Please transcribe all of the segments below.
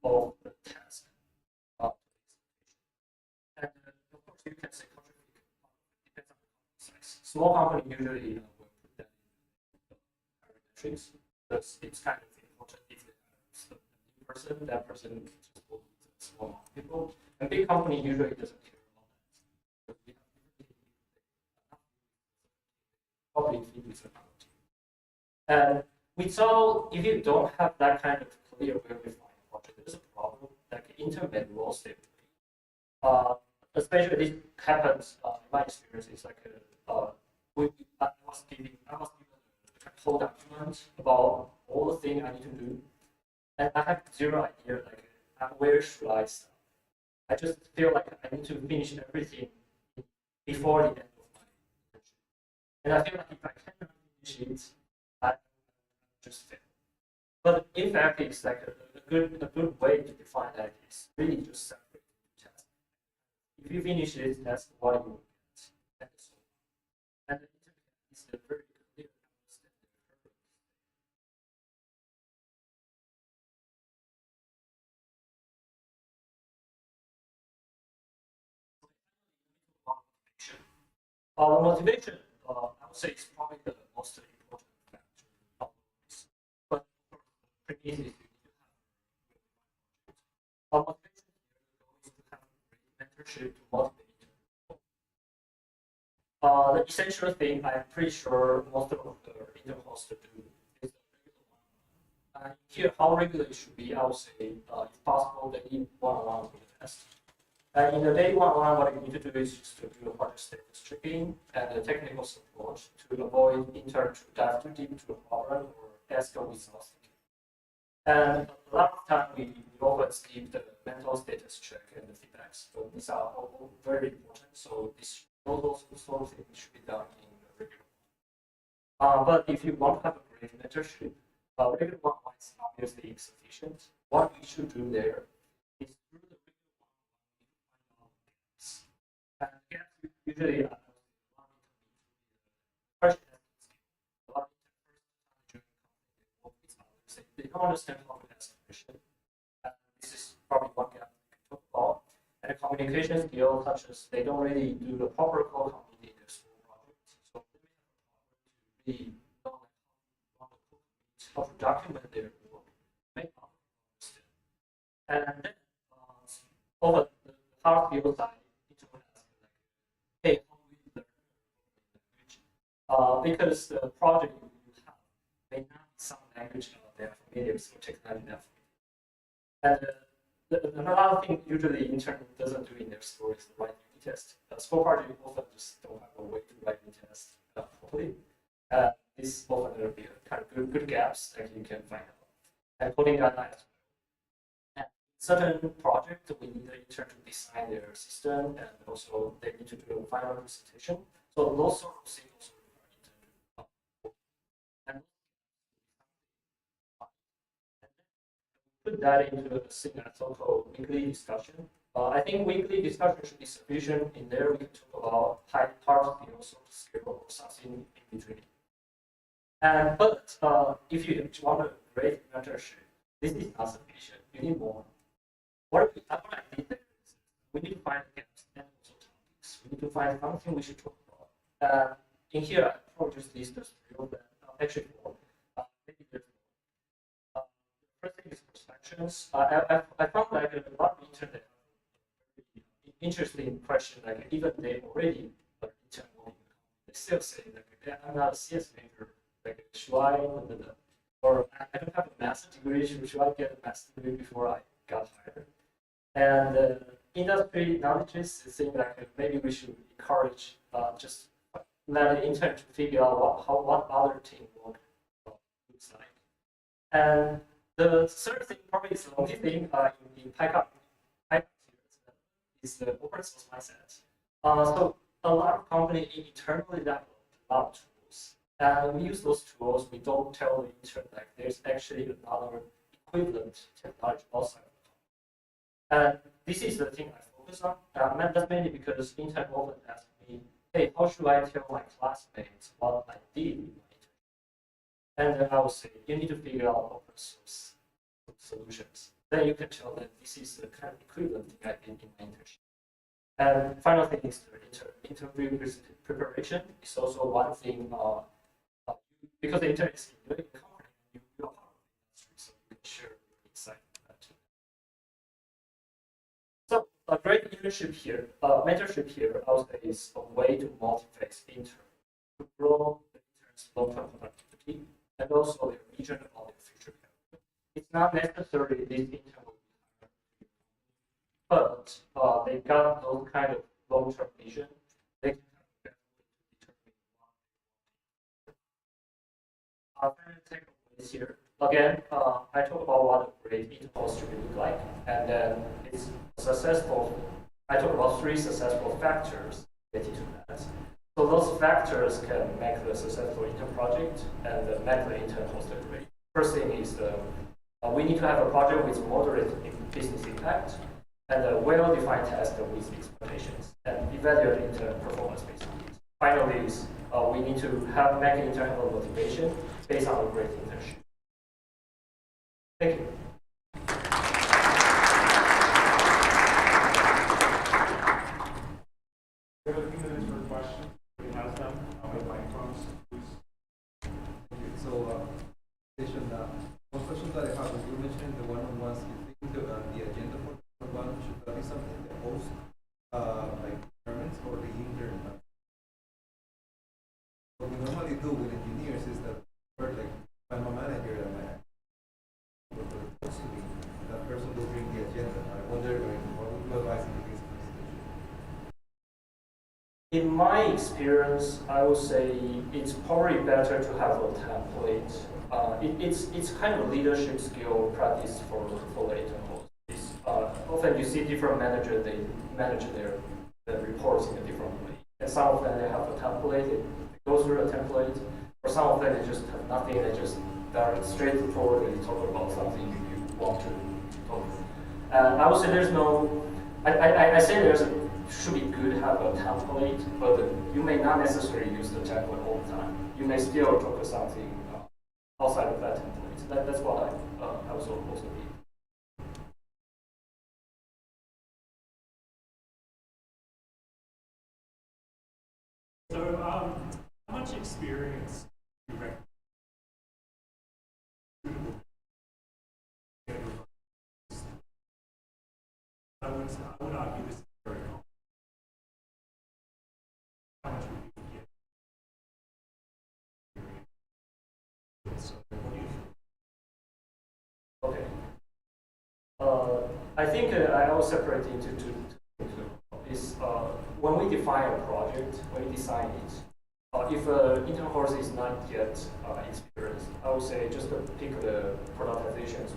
of the task. And of course, you can say contribute depends on the size. Small company usually will put that in metrics because it's kind of important if they have a new person, that person just will be a small amount of people. And big company usually doesn't care about that. We have probably feed with technology. And we saw if you don't have that kind of clear, well-defined project, there's a problem. Like internet rules, especially this happens in my experience. It's like I was given a whole document about all the things I need to do, and I have zero idea like where should I start. I just feel like I need to finish everything before the end of my internship, and I feel like if I cannot finish it, I just fail. But in fact, it's like a good way to define that is really just separate tasks. If you finish it, that's what you will get. And the internet is a very clear understanding. Motivation, I would say, is probably the most important factor of this. But pretty easy to motivation is to have great mentorship to motivate. The essential thing I'm pretty sure most of the interhosts do is the regular one. Here, how regular it should be, I would say, if possible, they need one-on-one with the test. In the day one-on-one, what you need to do is just to do a project status checking and the technical support to avoid intern to dive too deep into the problem or ask without thinking. And a lot of time we often skip the mental status check and the feedbacks. So these are all very important. So all those sort of things should be done in the regular one. But if you want to have a great mentorship, regular one is obviously insufficient. What we should do there is through the regular one, and gaps usually are first they don't understand how to ask a question. This is probably one gap we can talk about. And the communication skills, such as they don't really do the proper code community in their school projects. So they really know how to document their work, make understand. And then over the hard skill side, need to ask like, hey, how do we learn language? Because the project you have may not be some language they are familiar, so technology enough. And another thing usually intern doesn't do in their school is the writing test. School projects often just don't have a way to write the test properly. This often will be a kind of good gaps that you can find out. And coding guidelines. And certain projects we need the intern to design their system, and also they need to do a final presentation. So those sort of things also require intern to and put that into a thing that's so-called weekly discussion. I think weekly discussion should be sufficient. In there, we can talk about hard skills, soft skill, or something in between. But if you want a great mentorship, this is not sufficient. You need more. What I did there is we need to find gaps and also topics. We need to find something we should talk about. In here, I probably just list the three of them. Actually, four. Maybe there's more. First thing is perspectives. I found like a lot of internet interesting question. Like even they already intern, they still say like I'm not a CS major. Like should I or I don't have a master's degree. Should I get a master's degree before I got hired? And industry knowledge is saying like maybe we should encourage just let the intern to figure out what other team work looks like. And the third thing, probably is the only thing in PyCon is the open source mindset. So a lot of companies internally develop a lot of tools. And we use those tools, we don't tell the intern like there's actually another equivalent technology outside of the company. And this is the thing I focus on. That's mainly because intern often ask me, hey, how should I tell my classmates what I did in my internship? And then I would say, you need to figure out open source solutions. then you can tell that this is the kind of equivalent thing I did in my internship. And final thing is the interview preparation is also one thing, because the intern is in the company, you are part of the industry, so you can share your insight on that too. So a great internship here, mentorship here, I would say is a way to motivate interns to grow the interns' long-term productivity and also their vision about their future career. It's not necessarily this intern will be hired, but they got those kind of long-term vision. They can have a better way to determine what they want. Takeaways here. Again, I talk about what a great intern should look like, and then it's successful. I talk about 3 successful factors related to that. So those factors can make the successful intern project and make the intern host great. First thing is we need to have a project with moderate business impact and a well-defined task with expectations and evaluate intern performance based on it. Finally, is we need to make internal motivation based on a great internship. Thank you. We have a few minutes for questions. We have them with microphones, please. So, one question that I have is you mentioned the one-on-ones. You think the agenda for the one should that be something the host like determines or the intern? What we normally do with engineers is that we're like, if I'm a manager and I what we're supposed to be, that person will bring the agenda. I wonder what would you advise in the case of this situation? In my experience, I would say it's probably better to have a template. It's kind of leadership skill practice for the internals. Often you see different managers, they manage their reports in a different way. And some of them they have a template, they go through a template, or some of them they just have nothing, they just direct straight forward and talk about something you want to talk about. I would say there's no, I say should be good to have a template, but you may not necessarily use the template all the time. You may still talk about something outside of that template. That's what I was also need. So, how much experience do you recommend? I would argue this is very common. How much would you get? So, what do you think? Okay. I think I will separate into two. Is when we define a project, when we design it, if an intern course is not yet experienced, I would say just pick the productizations.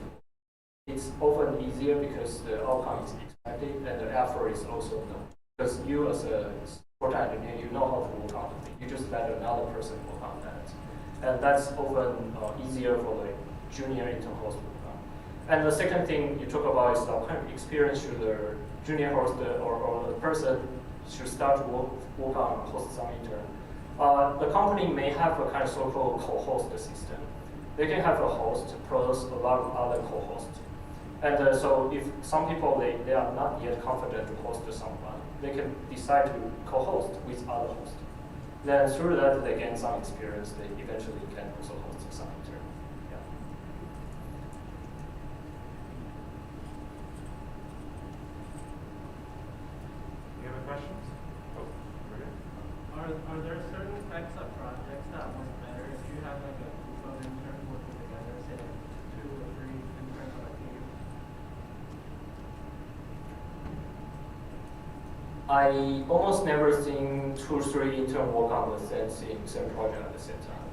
It's often easier because the outcome is expected and the effort is also known. Because you as a full-time engineer, you know how to work on it. You just let another person work on that. And that's often easier for the junior intern host to work on. And the second thing you talk about is kind of experience should the junior host or the person should start to work on host some intern. The company may have a kind of so-called co-host system. They can have a host plus a lot of other co-hosts. And so if some people, they are not yet confident to host someone, they can decide to co-host with other hosts. Then through that, they gain some experience. They eventually can also host some intern. Yeah. Any other questions? Oh, Are there certain types of projects that work better if you have like a group of interns working together, say like 2 or 3 interns on a team? I almost never seen 2 or 3 interns work on the same project at the same time.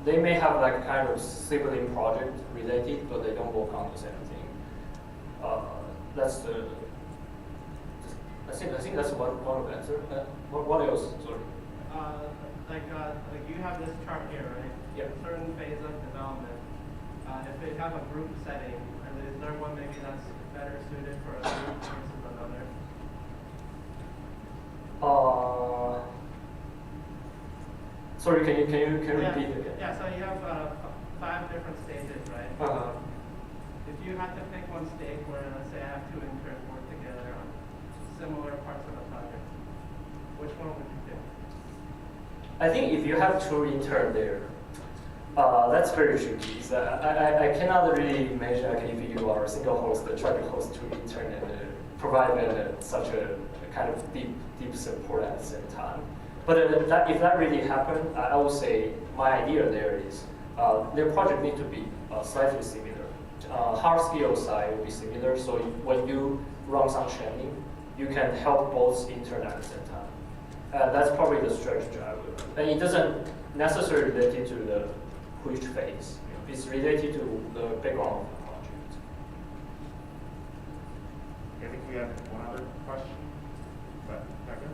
They may have like kind of sibling project related, but they don't work on the same thing. That's the. I think that's one of the answer. What else? Sorry. Like you have this chart here, right? Yeah. A certain phase of development. If they have a group setting, is there one maybe that's better suited for a group versus another? Sorry, can you repeat again? Yeah, so you have 5 different stages, right? Uh-huh. if you had to pick one stake where, let's say, I have two interns work together on similar parts of the project, which one would you pick? I think if you have two interns there, that's very tricky. So I cannot really imagine like, if you are a single host, try to host two interns and provide such a kind of deep support at the same time. But if that really happened, I would say my idea there is their project need to be slightly similar. Hard skill side will be similar, so when you run some training, you can help both interns at the same time. That's probably the strategy I would. And it doesn't necessarily related to the which phase. It's related to the background of the project. I think we have one other question. But, Becca?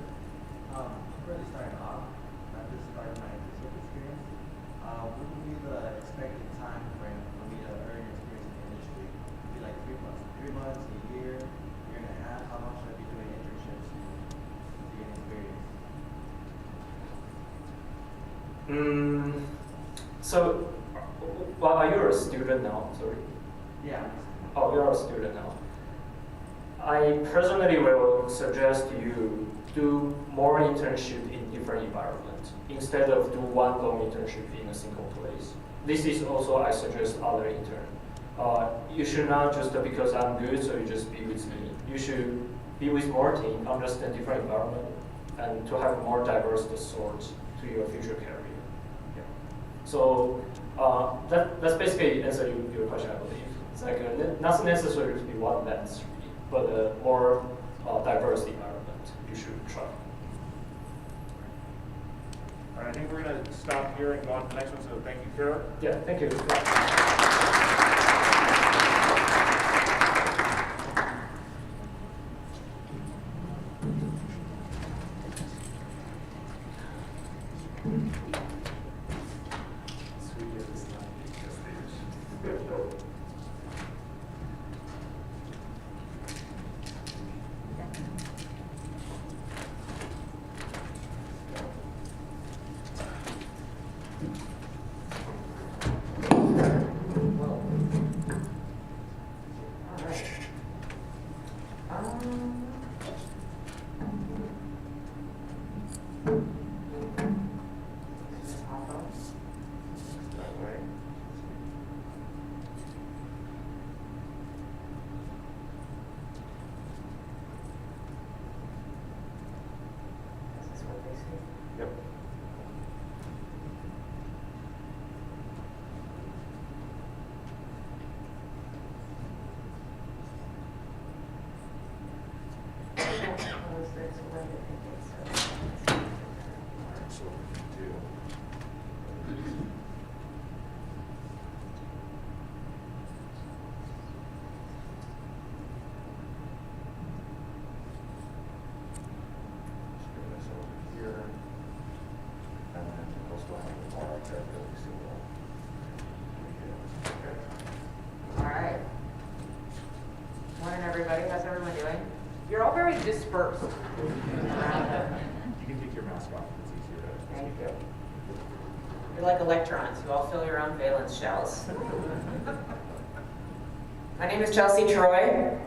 I'm really starting off. I just started my internship experience. What would be the expected time frame for me to earn experience in the industry? Would it be like 3 months, a year and a half? How long should I be doing internships to gain experience? So, well, are you a student now? Sorry. Yeah. Oh, you're a student now. I personally will suggest you do more internship in different environments instead of do one long internship in a single place. This is also I suggest other intern. You should not just because I'm good, so you just be with me. You should be with more team, understand different environment, and to have more diverse sort to your future career. Yeah. So that's basically answer your question, I believe. It's like not necessarily to be one lens, but a more diverse environment you should try. All right, I think we're going to stop here and go on to the next one. So thank you, Kara. Yeah, thank you. Yep. All right. Morning, everybody. How's everyone doing? You're all very dispersed. You can take your mask off. It's easier to. Thank you. You're like electrons. You all fill your own valence shells. My name is Chelsea Troy.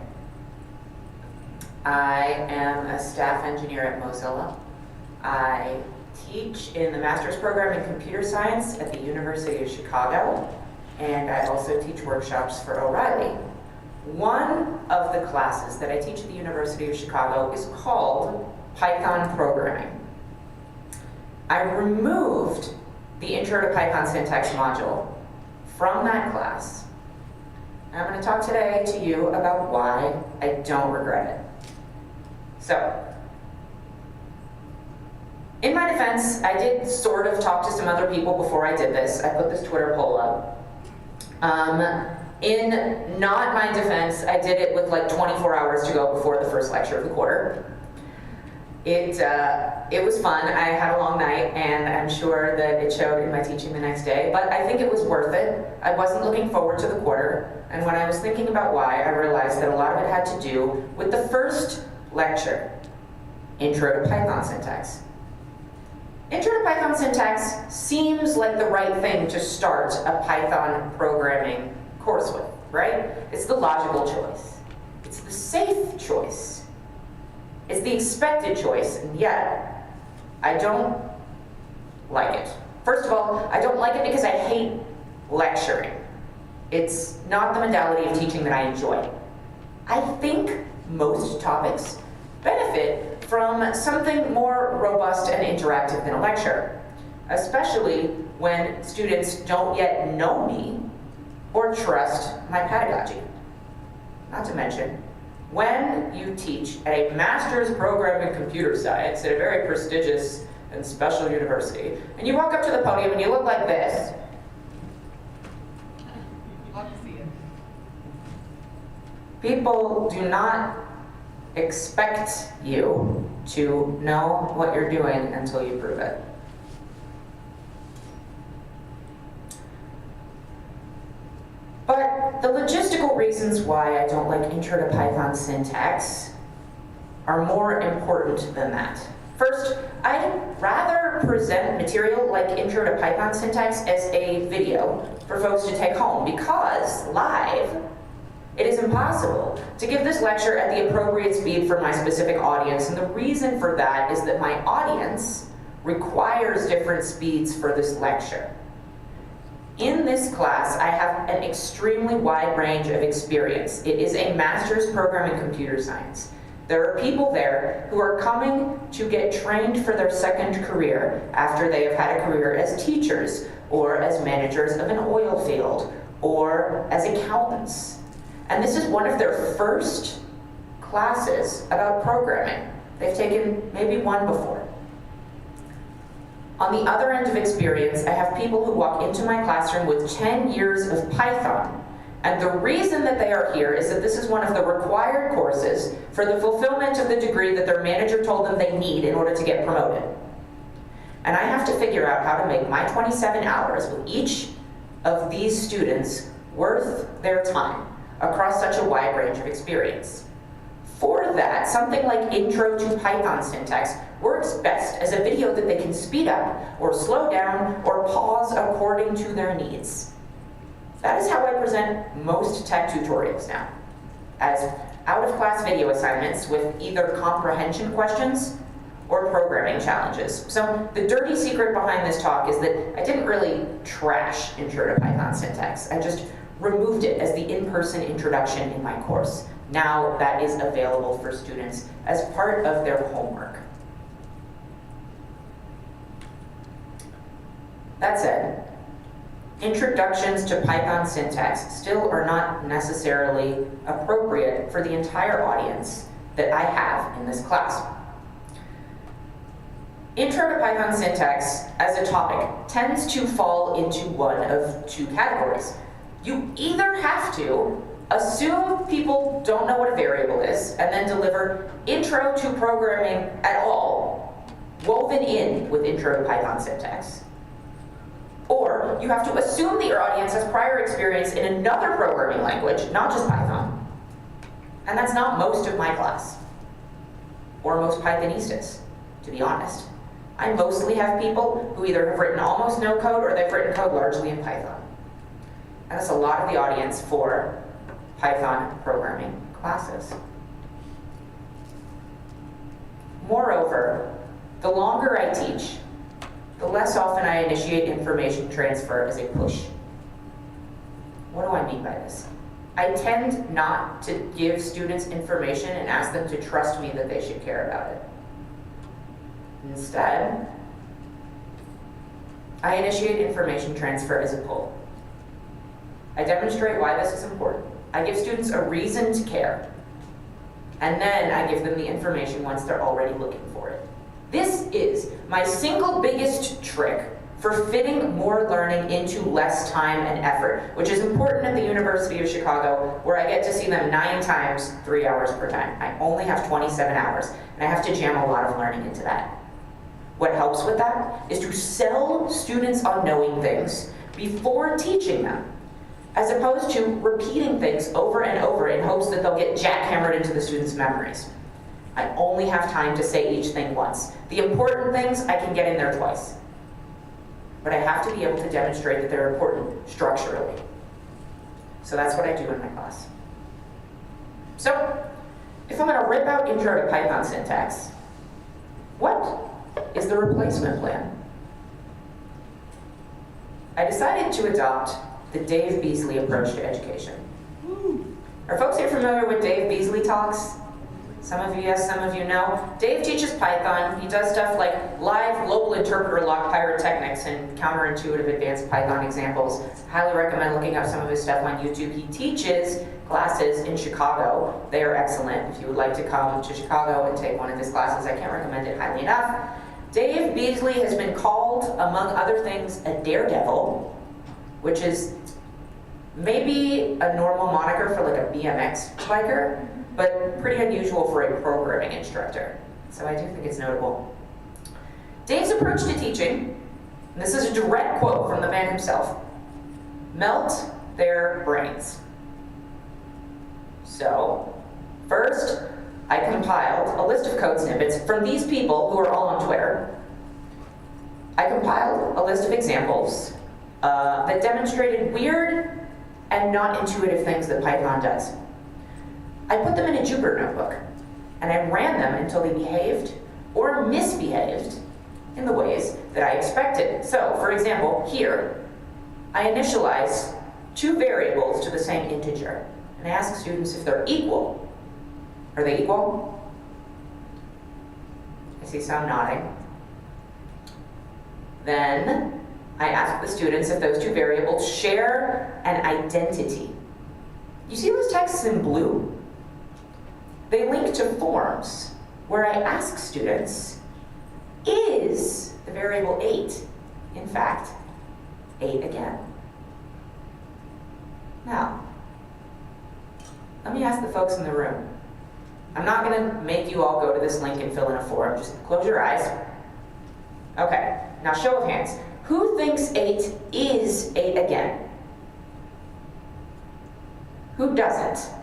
I am a staff engineer at Mozilla. I teach in the master's program in computer science at the University of Chicago, and I also teach workshops for O'Reilly. One of the classes that I teach at the University of Chicago is called PyCon programming. I removed the Intro to PyCon syntax module from that class. I'm going to talk today to you about why I don't regret it. So, in my defense, I did sort of talk to some other people before I did this. I put this Twitter poll up. In not my defense, I did it with like 24 hours to go before the first lecture of the quarter. It was fun. I had a long night, and I'm sure that it showed in my teaching the next day, but I think it was worth it. I wasn't looking forward to the quarter, and when I was thinking about why, I realized that a lot of it had to do with the first lecture, Intro to Python Syntax. Intro to Python Syntax seems like the right thing to start a Python programming course with. right? It's the logical choice. It's the safe choice. It's the expected choice, and yet, I don't like it. First of all, I don't like it because I hate lecturing. It's not the modality of teaching that I enjoy. I think most topics benefit from something more robust and interactive than a lecture, especially when students don't yet know me or trust my pedagogy. Not to mention, when you teach at a master's program in computer science at a very prestigious and special university, and you walk up to the podium and you look like this, people do not expect you to know what you're doing until you prove it. But the logistical reasons why I don't like Intro to Python syntax are more important than that. First, I'd rather present material like Intro to Python syntax as a video for folks to take home, because live, it is impossible to give this lecture at the appropriate speed for my specific audience, and the reason for that is that my audience requires different speeds for this lecture. In this class, I have an extremely wide range of experience. It is a master's program in computer science. There are people there who are coming to get trained for their second career after they have had a career as teachers, or as managers of an oil field, or as accountants. And this is one of their first classes about programming. They've taken maybe one before. On the other end of experience, I have people who walk into my classroom with 10 years of Python. And the reason that they are here is that this is one of the required courses for the fulfillment of the degree that their manager told them they need in order to get promoted. And I have to figure out how to make my 27 hours with each of these students worth their time across such a wide range of experience. For that, something like Intro to Python syntax works best as a video that they can speed up, or slow down, or pause according to their needs. That is how I present most tech tutorials now, as out-of-class video assignments with either comprehension questions or programming challenges. So the dirty secret behind this talk is that I didn't really trash Intro to Python syntax. I just removed it as the in-person introduction in my course. Now that is available for students as part of their homework. That said, introductions to Python syntax still are not necessarily appropriate for the entire audience that I have in this class. Intro to Python syntax as a topic tends to fall into one of two categories. You either have to assume people don't know what a variable is and then deliver intro to programming at all, woven in with Intro to Python syntax. Or you have to assume that your audience has prior experience in another programming language, not just Python. And that's not most of my class, or most Pythonistas, to be honest. I mostly have people who either have written almost no code or they've written code largely in Python. And that's a lot of the audience for Python programming classes. Moreover, the longer I teach, the less often I initiate information transfer as a push. What do I mean by this? I tend not to give students information and ask them to trust me that they should care about it. Instead, I initiate information transfer as a pull. I demonstrate why this is important. I give students a reason to care. And then I give them the information once they're already looking for it. This is my single biggest trick for fitting more learning into less time and effort, which is important at the University of Chicago, where I get to see them 9 times, 3 hours per time. I only have 27 hours, and I have to jam a lot of learning into that. What helps with that is to sell students on knowing things before teaching them, as opposed to repeating things over and over in hopes that they'll get jackhammered into the students' memories. I only have time to say each thing once. The important things I can get in there twice. But I have to be able to demonstrate that they're important structurally. So that's what I do in my class. So, if I'm gonna rip out intro to Python syntax, what is the replacement plan? I decided to adopt the Dave Beasley approach to education. Are folks here familiar with Dave Beasley talks? Some of you yes, some of you no. Dave teaches Python. He does stuff like live global interpreter lock pyrotechnics and counterintuitive advanced Python examples. Highly recommend looking up some of his stuff on YouTube. He teaches classes in Chicago. They are excellent. If you would like to come to Chicago and take one of his classes, I can't recommend it highly enough. Dave Beasley has been called, among other things, a daredevil, which is maybe a normal moniker for like a BMX biker, but pretty unusual for a programming instructor. So I do think it's notable. Dave's approach to teaching, and this is a direct quote from the man himself, melt their brains. So, first, I compiled a list of code snippets from these people who are all on Twitter. I compiled a list of examples that demonstrated weird and not intuitive things that Python does. I put them in a Jupyter notebook, and I ran them until they behaved or misbehaved in the ways that I expected. So, for example, here, I initialize two variables to the same integer, and I ask students if they're equal. Are they equal? I see some nodding. Then, I ask the students if those two variables share an identity. You see those texts in blue? They link to forms where I ask students, is the variable 8, in fact, 8 again? Now, let me ask the folks in the room. I'm not gonna make you all go to this link and fill in a form, just close your eyes. Okay, now show of hands. Who thinks 8 is 8 again? Who doesn't?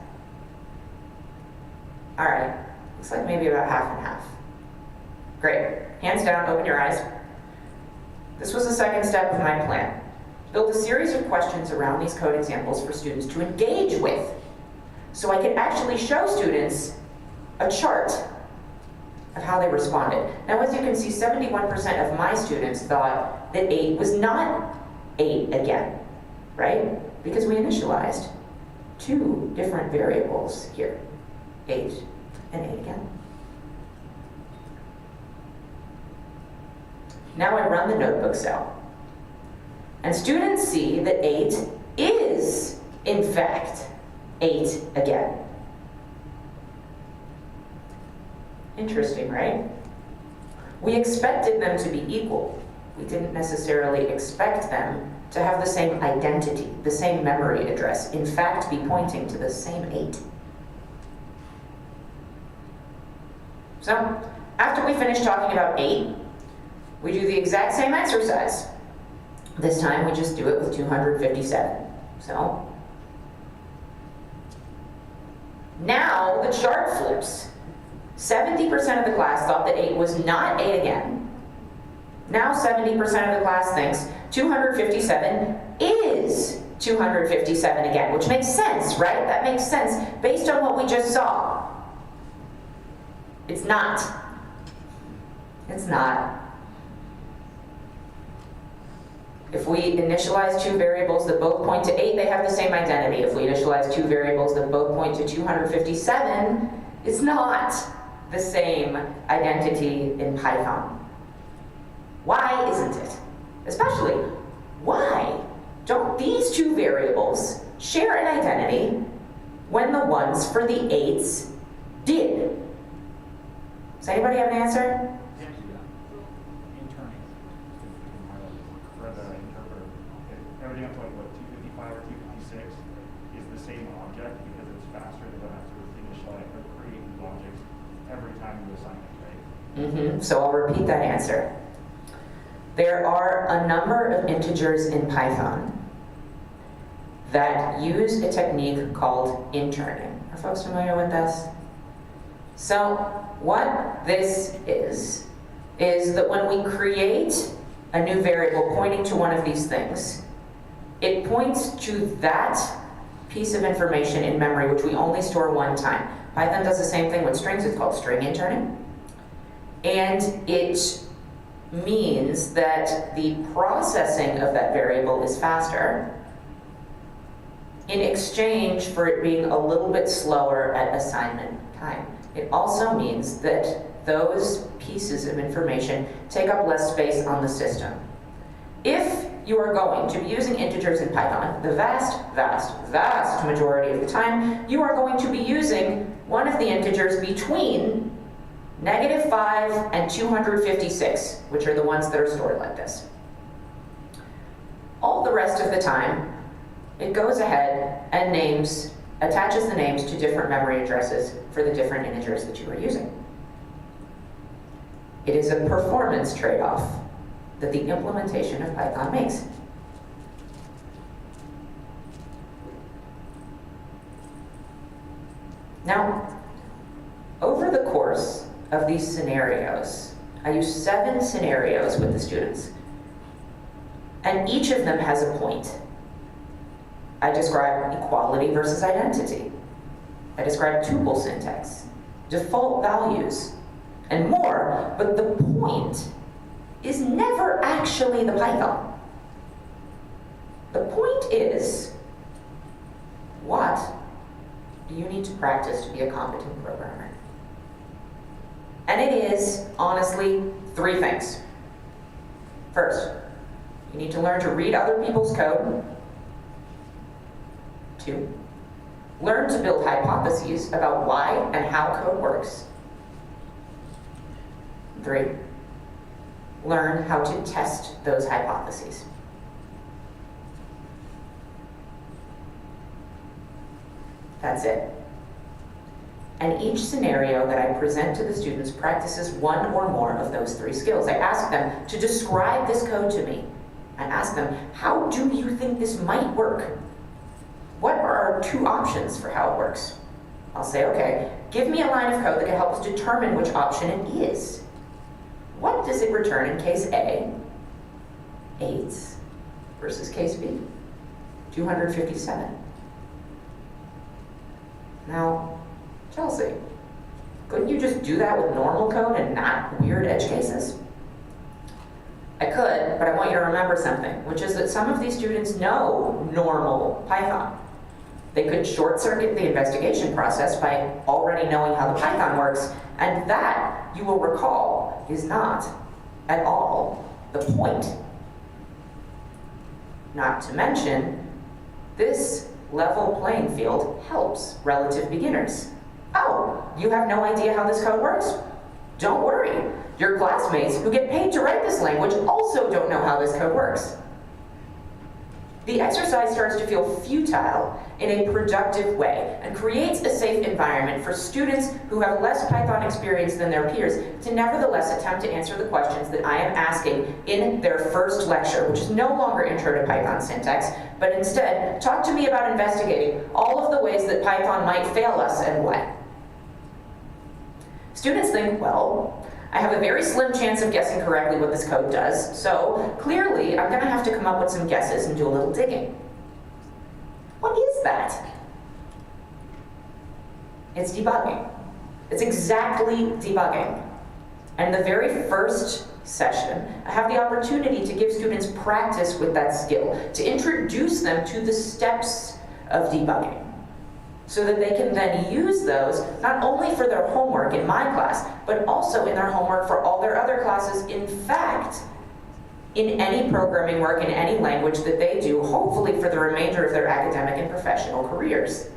All right, looks like maybe about half and half. Great, hands down, open your eyes. This was the second step of my plan. Build a series of questions around these code examples for students to engage with, so I could actually show students a chart of how they responded. Now, as you can see, 71% of my students thought that 8 was not 8 again, right? Because we initialized two different variables here, 8 and 8 again. Now I run the notebook cell, and students see that 8 is, in fact, 8 again. Interesting, right? We expected them to be equal. We didn't necessarily expect them to have the same identity, the same memory address, in fact, be pointing to the same 8. So, after we finish talking about 8, we do the exact same exercise. This time we just do it with 257. So, now the chart flips. 70% of the class thought that 8 was not 8 again. Now 70% of the class thinks 257 is 257 again, which makes sense, right? That makes sense based on what we just saw. It's not. It's not. If we initialize two variables that both point to 8, they have the same identity. If we initialize two variables that both point to 257, it's not the same identity in Python. Why isn't it? Especially, why don't these two variables share an identity when the ones for the 8s did? Does anybody have an answer? For the interpreter, everything up to like what 255 or 256 is the same object because it's faster than have to initialize or create these objects every time you assign it, right? So I'll repeat that answer. There are a number of integers in Python that use a technique called interning. Are folks familiar with this? So what this is that when we create a new variable pointing to one of these things, it points to that piece of information in memory, which we only store one time. Python does the same thing with strings. It's called string interning. And it means that the processing of that variable is faster in exchange for it being a little bit slower at assignment time. It also means that those pieces of information take up less space on the system. If you are going to be using integers in Python, the vast, vast, vast majority of the time, you are going to be using one of the integers between -5 and 256, which are the ones that are stored like this. All the rest of the time, it goes ahead and attaches the names to different memory addresses for the different integers that you are using. It is a performance trade-off that the implementation of Python makes. Now, over the course of these scenarios, I use 7 scenarios with the students, and each of them has a point. I describe equality versus identity. I describe tuple syntax, default values, and more, but the point is never actually the Python. The point is, what do you need to practice to be a competent programmer? And it is, honestly, 3 things. First, you need to learn to read other people's code. 2, learn to build hypotheses about why and how code works. 3, learn how to test those hypotheses. That's it. And each scenario that I present to the students practices one or more of those 3 skills. I ask them to describe this code to me. I ask them, how do you think this might work? What are our 2 options for how it works? I'll say, okay, give me a line of code that can help us determine which option it is. What does it return in case A? 8s versus case B? 257. Now, Chelsea, couldn't you just do that with normal code and not weird edge cases? I could, but I want you to remember something, which is that some of these students know normal Python. They could short circuit the investigation process by already knowing how the Python works, and that, you will recall, is not at all the point. Not to mention, this level playing field helps relative beginners. Oh, you have no idea how this code works? Don't worry. Your classmates who get paid to write this language also don't know how this code works. The exercise starts to feel futile in a productive way and creates a safe environment for students who have less Python experience than their peers to nevertheless attempt to answer the questions that I am asking in their first lecture, which is no longer Intro to Python Syntax, but instead, talk to me about investigating all of the ways that Python might fail us and why. Students think, well, I have a very slim chance of guessing correctly what this code does, so clearly I'm going to have to come up with some guesses and do a little digging. What is that? It's debugging. It's exactly debugging. And the very first session, I have the opportunity to give students practice with that skill, to introduce them to the steps of debugging, so that they can then use those not only for their homework in my class, but also in their homework for all their other classes. In fact, in any programming work in any language that they do, hopefully for the remainder of their academic and professional careers.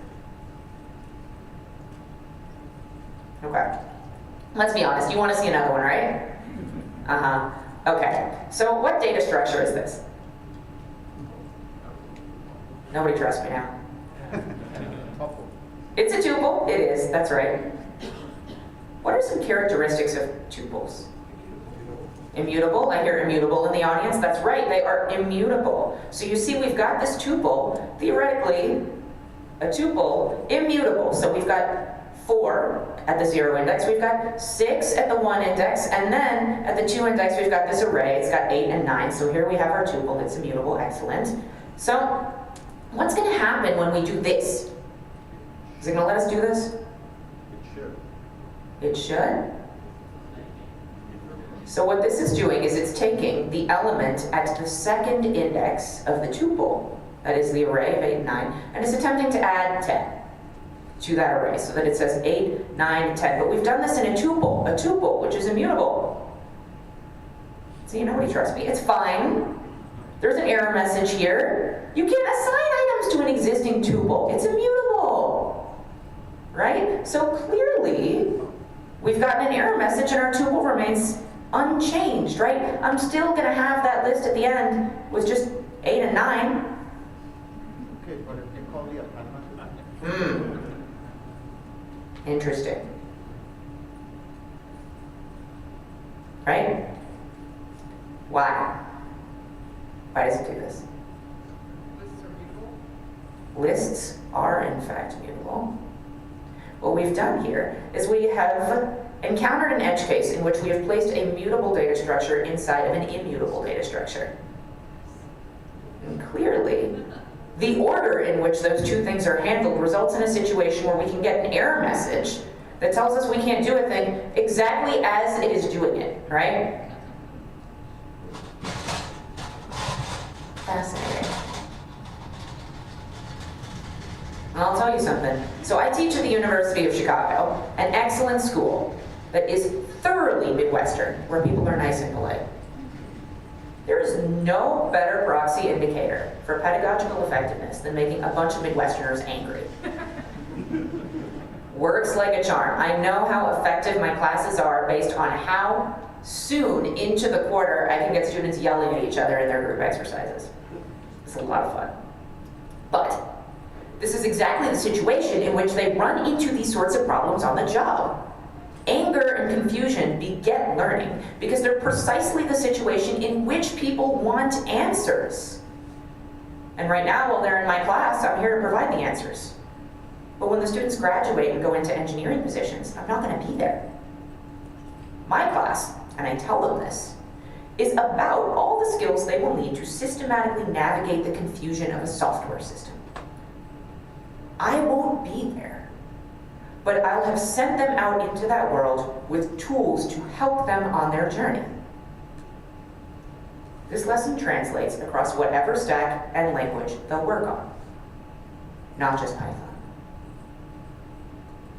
Okay, let's be honest, you want to see another one, right? Okay, so what data structure is this? Nobody trusts me now. It's a tuple, it is, that's right. What are some characteristics of tuples? Immutable, I hear immutable in the audience, that's right, they are immutable. So you see we've got this tuple, theoretically, a tuple, immutable. So we've got 4 at the 0 index, we've got 6 at the 1 index, and then at the 2 index we've got this array, it's got 8 and 9. So here we have our tuple, it's immutable, excellent. So What's gonna happen when we do this? Is it gonna let us do this? It should. It should. So what this is doing is it's taking the element at the second index of the tuple, that is the array of 8 and 9, and it's attempting to add 10 to that array, so that it says 8, 9, 10. But we've done this in a tuple, which is immutable. See, nobody trusts me. It's fine. There's an error message here. You can't assign items to an existing tuple. It's immutable, right? So clearly, we've gotten an error message and our tuple remains unchanged, right? I'm still gonna have that list at the end with just 8 and 9. Okay, but if you call the amendment. Interesting. Right? Why? Why does it do this? Lists are in fact mutable. What we've done here is we have encountered an edge case in which we have placed a mutable data structure inside of an immutable data structure. And clearly, the order in which those two things are handled results in a situation where we can get an error message that tells us we can't do a thing exactly as it is doing it, right? Fascinating. I'll tell you something. So I teach at the University of Chicago, an excellent school that is thoroughly Midwestern, where people are nice and polite. There is no better proxy indicator for pedagogical effectiveness than making a bunch of Midwesterners angry. Works like a charm. I know how effective my classes are based on how soon into the quarter I can get students yelling at each other in their group exercises. It's a lot of fun. But this is exactly the situation in which they run into these sorts of problems on the job. Anger and confusion beget learning because they're precisely the situation in which people want answers. And right now, while they're in my class, I'm here to provide the answers. But when the students graduate and go into engineering positions, I'm not going to be there. My class, and I tell them this, is about all the skills they will need to systematically navigate the confusion of a software system. I won't be there, but I'll have sent them out into that world with tools to help them on their journey. This lesson translates across whatever stack and language they'll work on, not just Python.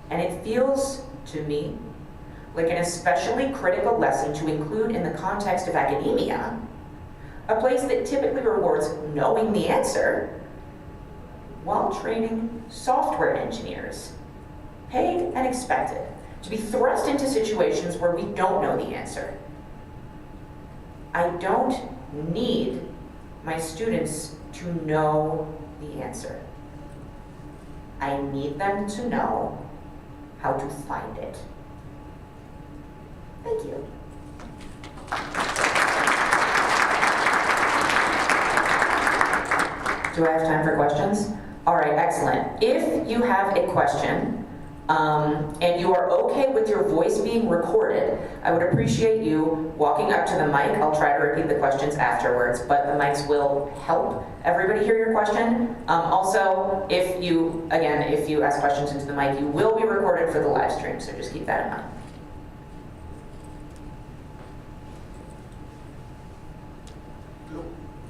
And it feels to me like an especially critical lesson to include in the context of academia, a place that typically rewards knowing the answer while training software engineers, paid and expected, to be thrust into situations where we don't know the answer. I don't need my students to know the answer. I need them to know how to find it. Thank you. Do I have time for questions? All right, excellent. If you have a question, and you are okay with your voice being recorded, I would appreciate you walking up to the mic. I'll try to repeat the questions afterwards, but the mics will help everybody hear your question. Also, if you ask questions into the mic, you will be recorded for the live stream, so just keep that in mind.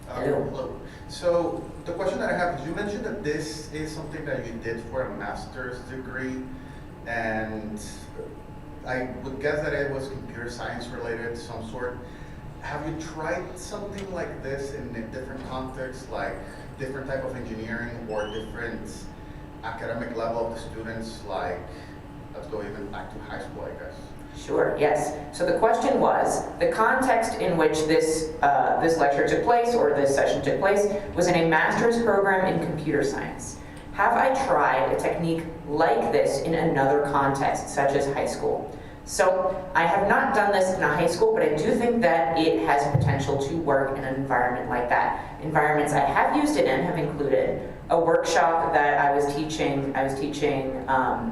Hello. Hello. So the question that I have is, you mentioned that this is something that you did for a master's degree, and I would guess that it was computer science related, some sort. Have you tried something like this in a different context, like different type of engineering or different academic level of the students, like, let's go even back to high school, I guess? Sure, yes. So the question was, the context in which this lecture took place, or this session took place, was in a master's program in computer science. Have I tried a technique like this in another context, such as high school? So I have not done this in a high school, but I do think that it has potential to work in an environment like that. Environments I have used it in have included a workshop that I was teaching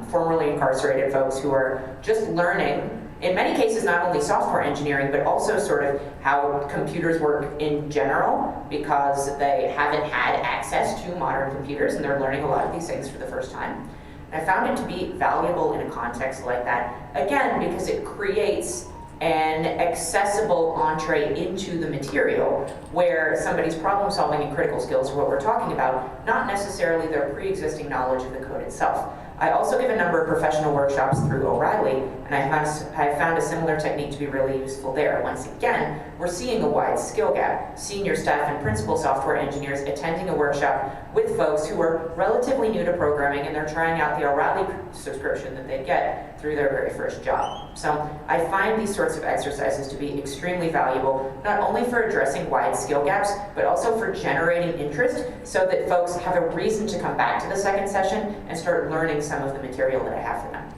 formerly incarcerated folks who are just learning, in many cases, not only software engineering, but also sort of how computers work in general, because they haven't had access to modern computers and they're learning a lot of these things for the first time. And I found it to be valuable in a context like that, again, because it creates an accessible entree into the material where somebody's problem solving and critical skills are what we're talking about, not necessarily their pre-existing knowledge of the code itself. I also give a number of professional workshops through O'Reilly, and I found a similar technique to be really useful there. Once again, we're seeing a wide skill gap. Senior staff and principal software engineers attending a workshop with folks who are relatively new to programming, and they're trying out the O'Reilly subscription that they get through their very first job. So I find these sorts of exercises to be extremely valuable, not only for addressing wide skill gaps, but also for generating interest so that folks have a reason to come back to the second session and start learning some of the material that I have for them.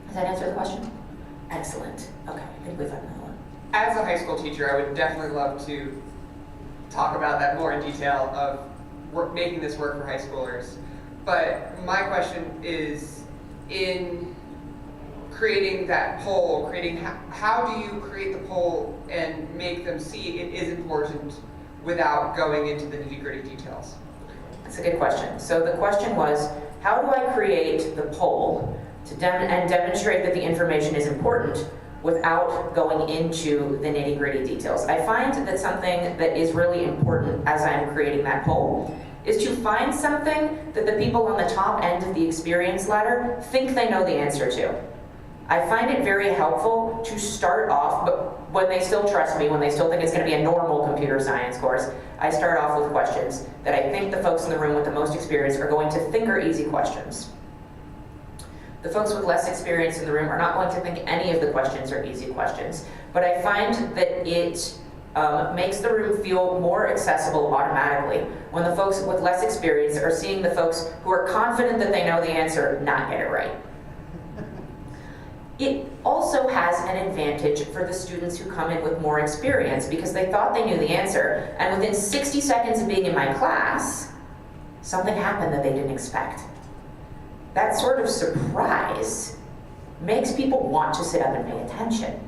Does that answer the question? Excellent. Okay, I think we've got another one. As a high school teacher, I would definitely love to talk about that more in detail of making this work for high schoolers. But my question is, in creating that poll, how do you create the poll and make them see it is important without going into the nitty-gritty details? That's a good question. So the question was, how do I create the poll to demonstrate that the information is important without going into the nitty-gritty details? I find that something that is really important as I'm creating that poll is to find something that the people on the top end of the experience ladder think they know the answer to. I find it very helpful to start off, but when they still trust me, when they still think it's going to be a normal computer science course, I start off with questions that I think the folks in the room with the most experience are going to think are easy questions. The folks with less experience in the room are not going to think any of the questions are easy questions, but I find that it makes the room feel more accessible automatically when the folks with less experience are seeing the folks who are confident that they know the answer not get it right. It also has an advantage for the students who come in with more experience because they thought they knew the answer, and within 60 seconds of being in my class, something happened that they didn't expect. That sort of surprise makes people want to sit up and pay attention.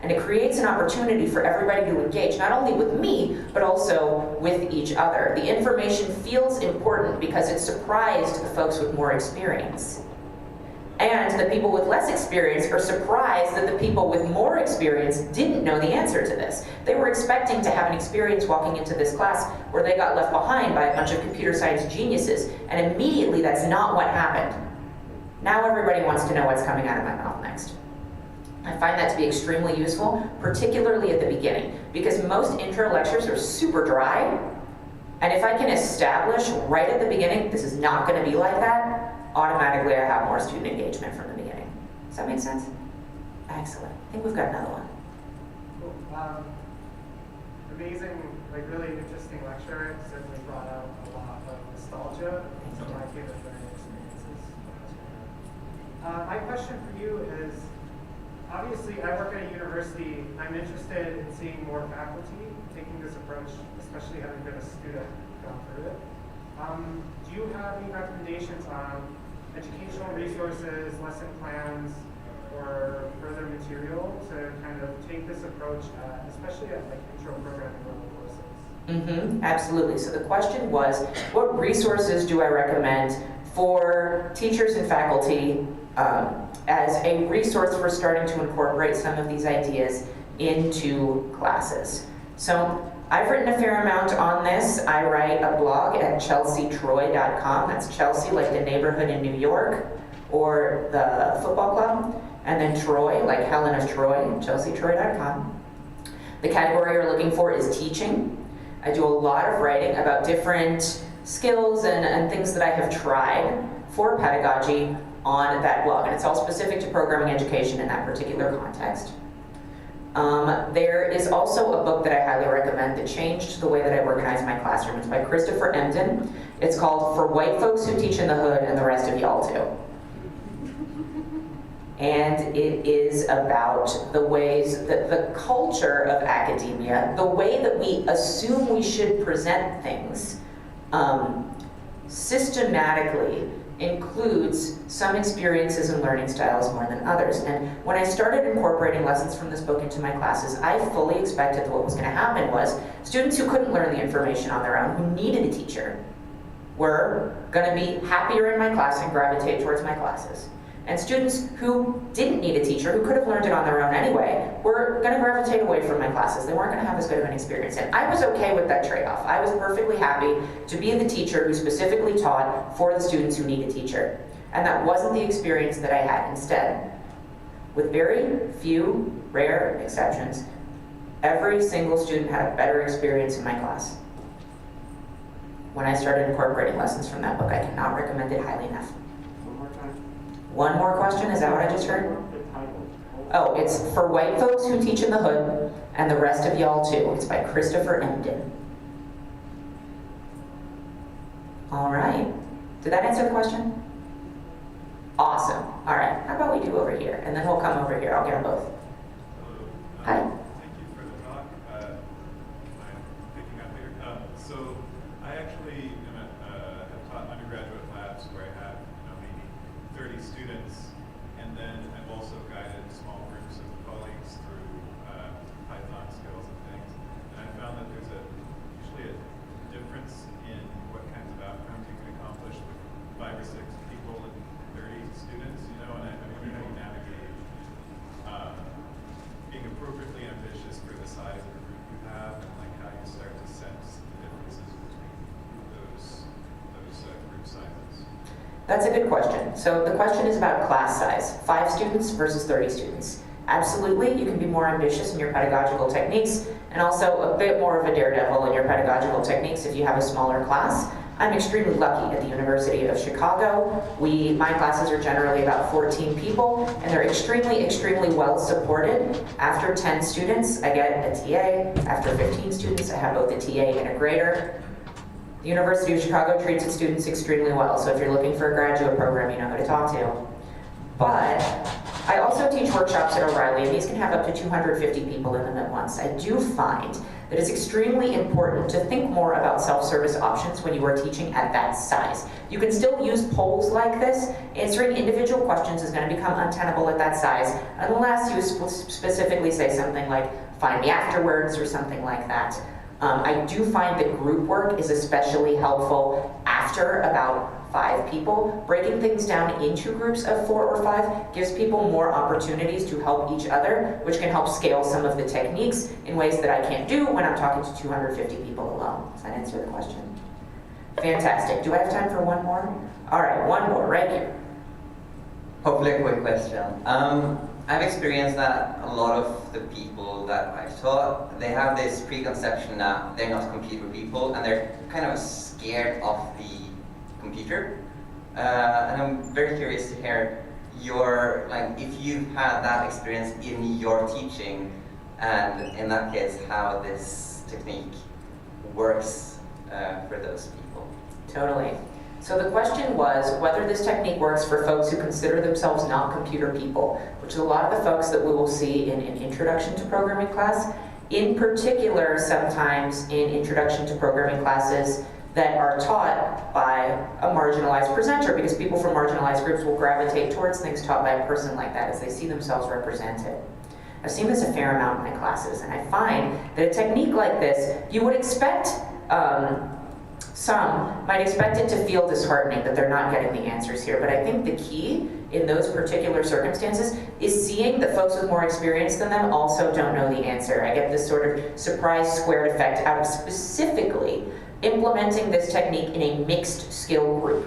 And it creates an opportunity for everybody to engage, not only with me, but also with each other. The information feels important because it surprised the folks with more experience. And the people with less experience are surprised that the people with more experience didn't know the answer to this. They were expecting to have an experience walking into this class where they got left behind by a bunch of computer science geniuses, and immediately that's not what happened. Now everybody wants to know what's coming out of my mouth next. I find that to be extremely useful, particularly at the beginning, because most intro lectures are super dry, and if I can establish right at the beginning, this is not going to be like that, automatically I have more student engagement from the beginning. Does that make sense? Excellent. I think we've got another one. Cool. Amazing, like really interesting lecture. It certainly brought out a lot of nostalgia and some of my favorite learning experiences. My question for you is, obviously I work at a university. I'm interested in seeing more faculty taking this approach, especially having been a student gone through it. Do you have any recommendations on educational resources, lesson plans, or further material to kind of take this approach, especially at like intro programming level courses? Absolutely. So the question was, what resources do I recommend for teachers and faculty as a resource for starting to incorporate some of these ideas into classes? So I've written a fair amount on this. I write a blog at chelseatroy.com. That's Chelsea, like the neighborhood in New York, or the football club, and then Troy, like Helen of Troy, chelseatroy.com. The category you're looking for is teaching. I do a lot of writing about different skills and things that I have tried for pedagogy on that blog, and it's all specific to programming education in that particular context. There is also a book that I highly recommend that changed the way that I organize my classroom. It's by Christopher Emden. It's called For White Folks Who Teach in the Hood and the Rest of Y'all Too. And it is about the ways that the culture of academia, the way that we assume we should present things, systematically includes some experiences and learning styles more than others. And when I started incorporating lessons from this book into my classes, I fully expected that what was going to happen was students who couldn't learn the information on their own, who needed a teacher, were going to be happier in my class and gravitate towards my classes. And students who didn't need a teacher, who could have learned it on their own anyway, were going to gravitate away from my classes. They weren't going to have as good of an experience. And I was okay with that trade-off. I was perfectly happy to be the teacher who specifically taught for the students who need a teacher. And that wasn't the experience that I had. Instead, with very few, rare exceptions, every single student had a better experience in my class. When I started incorporating lessons from that book, I cannot recommend it highly enough. One more question, is that what I just heard? Oh, it's for white folks who teach in the hood, and the rest of y'all too. It's by Christopher Emden. All right. Did that answer the question? Awesome. All right. How about we do over here, and then we'll come over here. I'll get them both. Hi. Thank you for the talk. I'm picking up here. So I actually have taught undergraduate labs where I have maybe 30 students, and then I've also guided small groups of colleagues through Python skills and things. And I found that there's usually a difference in what kinds of outcomes you can accomplish with 5 or 6 people and 30 students, and I wonder how you navigate being appropriately ambitious for the size of the group you have, and like how you start to sense the differences between those group sizes. That's a good question. So the question is about class size, 5 students versus 30 students. Absolutely, you can be more ambitious in your pedagogical techniques, and also a bit more of a daredevil in your pedagogical techniques if you have a smaller class. I'm extremely lucky at the University of Chicago. My classes are generally about 14 people, and they're extremely, extremely well supported. After 10 students, I get a TA. After 15 students, I have both a TA and a grader. The University of Chicago treats its students extremely well, so if you're looking for a graduate program, you know who to talk to. But I also teach workshops at O'Reilly, and these can have up to 250 people in them at once. I do find that it's extremely important to think more about self-service options when you are teaching at that size. You can still use polls like this. Answering individual questions is going to become untenable at that size, unless you specifically say something like, find me afterwards, or something like that. I do find that group work is especially helpful after about 5 people. Breaking things down into groups of 4 or 5 gives people more opportunities to help each other, which can help scale some of the techniques in ways that I can't do when I'm talking to 250 people alone. Does that answer the question? Fantastic. Do I have time for one more? All right, one more right here. Hopefully a quick question. I've experienced that a lot of the people that I've taught, they have this preconception that they're not computer people, and they're kind of scared of the computer. And I'm very curious to hear if you've had that experience in your teaching, and in that case, how this technique works for those people. Totally. So the question was whether this technique works for folks who consider themselves not computer people, which is a lot of the folks that we will see in an introduction to programming class. In particular, sometimes in introduction to programming classes that are taught by a marginalized presenter, because people from marginalized groups will gravitate towards things taught by a person like that as they see themselves represented. I've seen this a fair amount in my classes, and I find that a technique like this, you would expect, some might expect it to feel disheartening that they're not getting the answers here, but I think the key in those particular circumstances is seeing that folks with more experience than them also don't know the answer. I get this sort of surprise squared effect out of specifically implementing this technique in a mixed skill group.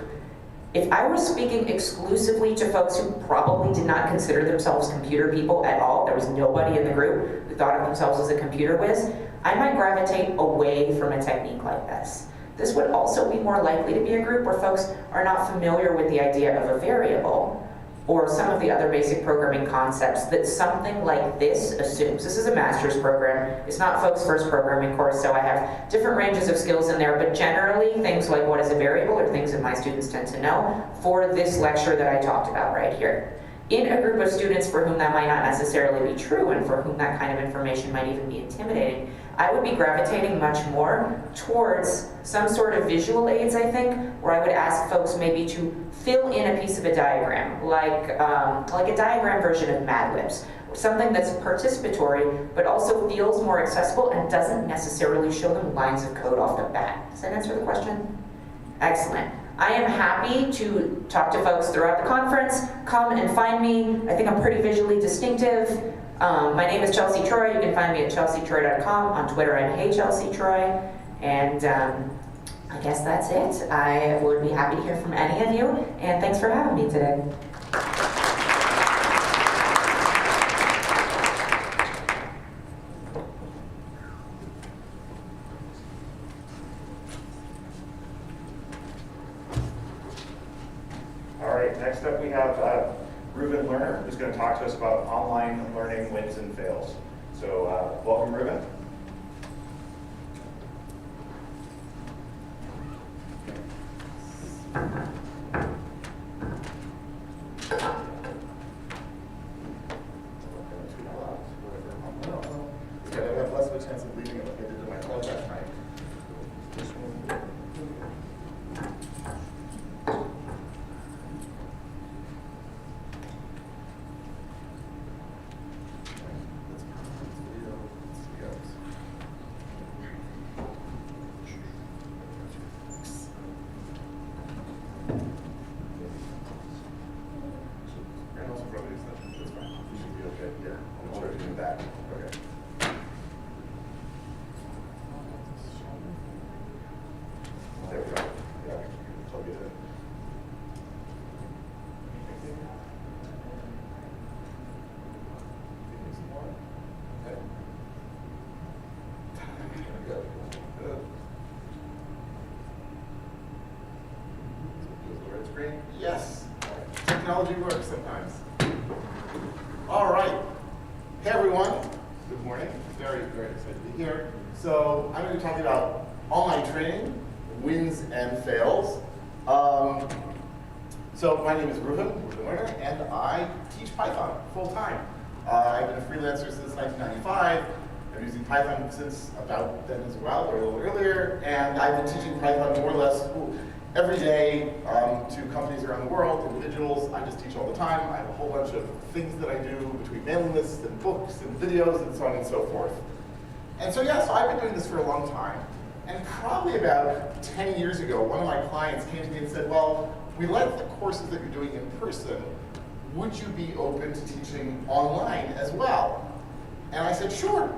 If I were speaking exclusively to folks who probably did not consider themselves computer people at all, there was nobody in the group who thought of themselves as a computer whiz, I might gravitate away from a technique like this. This would also be more likely to be a group where folks are not familiar with the idea of a variable or some of the other basic programming concepts that something like this assumes. This is a master's program. It's not folks' first programming course, so I have different ranges of skills in there, but generally things like what is a variable are things that my students tend to know for this lecture that I talked about right here. in a group of students for whom that might not necessarily be true and for whom that kind of information might even be intimidating, I would be gravitating much more towards some sort of visual aids, I think, where I would ask folks maybe to fill in a piece of a diagram, like a diagram version of Mad Libs. Something that's participatory, but also feels more accessible and doesn't necessarily show them lines of code off the bat. Does that answer the question? Excellent. I am happy to talk to folks throughout the conference. Come and find me. I think I'm pretty visually distinctive. My name is Chelsea Troy. You can find me at chelseatroy.com. On Twitter, I'm Hey Chelsea Troy. And I guess that's it. I would be happy to hear from any of you. And thanks for having me today. Next up, we have Reuben Lerner, who's going to talk to us about online learning wins and fails. So welcome, Reuben. I have less of a chance of leaving it like I did in my club last night. Yes, technology works sometimes. All right. Hey everyone. Good morning. Very, very excited to be here. So I'm going to be talking about online training, wins and fails. So my name is Reuben Lerner, and I teach Python full time. I've been a freelancer since 1995. I've been using Python since about then as well, or a little earlier, and I've been teaching Python more or less every day to companies around the world, individuals. I just teach all the time. I have a whole bunch of things that I do between mailing lists and books and videos and so on and so forth. And so yeah, so I've been doing this for a long time. And probably about 10 years ago, one of my clients came to me and said, well, we like the courses that you're doing in person. Would you be open to teaching online as well? And I said, sure,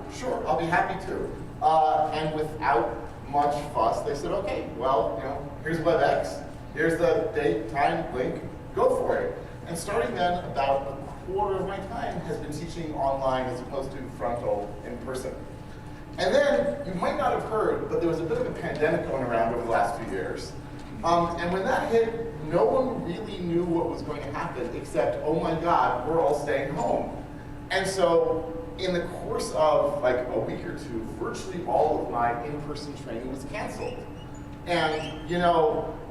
I'll be happy to. And without much fuss, they said, okay, well, here's WebEx, here's the date, time, link, go for it. And starting then, about a quarter of my time has been teaching online as opposed to frontal in person. And then, you might not have heard, but there was a bit of a pandemic going around over the last few years. And when that hit, no one really knew what was going to happen, except, oh my God, we're all staying home. And so, in the course of like a week or two, virtually all of my in-person training was canceled. And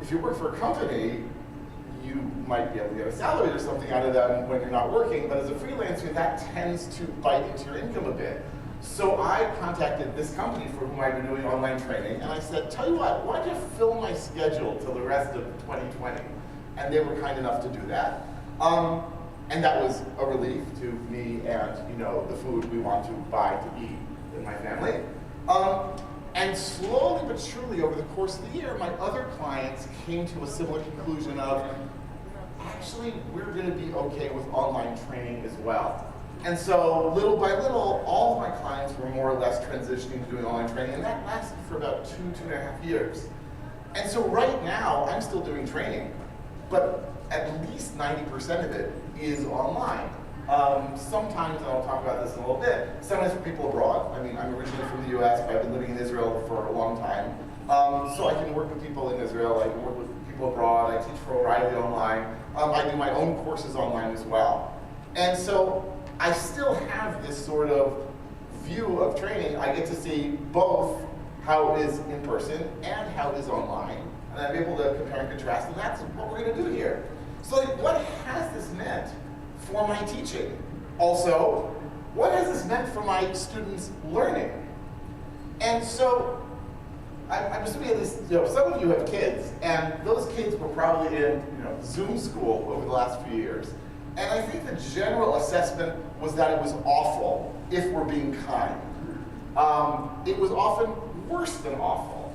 if you work for a company, you might be able to get a salary or something out of them when you're not working, but as a freelancer, that tends to bite into your income a bit. So I contacted this company for whom I've been doing online training, and I said, tell you what, why don't you fill my schedule till the rest of 2020? And they were kind enough to do that. And that was a relief to me and the food we want to buy to eat in my family. And slowly but surely over the course of the year, my other clients came to a similar conclusion of, actually, we're going to be okay with online training as well. And so little by little, all of my clients were more or less transitioning to doing online training, and that lasted for about 2.5 years. And so right now, I'm still doing training, but at least 90% of it is online. Sometimes, and I'll talk about this in a little bit, sometimes for people abroad. I mean, I'm originally from the US, but I've been living in Israel for a long time. So I can work with people in Israel, I can work with people abroad, I teach for O'Reilly online. I do my own courses online as well. And so I still have this sort of view of training. I get to see both how it is in person and how it is online. And I'm able to compare and contrast, and that's what we're going to do here. So what has this meant for my teaching? Also, what has this meant for my students' learning? And so, I'm assuming at least, some of you have kids, and those kids were probably in Zoom school over the last few years. And I think the general assessment was that it was awful, if we're being kind. It was often worse than awful.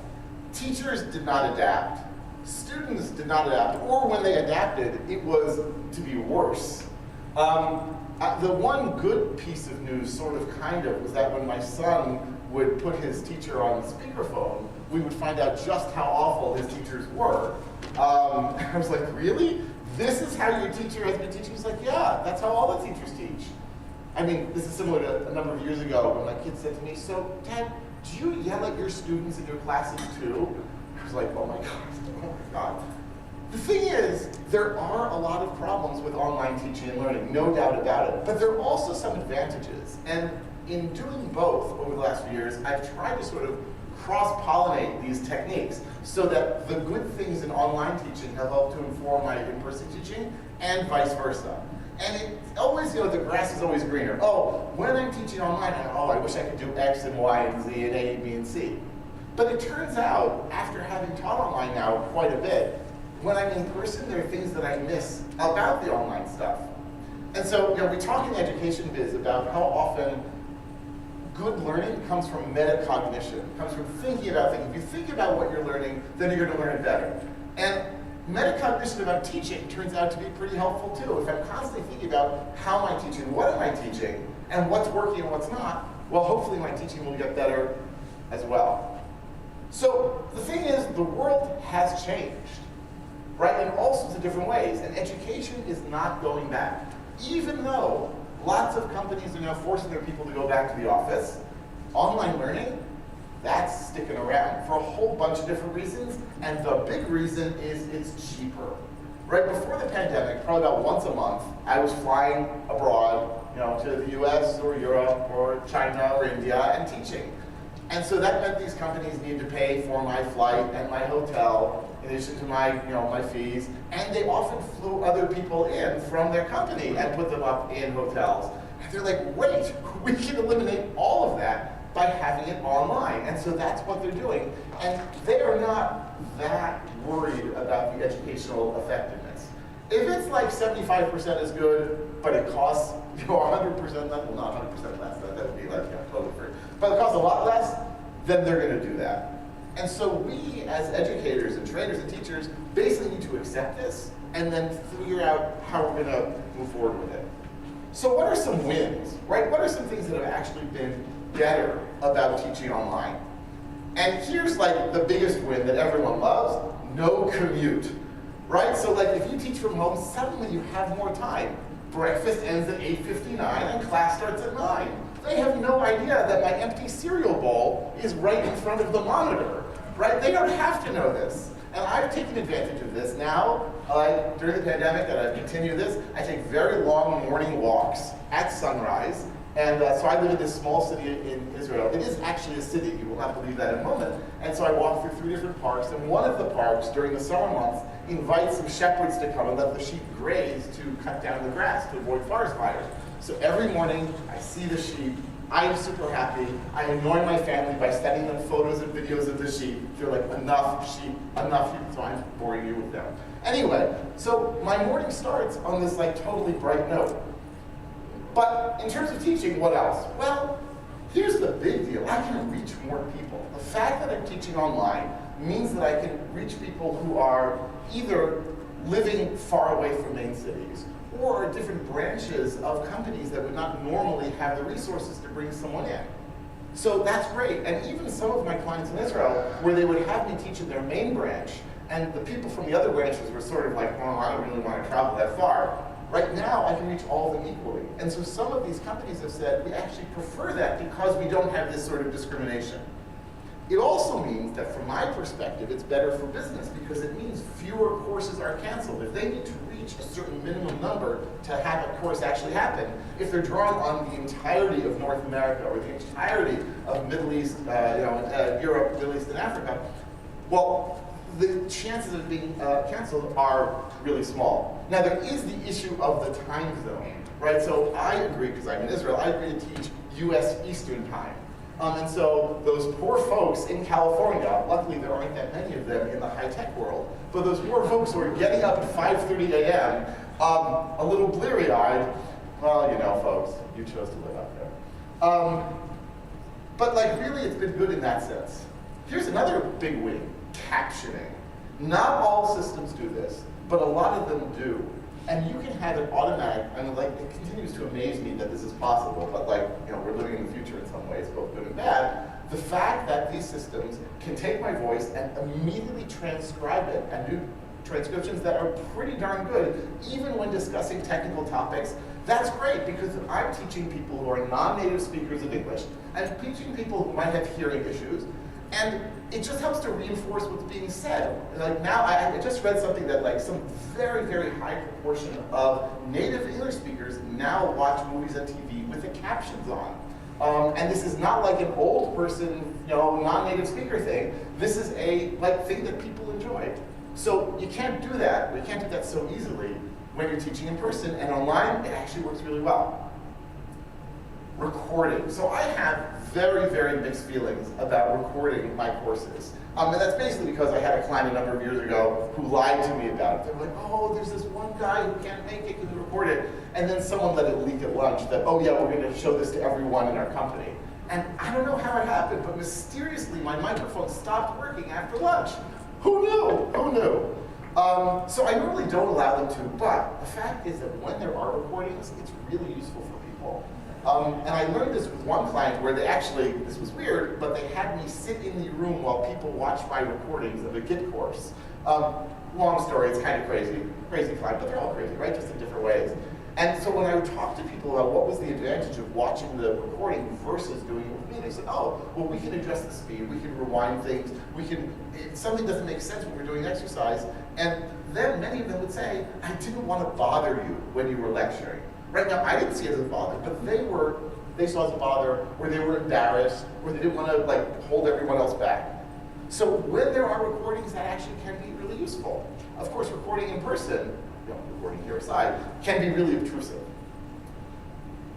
Teachers did not adapt. Students did not adapt, or when they adapted, it was to be worse. The one good piece of news, sort of, kind of, was that when my son would put his teacher on speakerphone, we would find out just how awful his teachers were. I was like, really? This is how your teacher has been teaching? He's like, yeah, that's how all the teachers teach. I mean, this is similar to a number of years ago when my kid said to me, so, Dad, do you yell at your students in your classes too? I was like, oh my God. The thing is, there are a lot of problems with online teaching and learning, no doubt about it, but there are also some advantages. And in doing both over the last few years, I've tried to sort of cross-pollinate these techniques so that the good things in online teaching have helped to inform my in-person teaching and vice versa. And it's always, the grass is always greener. Oh, when I'm teaching online, I wish I could do X and Y and Z and A, B, and C. But it turns out, after having taught online now quite a bit, when I'm in person, there are things that I miss about the online stuff. And so, we talk in the education biz about how often good learning comes from metacognition, comes from thinking about things. If you think about what you're learning, then you're going to learn it better. And metacognition about teaching turns out to be pretty helpful too. If I'm constantly thinking about how am I teaching, what am I teaching, and what's working and what's not, well, hopefully my teaching will get better as well. So the thing is, the world has changed, right, in all sorts of different ways, and education is not going back. Even though lots of companies are now forcing their people to go back to the office, online learning, that's sticking around for a whole bunch of different reasons, and the big reason is it's cheaper. Right before the pandemic, probably about once a month, I was flying abroad, to the US or Europe or China or India and teaching. And so that meant these companies needed to pay for my flight and my hotel, in addition to my, my fees, and they often flew other people in from their company and put them up in hotels. And they're like, wait, we can eliminate all of that by having it online. And so that's what they're doing. And they are not that worried about the educational effectiveness. If it's like 75% is good, but it costs 100% less, well, not 100% less, that would be like totally free, but it costs a lot less, then they're going to do that. And so we, as educators and trainers and teachers, basically need to accept this and then figure out how we're going to move forward with it. So what are some wins, right? What are some things that have actually been better about teaching online? And here's like the biggest win that everyone loves: no commute, right? So like if you teach from home, suddenly you have more time. Breakfast ends at 8:59 and class starts at 9. They have no idea that my empty cereal bowl is right in front of the monitor, right? They don't have to know this. And I've taken advantage of this now, during the pandemic, and I've continued this. I take very long morning walks at sunrise. And so I live in this small city in Israel. It is actually a city, you will not believe that in a moment. And so I walk through 3 different parks, and one of the parks during the summer months invites some shepherds to come and let the sheep graze to cut down the grass to avoid forest fires. So every morning I see the sheep, I am super happy. I annoy my family by sending them photos and videos of the sheep. They're like, enough sheep, so I'm boring you with them. Anyway, so my morning starts on this like totally bright note. But in terms of teaching, what else? Well, here's the big deal. I can reach more people. The fact that I'm teaching online means that I can reach people who are either living far away from main cities or are different branches of companies that would not normally have the resources to bring someone in. So that's great. And even some of my clients in Israel, where they would have me teach in their main branch, and the people from the other branches were sort of like, well, I don't really want to travel that far. Right now, I can reach all of them equally. And so some of these companies have said, we actually prefer that because we don't have this sort of discrimination. It also means that from my perspective, it's better for business because it means fewer courses are canceled. If they need to reach a certain minimum number to have a course actually happen, if they're drawing on the entirety of North America or the entirety of Middle East, Europe, Middle East, and Africa, well, the chances of being canceled are really small. Now, there is the issue of the time zone. right? So I agree, because I'm in Israel, I agree to teach US Eastern time. And so those poor folks in California, luckily there aren't that many of them in the high-tech world, but those poor folks who are getting up at 5:30 a.m., a little bleary-eyed, well, you know, folks, you chose to live out there. But like really, it's been good in that sense. Here's another big win, captioning. Not all systems do this, but a lot of them do. And you can have it automatic, and like it continues to amaze me that this is possible, but like, you know, we're living in the future in some ways, both good and bad. The fact that these systems can take my voice and immediately transcribe it and do transcriptions that are pretty darn good, even when discussing technical topics, that's great, because I'm teaching people who are non-native speakers of English. I'm teaching people who might have hearing issues, and it just helps to reinforce what's being said. Like now, I just read something that like some very, very high proportion of native English speakers now watch movies on TV with the captions on. And this is not like an old person, you know, non-native speaker thing. This is a like thing that people enjoy. So you can't do that. You can't do that so easily when you're teaching in person, and online, it actually works really well. Recording. So I have very, very mixed feelings about recording my courses. And that's basically because I had a client a number of years ago who lied to me about it. They were like, oh, there's this one guy who can't make it, can record it. And then someone let it leak at lunch that, oh yeah, we're gonna show this to everyone in our company. And I don't know how it happened, but mysteriously my microphone stopped working after lunch. Who knew? Who knew? So I normally don't allow them to, but the fact is that when there are recordings, it's really useful for people. And I learned this with one client where they actually, this was weird, but they had me sit in the room while people watched my recordings of a Git course. Long story, it's kind of crazy client, but they're all crazy, right? Just in different ways. And so when I would talk to people about what was the advantage of watching the recording versus doing it with me, they said, oh, well, we can adjust the speed, we can rewind things, we can, if something doesn't make sense when we're doing exercise. And then many of them would say, I didn't want to bother you when you were lecturing. Right now, I didn't see it as a bother, but they saw it as a bother, or they were embarrassed, or they didn't want to like hold everyone else back. So when there are recordings, that actually can be really useful. Of course, recording in person, you know, recording here aside, can be really obtrusive.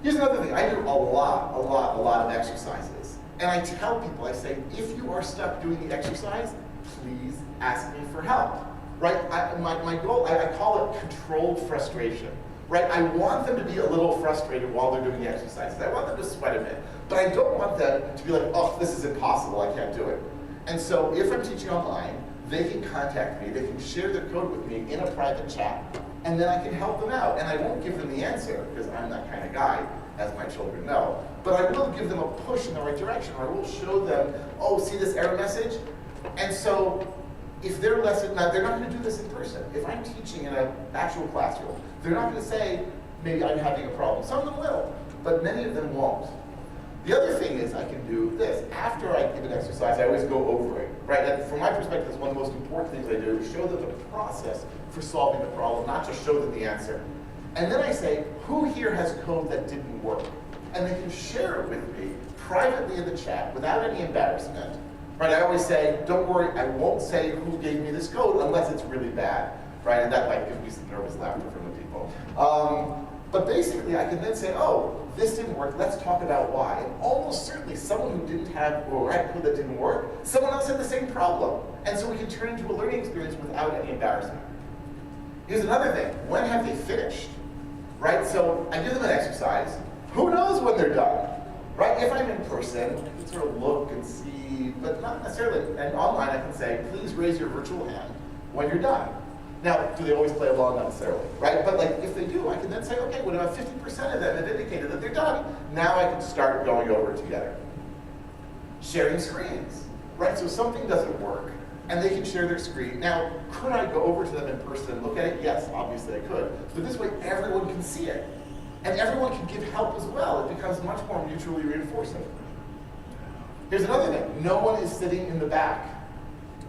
Here's another thing, I do a lot of exercises. And I tell people, I say, if you are stuck doing the exercise, please ask me for help. Right, my goal, I call it controlled frustration. Right, I want them to be a little frustrated while they're doing the exercises. I want them to sweat a bit, but I don't want them to be like, oh, this is impossible, I can't do it. And so if I'm teaching online, they can contact me, they can share their code with me in a private chat, and then I can help them out. And I won't give them the answer, because I'm that kind of guy, as my children know, but I will give them a push in the right direction, or I will show them, oh, see this error message? And so if their lesson, now they're not going to do this in person. If I'm teaching in an actual classroom, they're not going to say, maybe I'm having a problem. Some of them will, but many of them won't. The other thing is I can do this. After I give an exercise, I always go over it, right? And from my perspective, it's one of the most important things I do, is show them the process for solving the problem, not just show them the answer. And then I say, who here has code that didn't work? And they can share it with me privately in the chat without any embarrassment. Right, I always say, don't worry, I won't say who gave me this code unless it's really bad, right? And that might give me some nervous laughter from the people. But basically, I can then say, oh, this didn't work, let's talk about why. And almost certainly, someone who didn't have, or had code that didn't work, someone else had the same problem. And so we can turn into a learning experience without any embarrassment. Here's another thing, when have they finished? Right, so I give them an exercise, who knows when they're done? Right, if I'm in person, I can sort of look and see, but not necessarily. And online I can say, please raise your virtual hand when you're done. Now, do they always play along? Not necessarily, right? But like, if they do, I can then say, okay, when about 50% of them have indicated that they're done, now I can start going over it together. Sharing screens, right? So something doesn't work, and they can share their screen. Now, could I go over to them in person and look at it? Yes, obviously I could. But this way, everyone can see it. And everyone can give help as well. It becomes much more mutually reinforcing. Here's another thing. No one is sitting in the back.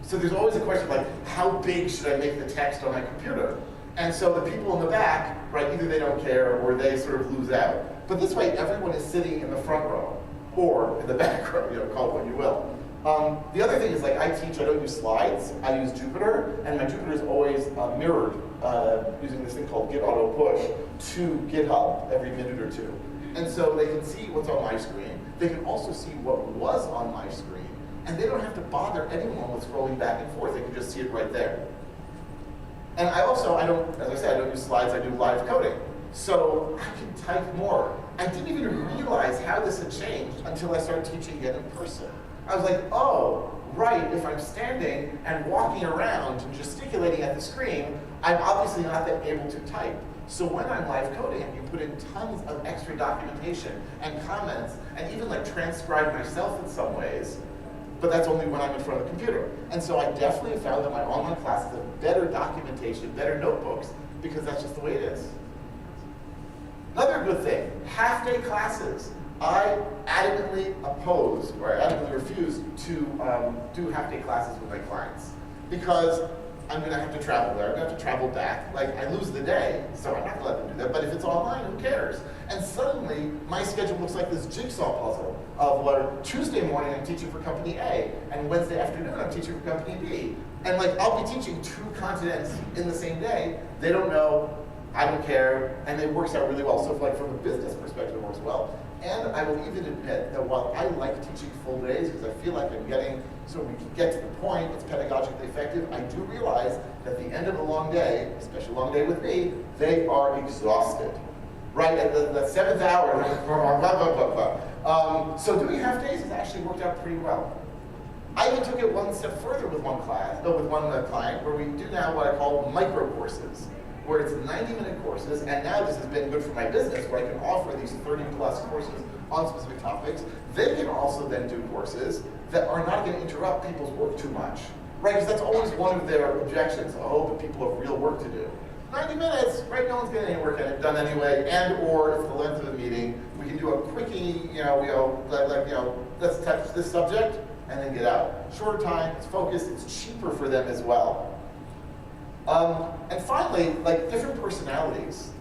So there's always a question like, how big should I make the text on my computer? And so the people in the back, right, either they don't care or they sort of lose out. But this way, everyone is sitting in the front row or in the back row, you know, call it what you will. The other thing is, like, I teach, I don't use slides, I use Jupyter, and my Jupyter is always mirrored using this thing called Git Auto Push to GitHub every minute or two. And so they can see what's on my screen, they can also see what was on my screen, and they don't have to bother anyone with scrolling back and forth, they can just see it right there. And I also, as I said, I don't use slides, I do live coding. So I can type more. I didn't even realize how this had changed until I started teaching it in person. I was like, oh, right, if I'm standing and walking around and gesticulating at the screen, I'm obviously not then able to type. So when I'm live coding, I can put in tons of extra documentation and comments, and even like transcribe myself in some ways, but that's only when I'm in front of the computer. And so I definitely found that my online classes have better documentation, better notebooks, because that's just the way it is. Another good thing, half-day classes. I adamantly oppose, or I adamantly refuse to do half-day classes with my clients, because I'm gonna have to travel there, I'm gonna have to travel back. Like, I lose the day, so I'm not gonna let them do that, but if it's online, who cares? And suddenly, my schedule looks like this jigsaw puzzle of where Tuesday morning I'm teaching for company A, and Wednesday afternoon I'm teaching for company B. And like, I'll be teaching 2 continents in the same day. They don't know, I don't care, and it works out really well. So like, from a business perspective, it works well. And I will even admit that while I like teaching full days, because I feel like I'm getting, so we can get to the point, it's pedagogically effective, I do realize that at the end of a long day, especially a long day with me, they are exhausted. Right, at the 7th hour, blah, blah, blah, blah. So doing half days has actually worked out pretty well. I even took it one step further with one client, where we do now what I call micro courses, where it's 90-minute courses, and now this has been good for my business, where I can offer these 30-plus courses on specific topics. They can also then do courses that are not going to interrupt people's work too much, right? Because that's always one of their objections. Oh, but people have real work to do. 90 minutes, right? No one's getting any work done anyway, and or if the length of the meeting, we can do a quickie, let's touch this subject and then get out. Shorter time, it's focused, it's cheaper for them as well. And finally, like different personalities.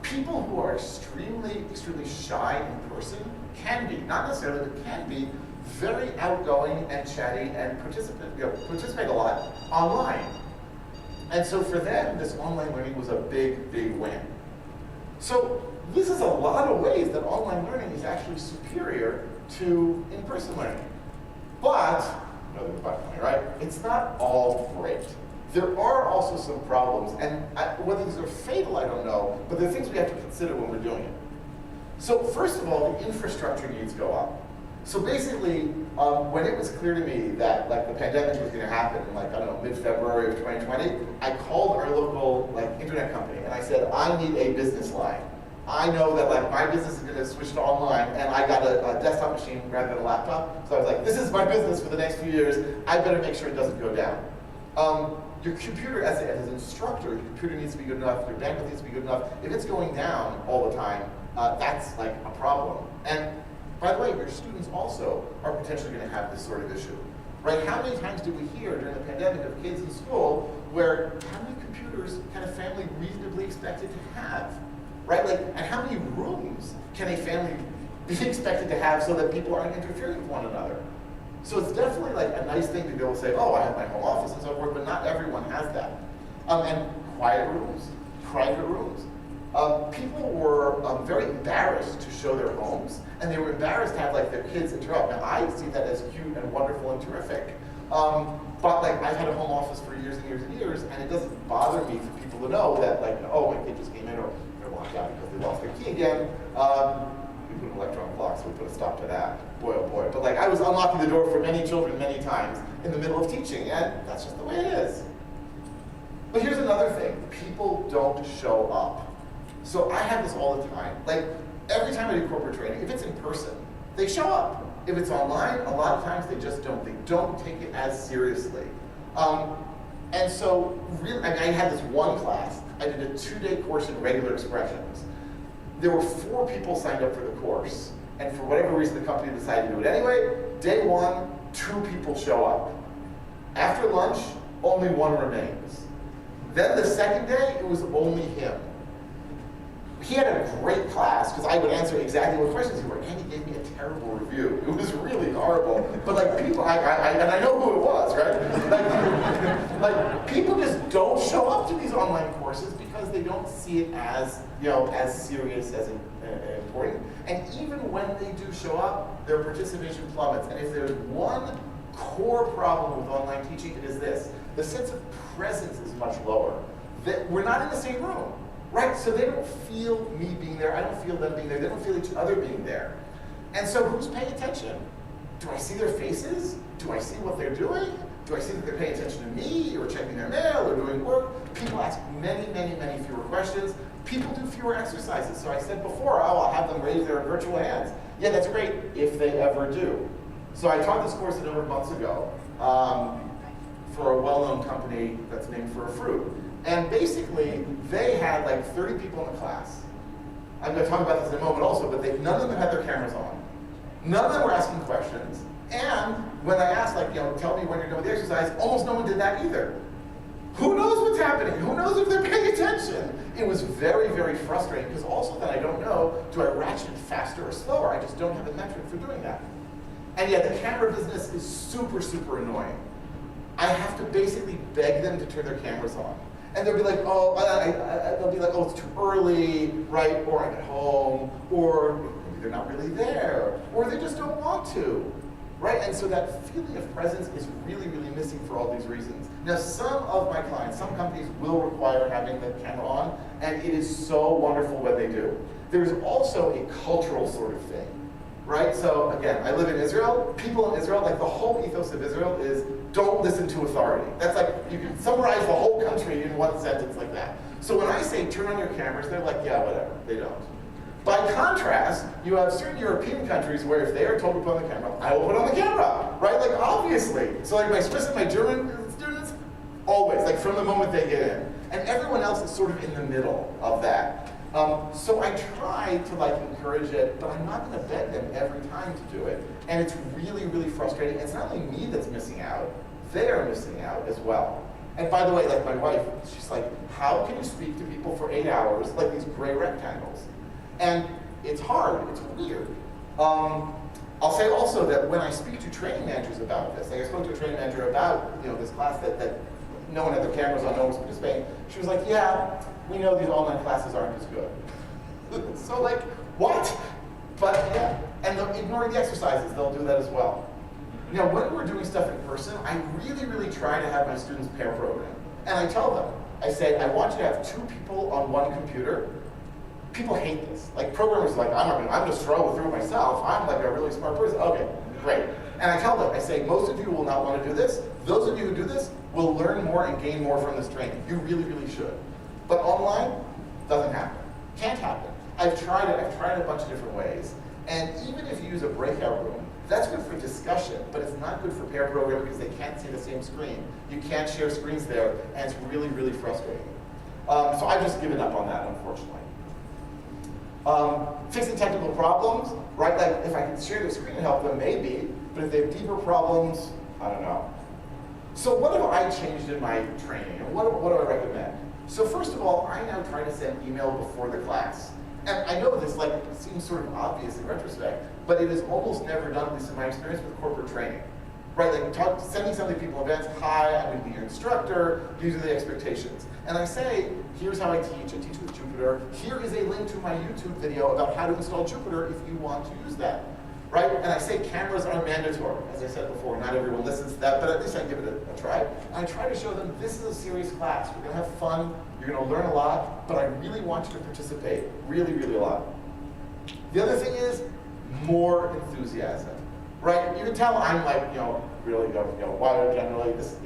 People who are extremely shy in person can be, not necessarily, but can be very outgoing and chatty and participate a lot online. And so for them, this online learning was a big, big win. So this is a lot of ways that online learning is actually superior to in-person learning. But, another but, right? It's not all great. There are also some problems, and whether these are fatal, I don't know, but there are things we have to consider when we're doing it. So first of all, the infrastructure needs go up. So basically, when it was clear to me that like the pandemic was going to happen in like, I don't know, mid-February of 2020, I called our local like internet company and I said, I need a business line. I know that like my business is going to switch to online, and I got a desktop machine rather than a laptop. So I was like, this is my business for the next few years. I better make sure it doesn't go down. Your computer, as an instructor, your computer needs to be good enough, your bandwidth needs to be good enough. If it's going down all the time, that's like a problem. And by the way, your students also are potentially going to have this sort of issue, right? How many times did we hear during the pandemic of kids in school where how many computers can a family reasonably expected to have, right? Like, and how many rooms can a family be expected to have so that people aren't interfering with one another? So it's definitely like a nice thing to be able to say, oh, I have my home office and so forth, but not everyone has that. And quiet rooms, private rooms. People were very embarrassed to show their homes, and they were embarrassed to have like their kids interrupt. Now I see that as cute and wonderful and terrific, but like I've had a home office for years and years and years, and it doesn't bother me for people to know that like, oh, my kid just came in, or they're locked out because they lost their key again. We put an electronic lock, so we put a stop to that. Boy, oh boy. But like I was unlocking the door for many children many times in the middle of teaching, and that's just the way it is. But here's another thing. People don't show up. So I have this all the time. Like every time I do corporate training, if it's in person, they show up. If it's online, a lot of times they just don't. They don't take it as seriously. And so really, I had this one class. I did a 2-day course in regular expressions. There were 4 people signed up for the course. And for whatever reason, the company decided to do it anyway. Day 1, 2 people show up. After lunch, only 1 remains. Then the second day, it was only him. he had a great class because I would answer exactly what questions he were, and he gave me a terrible review. It was really horrible. But like people, and I know who it was, right? Like people just don't show up to these online courses because they don't see it as, you know, as serious as important. And even when they do show up, their participation plummets. And if there's one core problem with online teaching, it is this: the sense of presence is much lower. That we're not in the same room. Right, so they don't feel me being there, I don't feel them being there, they don't feel each other being there. And so who's paying attention? Do I see their faces? Do I see what they're doing? Do I see that they're paying attention to me, or checking their mail, or doing work? People ask many, many, many fewer questions. People do fewer exercises. So I said before, oh, I'll have them raise their virtual hands. Yeah, that's great, if they ever do. So I taught this course a number of months ago for a well-known company that's named for a fruit. And basically, they had like 30 people in the class. I'm going to talk about this in a moment also, but none of them had their cameras on. None of them were asking questions. And when I asked, like, you know, tell me when you're done with the exercise, almost no one did that either. Who knows what's happening? Who knows if they're paying attention? It was very, very frustrating, because also then I don't know, do I ratchet it faster or slower? I just don't have a metric for doing that. And yet the camera business is super, super annoying. I have to basically beg them to turn their cameras on. And they'll be like, oh, they'll be like, oh, it's too early, right? Or I'm at home, or maybe they're not really there, or they just don't want to, right? And so that feeling of presence is really, really missing for all these reasons. Now, some of my clients, some companies will require having the camera on, and it is so wonderful when they do. There's also a cultural sort of thing, right? So again, I live in Israel. People in Israel, like the whole ethos of Israel is don't listen to authority. That's like, you can summarize the whole country in one sentence like that. So when I say turn on your cameras, they're like, yeah, whatever, they don't. By contrast, you have certain European countries where if they are told to put on the camera, I will put on the camera, right? Like obviously. So like my Swiss and my German students, always, like from the moment they get in. And everyone else is sort of in the middle of that. So I try to like encourage it, but I'm not going to beg them every time to do it. And it's really, really frustrating. It's not only me that's missing out, they are missing out as well. And by the way, like my wife, she's like, how can you speak to people for 8 hours like these gray rectangles? And it's hard, it's weird. I'll say also that when I speak to training managers about this, like I spoke to a training manager about, you know, this class that no one had their cameras on, no one was participating. She was like, yeah, we know these online classes aren't as good. So like, what? But yeah, and ignoring the exercises, they'll do that as well. Now, when we're doing stuff in person, I really, really try to have my students pair program. And I tell them, I say, I want you to have 2 people on one computer. People hate this. Like programmers are like, I'm just struggle through it myself. I'm like a really smart person. Okay, great. And I tell them, I say, most of you will not want to do this. Those of you who do this will learn more and gain more from this training. You really, really should. But online, doesn't happen. Can't happen. I've tried it. I've tried a bunch of different ways. And even if you use a breakout room, that's good for discussion, but it's not good for pair programming because they can't see the same screen. You can't share screens there, and it's really, really frustrating. So I've just given up on that, unfortunately. Fixing technical problems, right? Like if I can share the screen and help them, maybe, but if they have deeper problems, I don't know. So what have I changed in my training, and what do I recommend? So first of all, I now try to send email before the class. And I know this like seems sort of obvious in retrospect, but it is almost never done, at least in my experience, with corporate training. Right, like sending something to people in advance, hi, I'm going to be your instructor, these are the expectations. And I say, here's how I teach with Jupyter, here is a link to my YouTube video about how to install Jupyter if you want to use that. Right, and I say cameras are mandatory. As I said before, not everyone listens to that, but at least I give it a try. And I try to show them this is a serious class, we're going to have fun, you're going to learn a lot, but I really want you to participate, really, really a lot. The other thing is more enthusiasm. Right? You can tell I'm like, really, wired generally, this is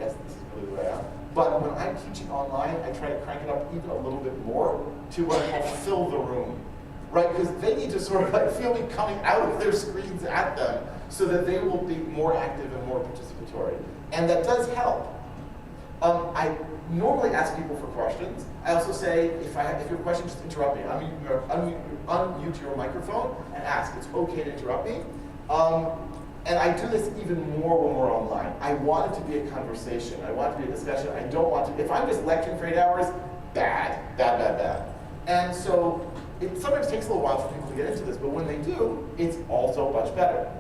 really the way I am. But when I'm teaching online, I try to crank it up even a little bit more to what I call fill the room. Right? Because they need to sort of like feel me coming out of their screens at them so that they will be more active and more participatory. And that does help. I normally ask people for questions. I also say, if you have a question, just interrupt me. Unmute your microphone and ask. It's okay to interrupt me. And I do this even more when we're online. I want it to be a conversation. I want it to be a discussion. I don't want to, if I'm just lecturing for 8 hours, bad. And so It sometimes takes a little while for people to get into this, but when they do, it's also much better.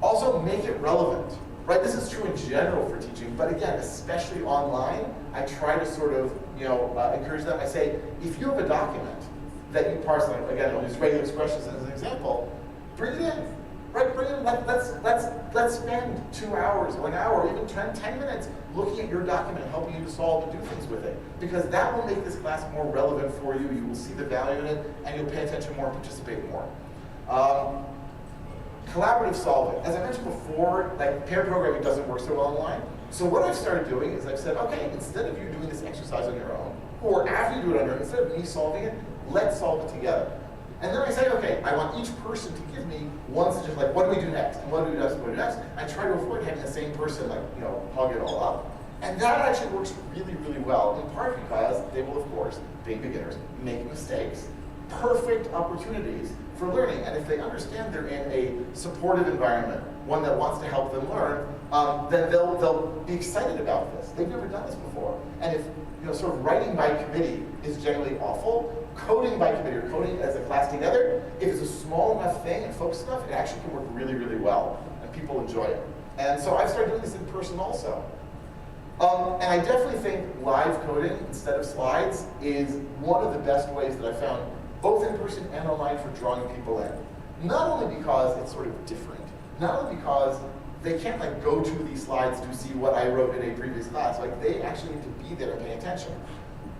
Also, make it relevant, right? This is true in general for teaching, but again, especially online, I try to sort of, encourage them. I say, if you have a document that you parse, like, again, I'll use regular expressions as an example, bring it in, right? Bring it in. Let's spend 2 hours, or an hour, or even 10 minutes looking at your document, helping you to solve and do things with it, because that will make this class more relevant for you. You will see the value in it, and you'll pay attention more and participate more. Collaborative solving. As I mentioned before, like pair programming doesn't work so well online. So what I've started doing is I've said, okay, instead of you doing this exercise on your own, or after you do it on your own, instead of me solving it, let's solve it together. And then I say, okay, I want each person to give me one suggestion, like, what do we do next? And what do we do next? What do we do next? I try to avoid having the same person, like, hug it all up. And that actually works really, really well, in part because they will, of course, being beginners, make mistakes. Perfect opportunities for learning. And if they understand they're in a supportive environment, one that wants to help them learn, then they'll be excited about this. They've never done this before. And if sort of writing by committee is generally awful, coding by committee or coding as a class together, if it's a small enough thing and focused enough, it actually can work really, really well, and people enjoy it. And so I've started doing this in person also. And I definitely think live coding instead of slides is one of the best ways that I've found, both in person and online, for drawing people in. Not only because it's sort of different, not only because they can't like go to these slides to see what I wrote in a previous class, like they actually need to be there and pay attention.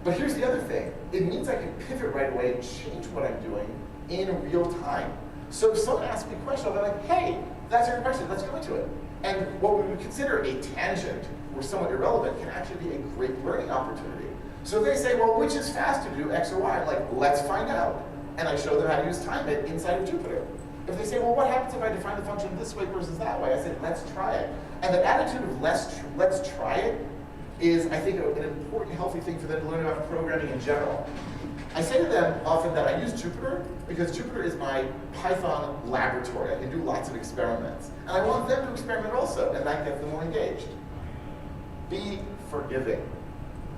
But here's the other thing. It means I can pivot right away and change what I'm doing in real time. So if someone asks me a question, I'll be like, hey, that's your question, let's go into it. And what we would consider a tangent or somewhat irrelevant can actually be a great learning opportunity. So if they say, well, which is faster to do X or Y? I'm like, let's find out. And I show them how to use TimeIt inside of Jupyter. If they say, well, what happens if I define the function this way versus that way? I say, let's try it. And the attitude of let's try it is, I think, an important, healthy thing for them to learn about programming in general. I say to them often that I use Jupyter because Jupyter is my Python laboratory. I can do lots of experiments. And I want them to experiment also, and that gets them more engaged. Be forgiving.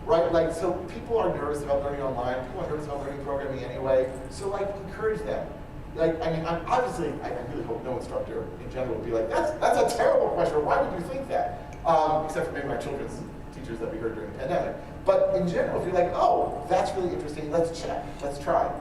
Right? Like, so people are nervous about learning online. People are nervous about learning programming anyway. So, like, encourage them. Like, I mean, I really hope no instructor in general would be like, that's a terrible question. Why would you think that? Except for maybe my children's teachers that we heard during the pandemic. But in general, if you're like, oh, that's really interesting, let's check, let's try.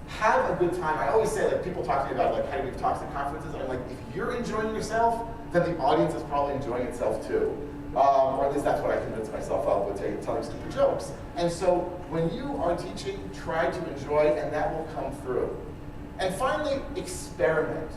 Have a good time. I always say, like, people talk to me about, like, how to give talks at conferences. I'm like, if you're enjoying yourself, then the audience is probably enjoying itself too. Or at least that's what I convince myself of with telling stupid jokes. And so when you are teaching, try to enjoy, and that will come through. And finally, experiment.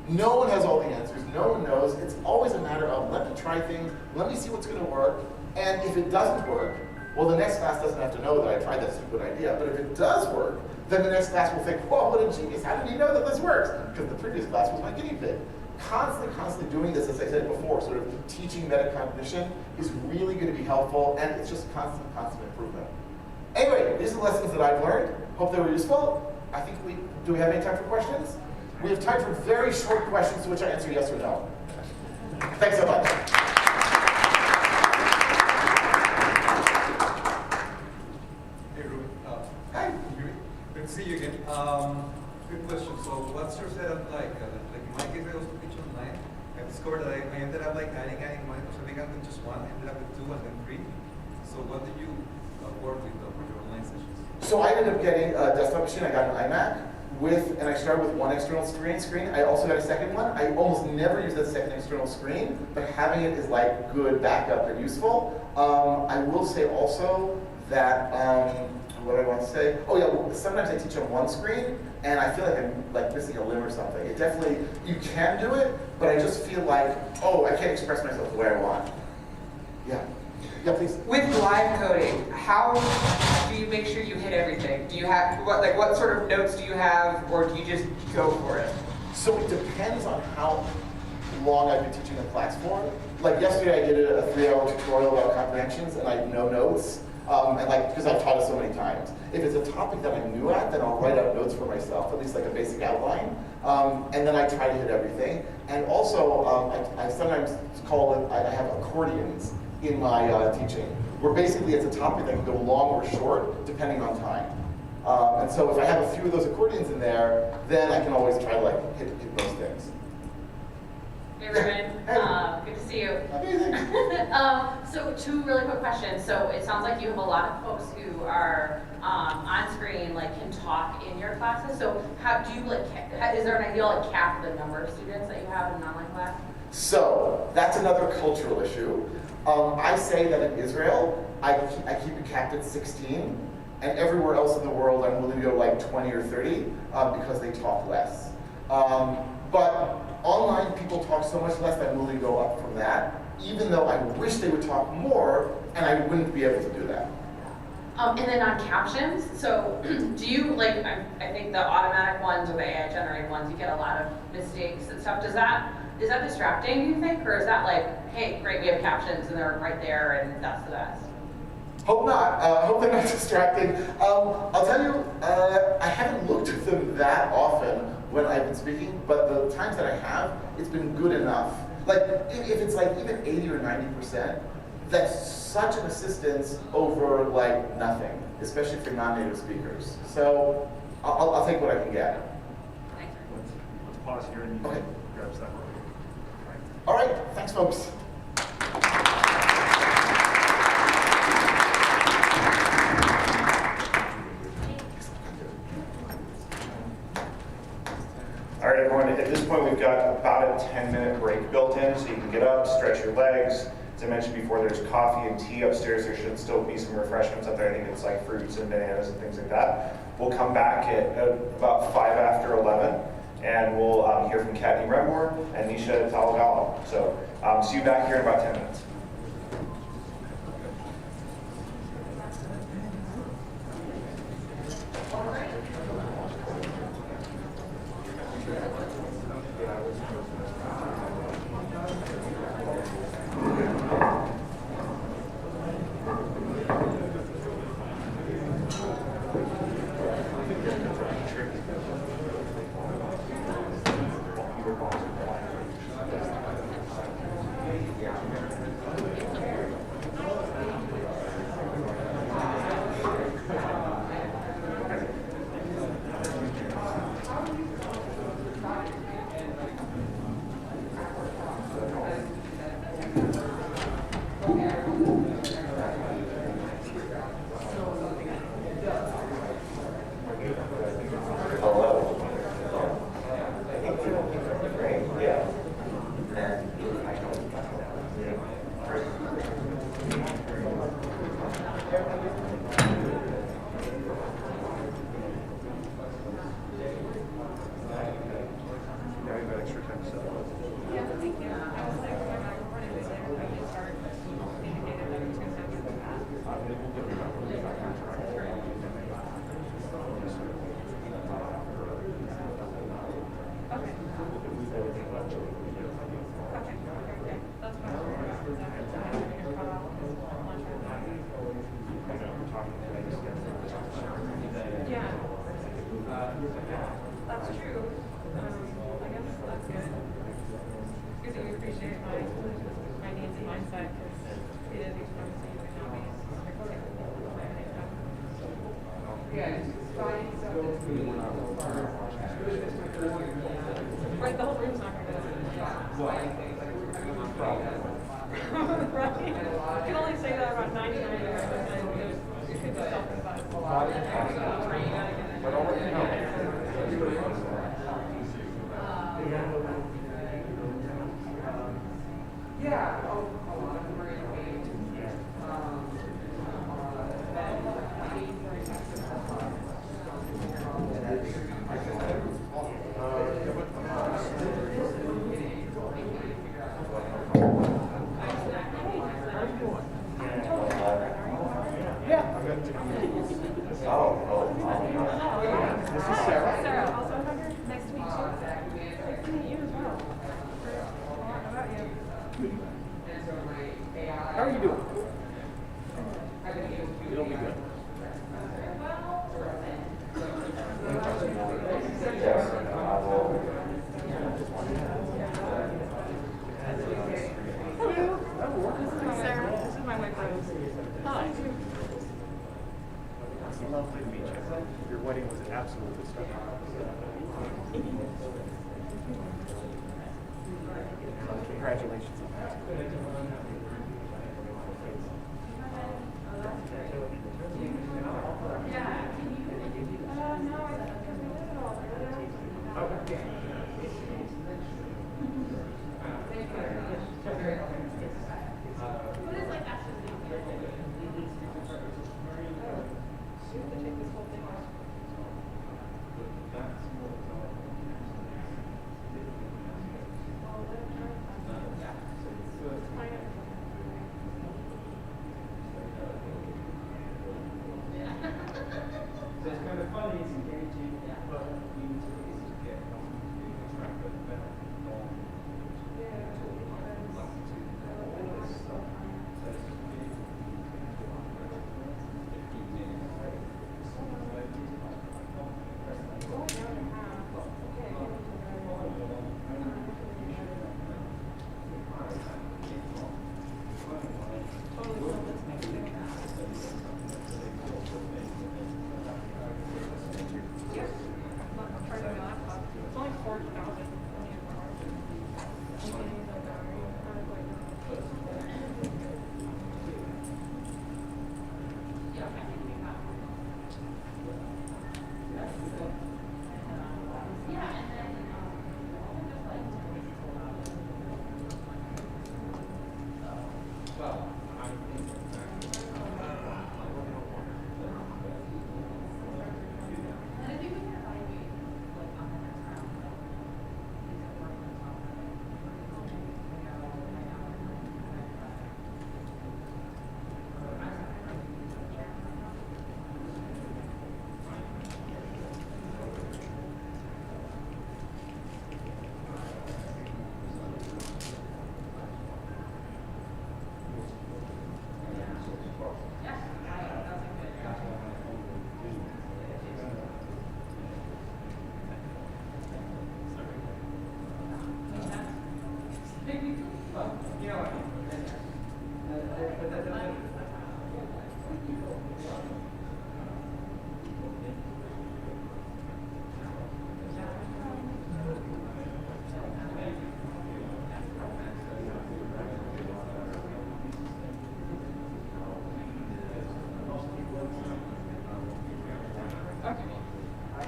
No one has all the answers. No one knows. It's always a matter of, let me try things, let me see what's going to work, and if it doesn't work, well, the next class doesn't have to know that I tried that stupid idea, but if it does work, then the next class will think, whoa, what a genius, how did he know that this works? Because the previous class was my guinea pig. Constantly doing this, as I said before, sort of teaching metacognition is really going to be helpful, and it's just constant improvement. Anyway, these are the lessons that I've learned. Hope they were useful. I think do we have any time for questions? We have time for very short questions to which I answer yes or no. Thanks so much. Hey, Ruben. Hi. Good to see you again. Good question. So, what's your setup like? Like in my case, I also teach online. I discovered that I ended up like adding money, so I began with just one, ended up with 2 and then 3. So, what did you work with for your online sessions? So I ended up getting a desktop machine. I got an iMac and I started with one external screen. I also got a second one. I almost never use that second external screen, but having it is like good backup and useful. I will say also that, what do I want to say? Oh yeah, well, sometimes I teach on one screen and I feel like I'm like missing a limb or something. It definitely, you can do it, but I just feel like, oh, I can't express myself the way I want. Yeah. Yeah, please. With live coding, how do you make sure you hit everything? Do you have what sort of notes do you have, or do you just go for it? So it depends on how long I've been teaching the class for. Like yesterday, I did a 3-hour tutorial about comprehensions, and I had no notes, and like because I've taught it so many times. If it's a topic that I'm new at, then I'll write out notes for myself, at least like a basic outline, and then I try to hit everything. And also, I sometimes call it, I have accordions in my teaching, where basically it's a topic that can go long or short, depending on time. And so if I have a few of those accordions in there, then I can always try to like hit those things. Hey Ruben, good to see you. Amazing. So 2 really quick questions. So it sounds like you have a lot of folks who are on screen, like can talk in your classes. So how do you like, is there an ideal like cap the number of students that you have in an online class? So that's another cultural issue. I say that in Israel, I keep it capped at 16, and everywhere else in the world I'm willing to go like 20 or 30 because they talk less. But online people talk so much less that I'm willing to go up from that, even though I wish they would talk more, and I wouldn't be able to do that. And then on captions, so do you, like, I think the automatic ones or the AI generated ones, you get a lot of mistakes and stuff. Is that distracting, do you think? Or is that like, hey, great, we have captions and they're right there and that's the best? Hope not. Hope they're not distracting. I'll tell you, I haven't looked at them that often when I've been speaking, but the times that I have, it's been good enough. Like, if it's like even 80 or 90%, that's such an assistance over like nothing, especially for non-native speakers. So I'll take what I can get. Let's pause here and you Okay. can grab stuff. All right, thanks folks. All right, everyone, at this point we've got about a 10-minute break built in, so you can get up, stretch your legs. As I mentioned before, there's coffee and tea upstairs. There should still be some refreshments up there. I think it's like fruits and bananas and things like that. We'll come back at about 5 after 11, and we'll hear from Kathy Remore and Nisha Talagala. So see you back here in about 10 minutes. That's true. I guess that's good. Because you appreciate my needs and mindset because it is expensive to not be recording. Yeah, right, the whole room's not going to right. You can only say that about 99%. You could be self-advised. Yeah, a lot of them are engaged. Yeah. absolutely stuck out. Congratulations on that. So it's kind of funny, it's engaging, but we need to get track of better.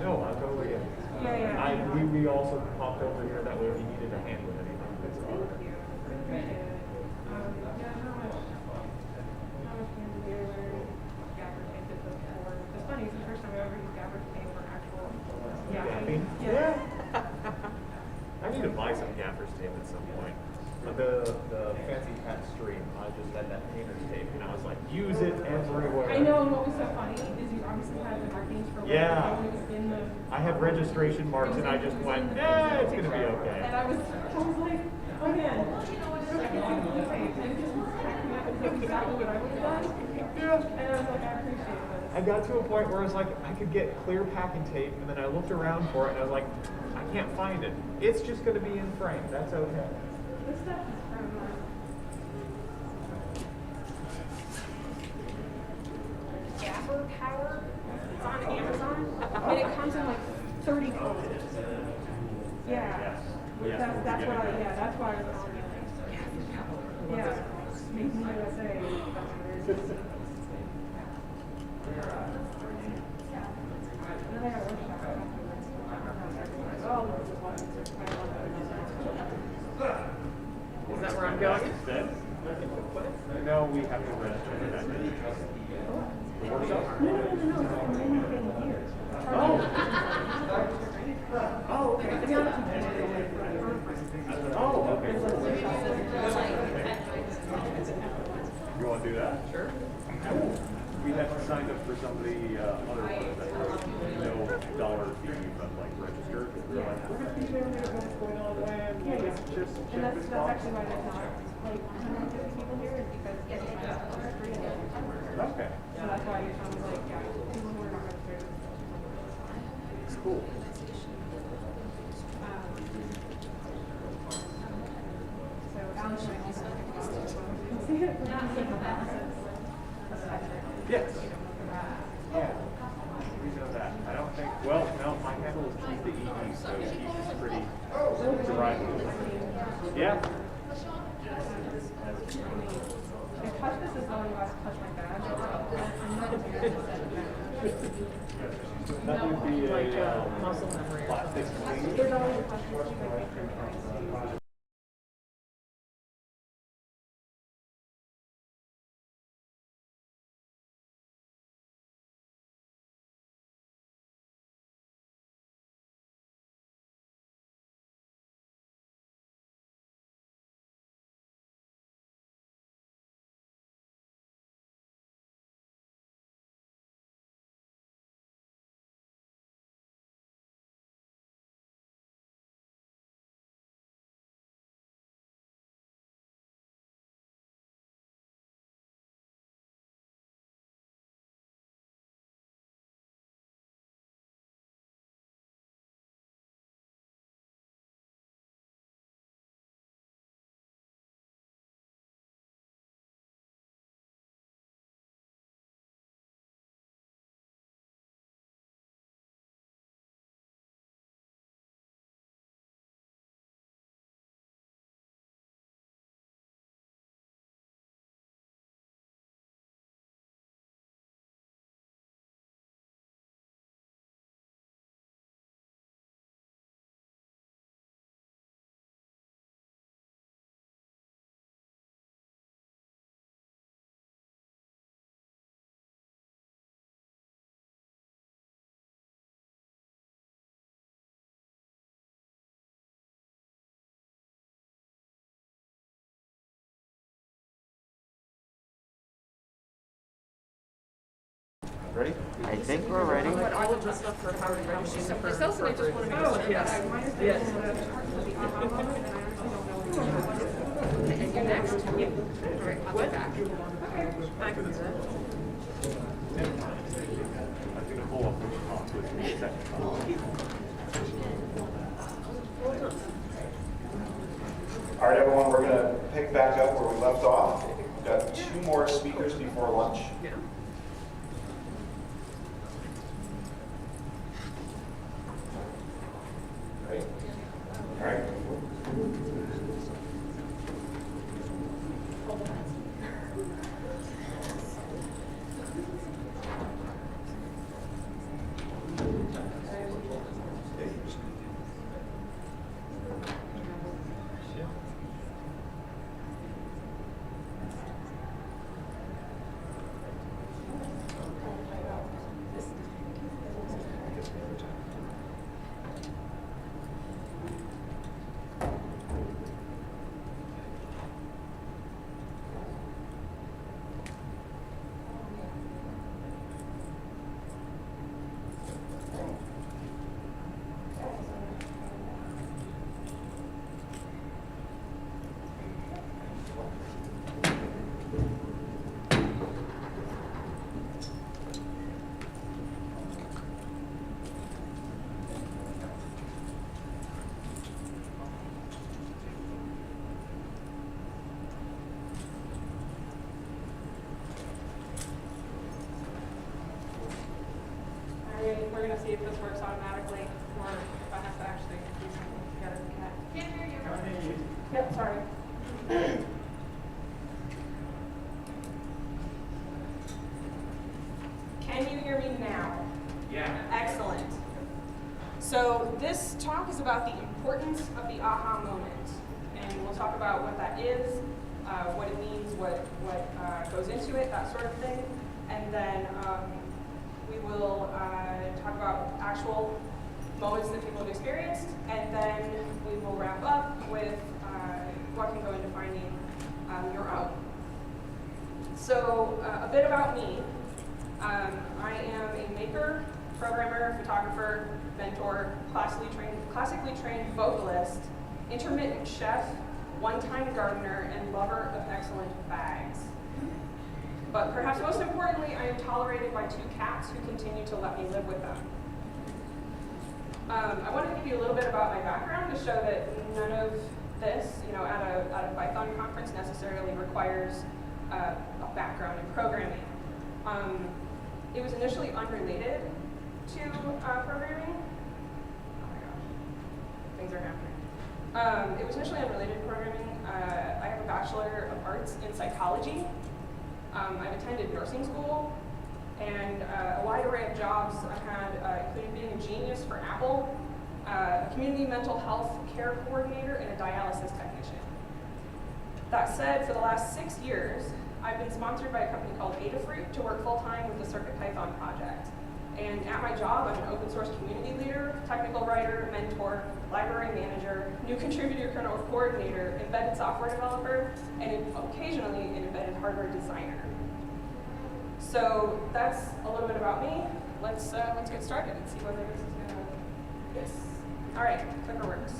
No, I totally get it. We also popped over here that way if you needed a hand with anything. It's Thank you. Appreciate it. How much can you do gaffer tape did this for? It's funny, it's the first time I've ever used gaffer tape for actual Gapping? Yeah. I need to buy some gaffer's tape at some point. The fancy cat Stream, I just had that painter's tape, and I was like, use it everywhere. I know, and what was so funny is you obviously had the markings for what Yeah. was in the. I had registration marks, and I just went, yeah, it's gonna be okay. And I was like, oh man, I can see the tape, and it just was cracking up and that's exactly what I would have done. Yeah. And I was like, I appreciate this. I got to a point where I was like, I could get clear packing tape, and then I looked around for it, and I was like, I can't find it. It's just gonna be in frame. That's okay. This stuff is from Gaffer Power. It's on Amazon, and it comes in like 30 colors. Yeah. That's what I. Yeah, that's why I was on it. Yeah. Make me USA. That's what it is. And then I got a workshop. Is that where I'm going? No, we have to register for that. The workshop? No. It's the main thing here. Oh, okay. Oh, okay. You want to do that? Sure. We had signed up for some of the other ones that were no dollar fee, but like registered. We're like, we're going to be there, what's going on, and just And check this that's box. actually why there's not like 150 people here is because it's free and it's Okay. so that's why you sound like, yeah, people who are not registered. It's cool. So Alan might also see it for Yes. Yeah. We know that. I don't think, well, He's pretty derived. Yeah. I touch this as long as I touch my badge. I'm not embarrassed to set it That would be a muscle memory. plastic sleeve. There's always a question like picture trying to see. Ready? I think we're ready. But all of the stuff for how to write myself, and I just want to know yes. My understanding is that the aha moment, and I actually don't know. Okay, and you're next? Yeah. All right, I'll go back. Okay. I can do that. I'm going to pull up the second. All right, everyone, we're going to pick back up where we left off. We've got 2 more speakers before lunch. Yeah. Right? All right. We're going to see if this works automatically or if I have to actually do something together to connect. Can't hear you. Can't hear you. Yep, sorry. Can you hear me now? Yeah. Excellent. So this talk is about the importance of the aha moment. And we'll talk about what that is, what it means, what goes into it, that sort of thing. And then we will talk about actual moments that people have experienced, and then we will wrap up with what can go into finding your own. So a bit about me. I am a maker, programmer, photographer, mentor, classically trained vocalist, intermittent chef, one-time gardener, and lover of excellent bags. But perhaps most importantly, I am tolerated by 2 cats who continue to let me live with them. I want to give you a little bit about my background to show that none of this, at a Python conference necessarily requires a background in programming. It was initially unrelated to programming. Oh my gosh. are happening. It was initially unrelated to programming. I have a Bachelor of Arts in Psychology. I've attended nursing school, and a wide array of jobs I've had, including being a genius for Apple, a community mental health care coordinator, and a dialysis technician. That said, for the last 6 years, I've been sponsored by a company called Adafruit to work full-time with the CircuitPython project. And at my job, I'm an open source community leader, technical writer, mentor, library manager, new contributor kernel coordinator, embedded software developer, and occasionally an embedded hardware designer. So that's a little bit about me. Let's get started and see whether this is gonna. Yes. All right. Clicker works.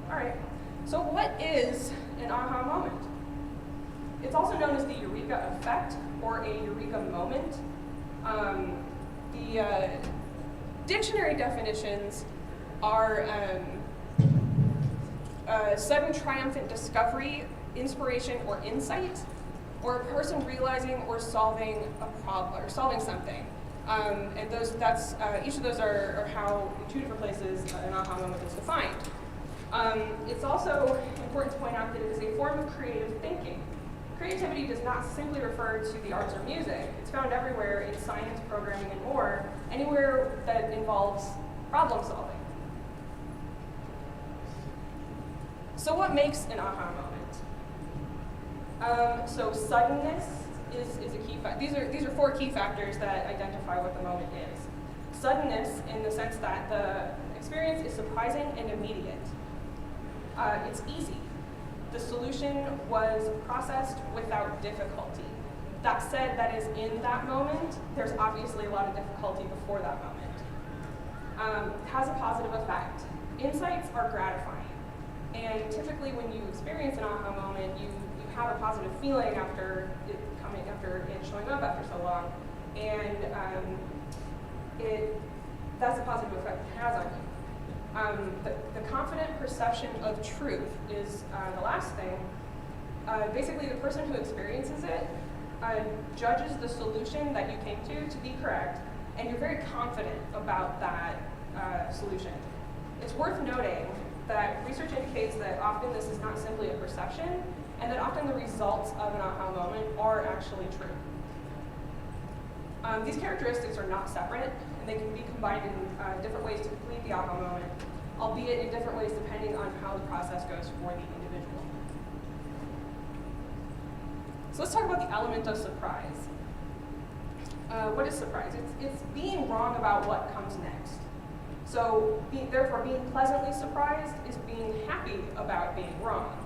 All right, so what is an aha moment? It's also known as the eureka effect or a eureka moment. The dictionary definitions are sudden triumphant discovery, inspiration, or insight, or a person realizing or solving a problem or solving something. And each of those are how, in 2 different places, an aha moment is defined. It's also important to point out that it is a form of creative thinking. Creativity does not simply refer to the arts or music. It's found everywhere in science, programming, and more, anywhere that involves problem solving. So what makes an aha moment? So suddenness is a key factor. These are 4 key factors that identify what the moment is. Suddenness in the sense that the experience is surprising and immediate. It's easy. The solution was processed without difficulty. That said, that is in that moment. There's obviously a lot of difficulty before that moment. Has a positive effect. Insights are gratifying. And typically when you experience an aha moment, you have a positive feeling after it showing up after so long. And that's a positive effect it has on you. The confident perception of truth is the last thing. Basically, the person who experiences it judges the solution that you came to be correct, and you're very confident about that solution. It's worth noting that research indicates that often this is not simply a perception, and that often the results of an aha moment are actually true. These characteristics are not separate, and they can be combined in different ways to complete the aha moment, albeit in different ways depending on how the process goes for the individual. So let's talk about the element of surprise. What is surprise? It's being wrong about what comes next. So therefore, being pleasantly surprised is being happy about being wrong.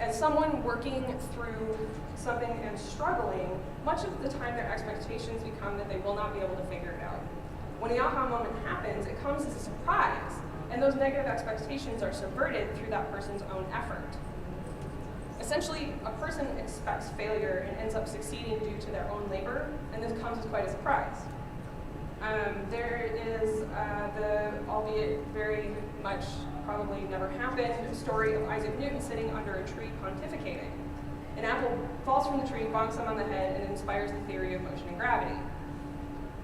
As someone working through something and struggling, much of the time their expectations become that they will not be able to figure it out. When the aha moment happens, it comes as a surprise, and those negative expectations are subverted through that person's own effort. Essentially, a person expects failure and ends up succeeding due to their own labor, and this comes as quite a surprise. There is the, albeit very much probably never happened, story of Isaac Newton sitting under a tree pontificating. An apple falls from the tree, bonks him on the head, and inspires the theory of motion and gravity.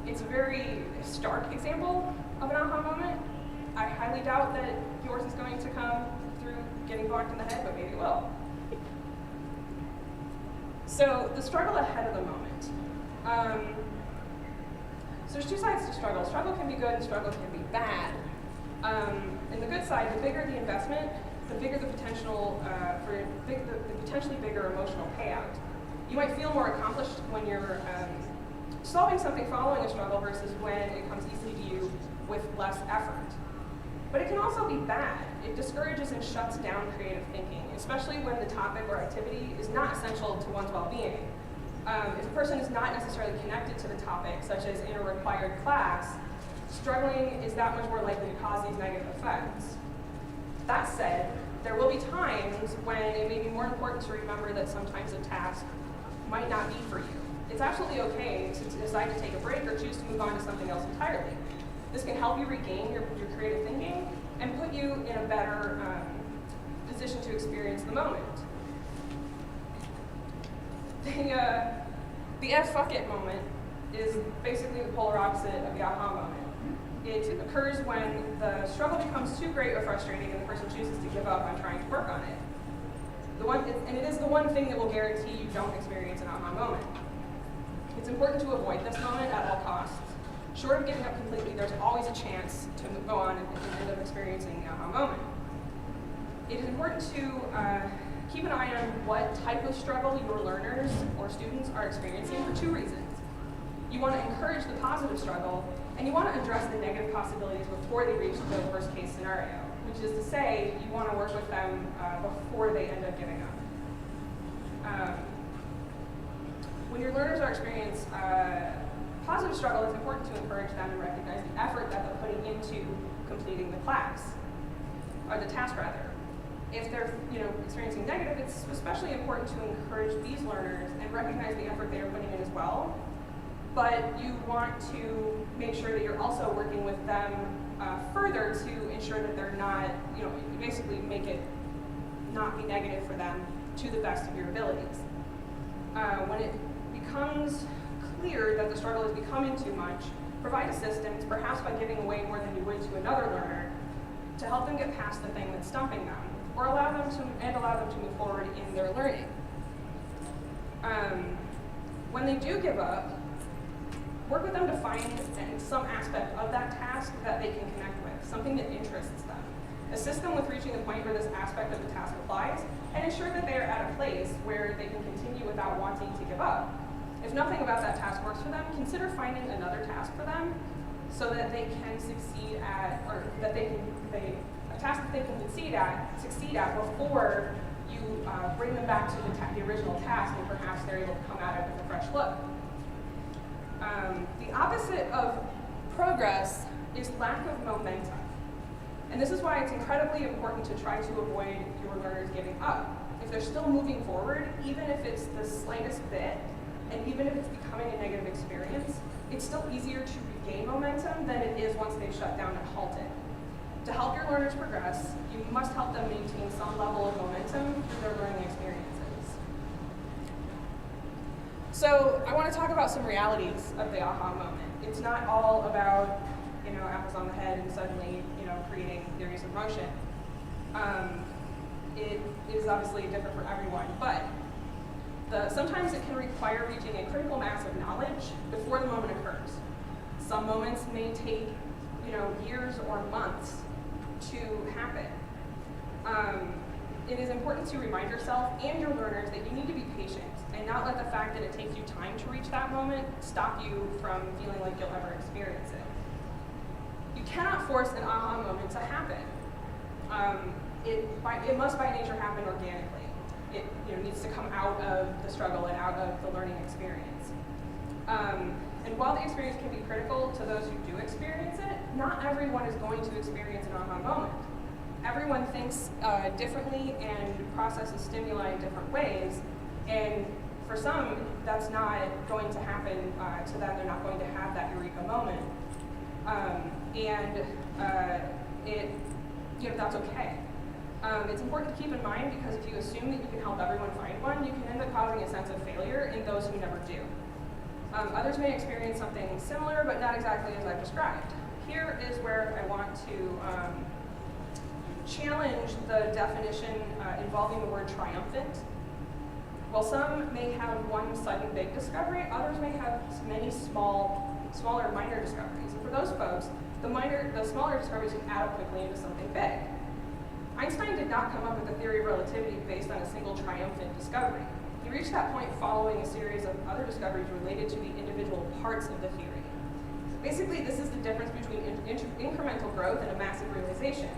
It's a very stark example of an aha moment. I highly doubt that yours is going to come through getting bonked in the head, but maybe it will. So the struggle ahead of the moment. So there's 2 sides to struggle. Struggle can be good and struggle can be bad. And the good side, the bigger the investment, the bigger the potential for the potentially bigger emotional payout. You might feel more accomplished when you're solving something following a struggle versus when it comes easily to you with less effort. But it can also be bad. It discourages and shuts down creative thinking, especially when the topic or activity is not essential to one's well-being. If a person is not necessarily connected to the topic, such as in a required class, struggling is that much more likely to cause these negative effects. That said, there will be times when it may be more important to remember that sometimes a task might not be for you. It's absolutely okay to decide to take a break or choose to move on to something else entirely. This can help you regain your creative thinking and put you in a better position to to experience the moment. The F fuck it moment is basically the polar opposite of the aha moment. It occurs when the struggle becomes too great or frustrating and the person chooses to give up on trying to work on it. And it is the one thing that will guarantee you don't experience an aha moment. It's important to avoid this moment at all costs. Short of giving up completely, there's always a chance to go on and end up experiencing the aha moment. It is important to keep an eye on what type of struggle your learners or students are experiencing for two reasons. You want to encourage the positive struggle, and you want to address the negative possibilities before they reach the worst case scenario, which is to say, you want to work with them before they end up giving up. When your learners are experiencing positive struggle, it's important to encourage them and recognize the effort that they're putting into completing the class, or the task rather. If they're experiencing negative, it's especially important to encourage these learners and recognize the effort they are putting in as well. But you want to make sure that you're also working with them further to ensure that they're not, basically make it not be negative for them to the best of your abilities. When it becomes clear that the struggle is becoming too much, provide assistance, perhaps by giving away more than you would to another learner, to help them get past the thing that's stumping them, or allow them to move forward in their learning. When they do give up, work with them to find some aspect of that task that they can connect with, something that interests them. Assist them with reaching the point where this aspect of the task applies, and ensure that they are at a place where they can continue without wanting to give up. If nothing about that task works for them, consider finding another task for them so that they can succeed at, or that a task that they can succeed at before you bring them back to the original task, and perhaps they're able to come at it with a fresh look. The opposite of progress is lack of momentum. And this is why it's incredibly important to try to avoid your learners giving up. If they're still moving forward, even if it's the slightest bit, and even if it's becoming a negative experience, it's still easier to regain momentum than it is once they've shut down and halted. To help your learners progress, you must help them maintain some level of momentum through their learning experiences. So I want to talk about some realities of the aha moment. It's not all about, apples on the head and suddenly, creating theories of motion. It is obviously different for everyone, but sometimes it can require reaching a critical mass of knowledge before the moment occurs. Some moments may take, years or months to happen. It is important to remind yourself and your learners that you need to be patient and not let the fact that it takes you time to reach that moment stop you from feeling like you'll ever experience it. You cannot force an aha moment to happen. It must by nature happen organically. It needs to come out of the struggle and out of the learning experience. And while the experience can be critical to those who do experience it, not everyone is going to experience an aha moment. Everyone thinks differently and processes stimuli in different ways, and for some, that's not going to happen to them. They're not going to have that eureka moment, that's okay. It's important to keep in mind because if you assume that you can help everyone find one, you can end up causing a sense of failure in those who never do. Others may experience something similar, but not exactly as I've described. Here is where I want to challenge the definition involving the word triumphant. While some may have one sudden big discovery, others may have many smaller minor discoveries. And for those folks, the smaller discoveries can add up quickly into something big. Einstein did not come up with a theory of relativity based on a single triumphant discovery. He reached that point following a series of other discoveries related to the individual parts of the theory. Basically, this is the difference between incremental growth and a massive realization.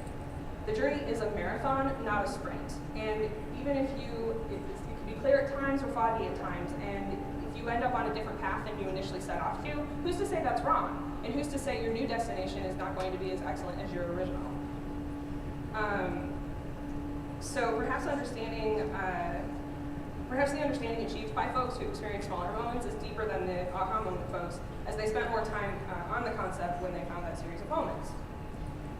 The journey is a marathon, not a sprint. And even if it can be clear at times or foggy at times, and if you end up on a different path than you initially set off to, who's to say that's wrong? And who's to say your new destination is not going to be as excellent as your original? So perhaps the understanding achieved by folks who experience smaller moments is deeper than the aha moment folks, as they spent more time on the concept when they found that series of moments.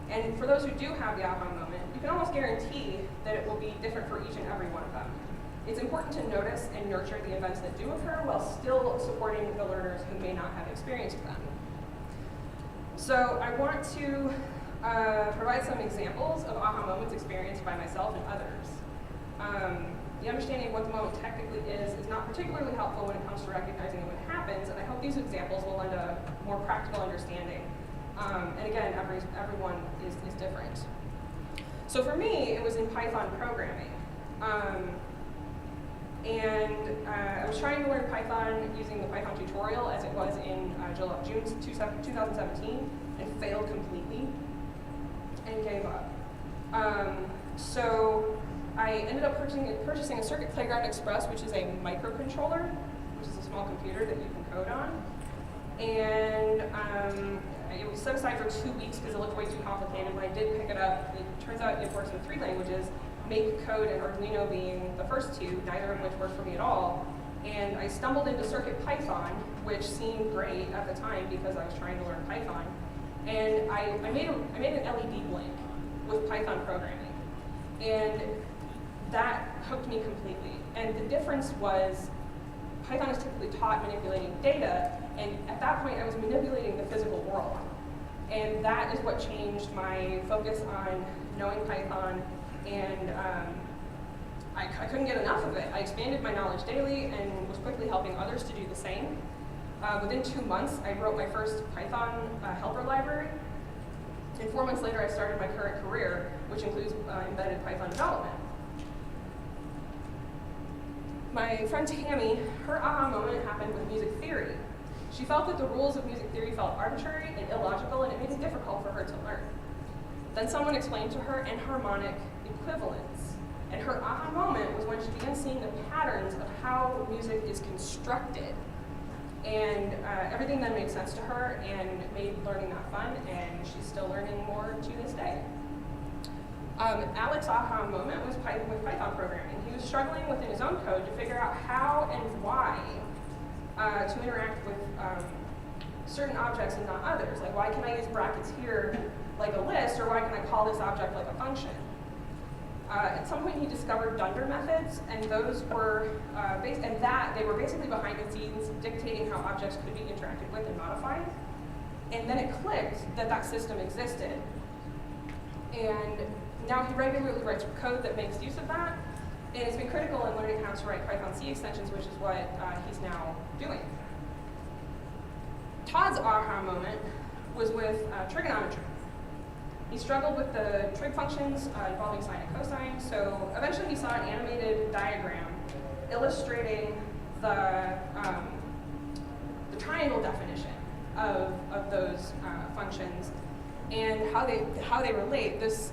And for those who do have the aha moment, you can almost guarantee that that it will be different for each and every one of them. It's important to notice and nurture the events that do occur while still supporting the learners who may not have experienced them. So I want to provide some examples of aha moments experienced by myself and others. The understanding of what the moment technically is not particularly helpful when it comes to recognizing when it happens, and I hope these examples will lend a more practical understanding. And again, everyone is different. So for me, it was in Python programming. I was trying to learn Python using the Python tutorial as it was in June 2017 and failed completely and gave up. So I ended up purchasing a Circuit Playground Express, which is a microcontroller, which is a small computer that you can code on. And it was set aside for 2 weeks because it looked way too complicated. When I did pick it up, it turns out it works in 3 languages, Make, Code, and Arduino being the first 2, neither of which worked for me at all. And I stumbled into Circuit Python, which seemed great at the time because I was trying to learn Python. And I made an LED blink with Python programming. And that hooked me completely. And the difference was Python is typically taught manipulating data, and at that point I was manipulating the physical world. And that is what changed my focus on knowing Python, and I couldn't get enough of it. I expanded my knowledge daily and was quickly helping others to do the same. Within 2 months, I wrote my first Python helper library, and 4 months later I started my current career, which includes embedded Python development. My friend Tammy, her aha moment happened with music theory. She felt that the rules of music theory felt arbitrary and illogical, and it made it difficult for her to learn. Then someone explained to her enharmonic equivalence, and her aha moment was when she began seeing the patterns of how music is constructed. And everything then made sense to her and made learning that fun, and she's still learning more to this day. Alex's aha moment was with Python programming. He was struggling within his own code to figure out how and why to interact with certain objects and not others. Like, why can I use brackets here like a list, or why can I call this object like a function? At some point he discovered Dunder methods, and those were they were basically behind the scenes dictating how objects could be interacted with and modified. And then it clicked that that system existed. And now he regularly writes code that makes use of that, and it's been critical in learning how to write Python C extensions, which is what he's now doing. Todd's aha moment was with trigonometry. He struggled with the trig functions involving sine and cosine, so eventually he saw an animated diagram illustrating the triangle definition of those functions and how they relate. This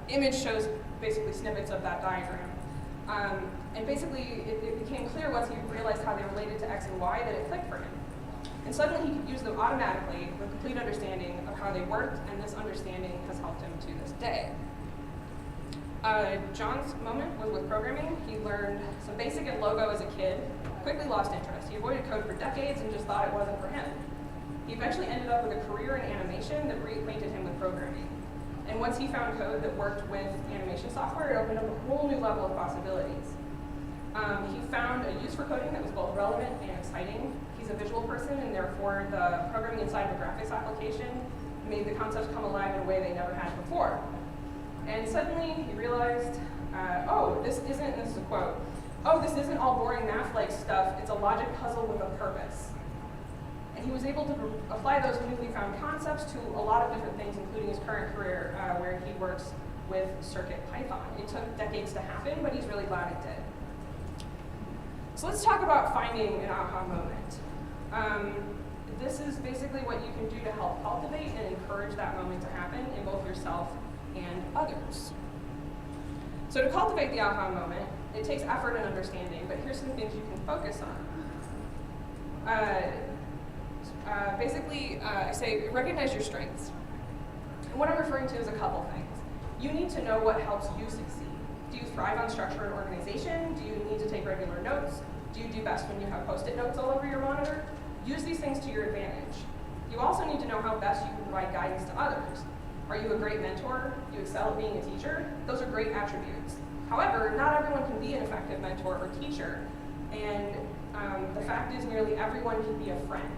image shows basically snippets of that diagram. And basically it became clear once he realized how they related to x and y that it clicked for him. And suddenly he could use them automatically with complete understanding of how they worked, and this understanding has helped him to this day. John's moment was with programming. He learned some basic in Logo as a kid, quickly lost interest. He avoided code for decades and just thought it wasn't for him. He eventually ended up with a career in animation that reacquainted him with programming. And once he found code that worked with animation software, it opened up a whole new level of possibilities. He found a use for coding that was both relevant and exciting. He's a visual person, and therefore the programming inside of a graphics application made the concepts come alive in a way they never had before. And suddenly he realized, this is a quote, this isn't all boring math-like stuff, it's a logic puzzle with a purpose. And he was able to apply those newly found concepts to a lot of different things, including his current career, where he works with Circuit Python. It took decades to happen, but he's really glad it did. So let's talk about finding an aha moment. This is basically what you can do to help cultivate and encourage that moment to happen in both yourself and others. So to cultivate the aha moment, it takes effort and understanding, but here's some things you can focus on. I say recognize your strengths. And what I'm referring to is a couple things. You need to know what helps you succeed. Do you thrive on structure and organization? Do you need to take regular notes? Do you do best when you have Post-it notes all over your monitor? Use these things to your advantage. You also need to know how best you can provide guidance to others. Are you a great mentor? Do you excel at being a teacher? Those are great attributes. However, not everyone can be an effective mentor or teacher, and the fact is nearly everyone can be a friend.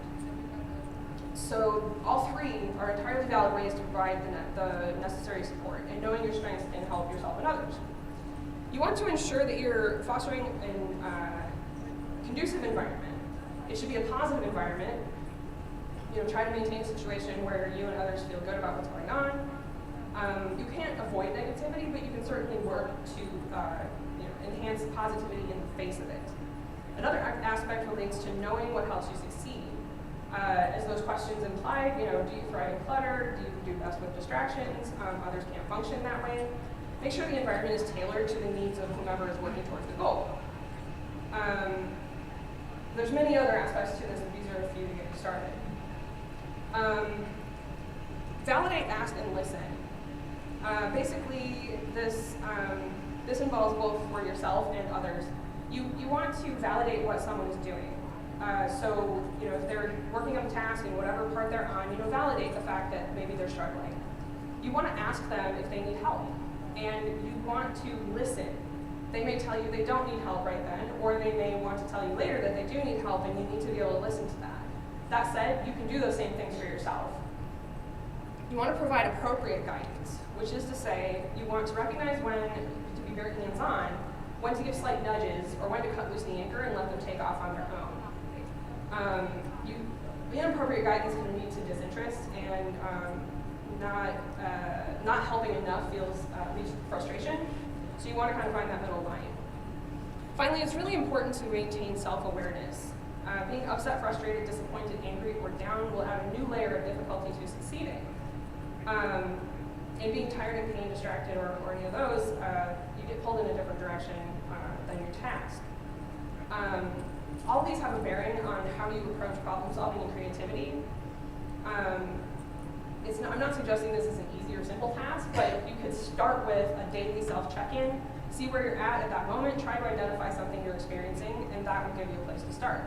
So all three are entirely valid ways to provide the necessary support, and knowing your strengths can help yourself and others. You want to ensure that you're fostering a conducive environment. It should be a positive environment. Try to maintain a situation where you and others feel good about what's going on. You can't avoid negativity, but you can certainly work to enhance positivity in the face of it. Another aspect relates to knowing what helps you succeed. As those questions implied, do you thrive in clutter? Do you do best with distractions? Others can't function that way. Make sure the environment is tailored to the needs of whomever is working towards the goal. There's many other aspects to this, and these are a few to get you started. Validate, ask, and listen. Basically, this involves both for yourself and others. You want to validate what someone is doing. So, if they're working on a task in whatever part they're on, validate the fact that maybe they're struggling. You want to ask them if they need help, and you want to listen. They may tell you they don't need help right then, or they may want to tell you later that they do need help, and you need to be able to listen to that. That said, you can do those same things for yourself. You want to provide appropriate guidance, which is to say, you want to recognize when to be very hands-on, when to give slight nudges, or when to cut loose the anchor and let them take off on their own. Inappropriate guidance can lead to disinterest, and not helping enough leads to frustration. So you want to kind of find that middle line. Finally, it's really important to maintain self-awareness. Being upset, frustrated, disappointed, angry, or down will add a new layer of difficulty to succeeding. And being tired and pain, distracted, or any of those, you get pulled in a different direction than your task. All of these have a bearing on how you approach problem solving and creativity. I'm not suggesting this is an easy or simple task, but you could start with a daily self-check-in, see where you're at that moment, try to identify something you're experiencing, and that would give you a place to start.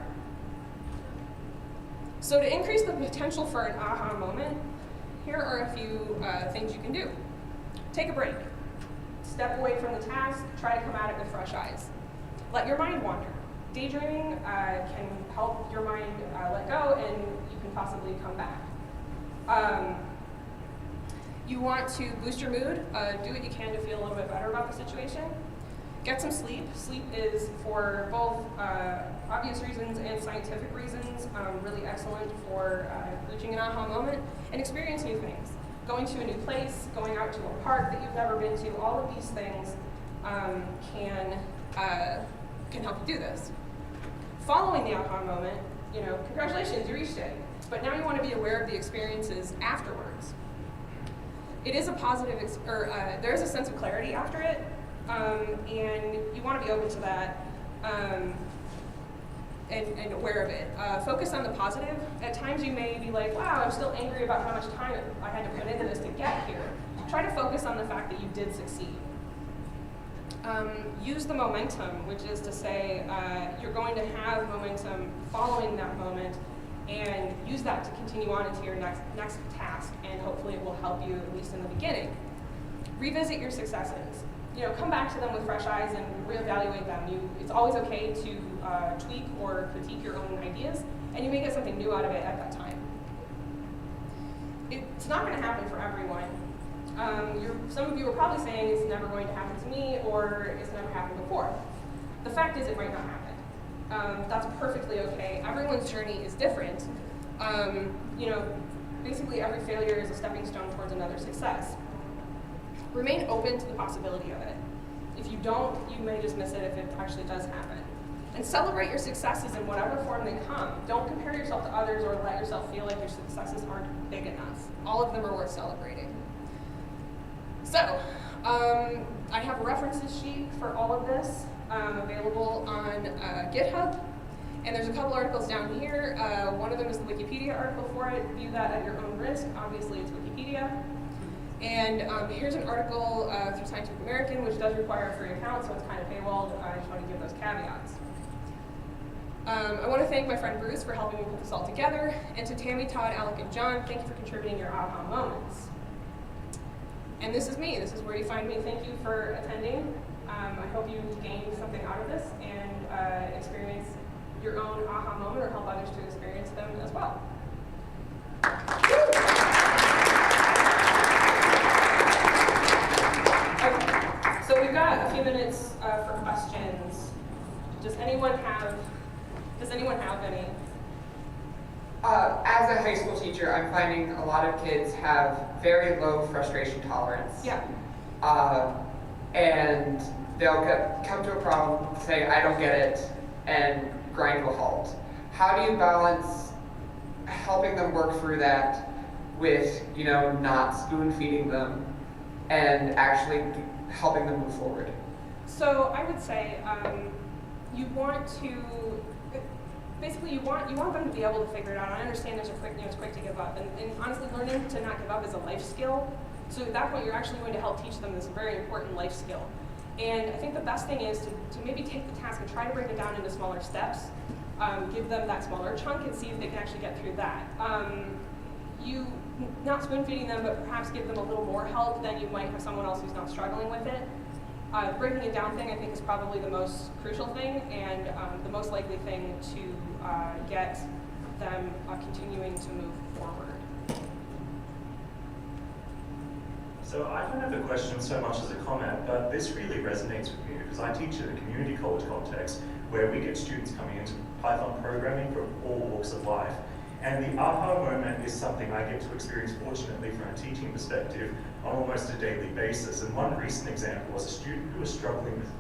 So to increase the potential for an aha moment, here are a few things you can do. Take a break. Step away from the task, try to come at it with fresh eyes. Let your mind wander. Daydreaming can help your mind let go, and you can possibly come back. You want to boost your mood, do what you can to feel a little bit better about the situation. Get some sleep. Sleep is, for both obvious reasons and scientific reasons, really excellent for reaching an aha moment and experience new things. Going to a new place, going out to a park that you've never been to, all of these things can help you do this. Following the aha moment, congratulations, you reached it. But now you want to be aware of the experiences afterwards. It is a positive, there is a sense of clarity after it, and you want to be open to that and aware of it. Focus on the positive. At times you may be like, wow, I'm still angry about how much time I had to put into this to get here. Try to focus on the fact that you did succeed. Use the momentum, which is to say you're going to have momentum following that moment, and use that to continue on into your next task, and hopefully it will help you, at least in the beginning. Revisit your successes. Come back to them with fresh eyes and reevaluate them. It's always okay to tweak or critique your own ideas, and you may get something new out of it at that time. It's not going to happen for everyone. Some of you are probably saying it's never going to happen to me, or it's never happened before. The fact is, it might not happen. That's perfectly okay. Everyone's journey is different. Basically every failure is a stepping stone towards another success. Remain open to the possibility of it. If you don't, you may just miss it if it actually does happen. And celebrate your successes in whatever form they come. Don't compare yourself to others or let yourself feel like your successes aren't big enough. All of them are worth celebrating. So, I have a references sheet for all of this available on GitHub. And there's a couple articles down here. One of them is the Wikipedia article for it. View that at your own risk. Obviously, it's Wikipedia. And here's an article through Scientific American, which does require a free account, so it's kind of paywalled. I just want to give those caveats. I want to thank my friend Bruce for helping me put this all together. And to Tammy, Todd, Alec, and John, thank you for contributing your aha moments. And this is me. This is where you find me. Thank you for attending. I hope you gained something out of this and experience your own aha moment or help others to experience them as well. Okay, so we've got a few minutes for questions. Does anyone have any? As a high school teacher, I'm finding a lot of kids have very low frustration tolerance. Yeah. And they'll come to a problem, say, I don't get it, and grind to a halt. How do you balance helping them work through that with, not spoon feeding them and actually helping them move forward? So I would say you want to. Basically, you want them to be able to figure it out. I understand it's quick to give up, and honestly, learning to not give up is a life skill. So at that point, you're actually going to help teach them this very important life skill. And I think the best thing is to maybe take the task and try to break it down into smaller steps. Give them that smaller chunk and see if they can actually get through that. You not spoon feeding them, but perhaps give them a little more help than you might have someone else who's not struggling with it. Breaking it down thing, I think, is probably the most crucial thing and the most likely thing to get them continuing to move forward. So I don't have a question so much as a comment, but this really resonates with me because I teach in a community college context where we get students coming into Python programming from all walks of life. And the aha moment is something I get to experience, fortunately, from a teaching perspective on almost a daily basis. And one recent example was a student who was struggling with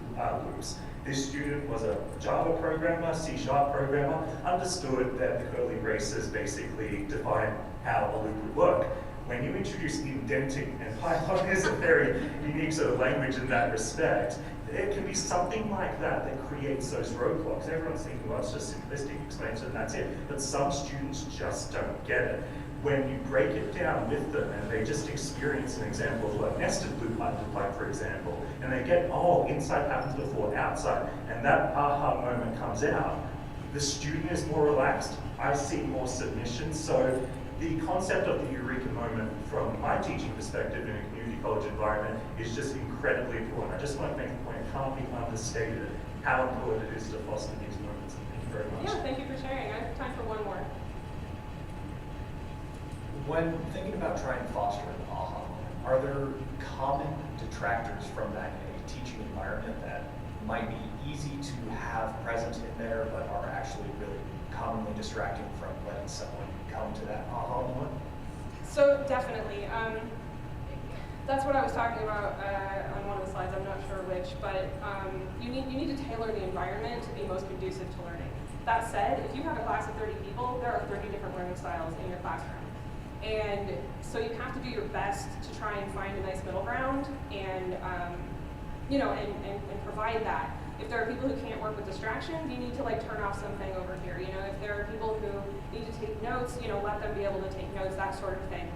loops. This student was a Java programmer, C# programmer, understood that the curly braces basically define how a loop would work. When you introduce indenting, and Python is a very unique sort of language in that respect, there can be something like that that creates those roadblocks. Everyone's thinking, well, it's just simplistic, explains it, and that's it. But some students just don't get it. When you break it down with them and they just experience an example of what nested loop might look like, for example, and they get, oh, inside happens before outside, and that aha moment comes out, the student is more relaxed, I see more submission. So the concept of the eureka moment from my teaching perspective in a community college environment is just incredibly important. I just want to make the point, it can't be understated how important it is to foster these moments. And thank you very much. Yeah, thank you for sharing. I have time for one more. When thinking about trying to foster an aha moment, are there common detractors from that in a teaching environment that might be easy to have present in there, but are actually really commonly distracting from letting someone come to that aha moment? So definitely. That's what I was talking about on one of the slides, I'm not sure which, but you need to tailor the environment to be most conducive to learning. That said, if you have a class of 30 people, there are 30 different learning styles in your classroom. And so you have to do your best to try and find a nice middle ground and, and provide that. If there are people who can't work with distractions, you need to turn off something over here. If there are people who need to take notes, let them be able to take notes, that sort of thing.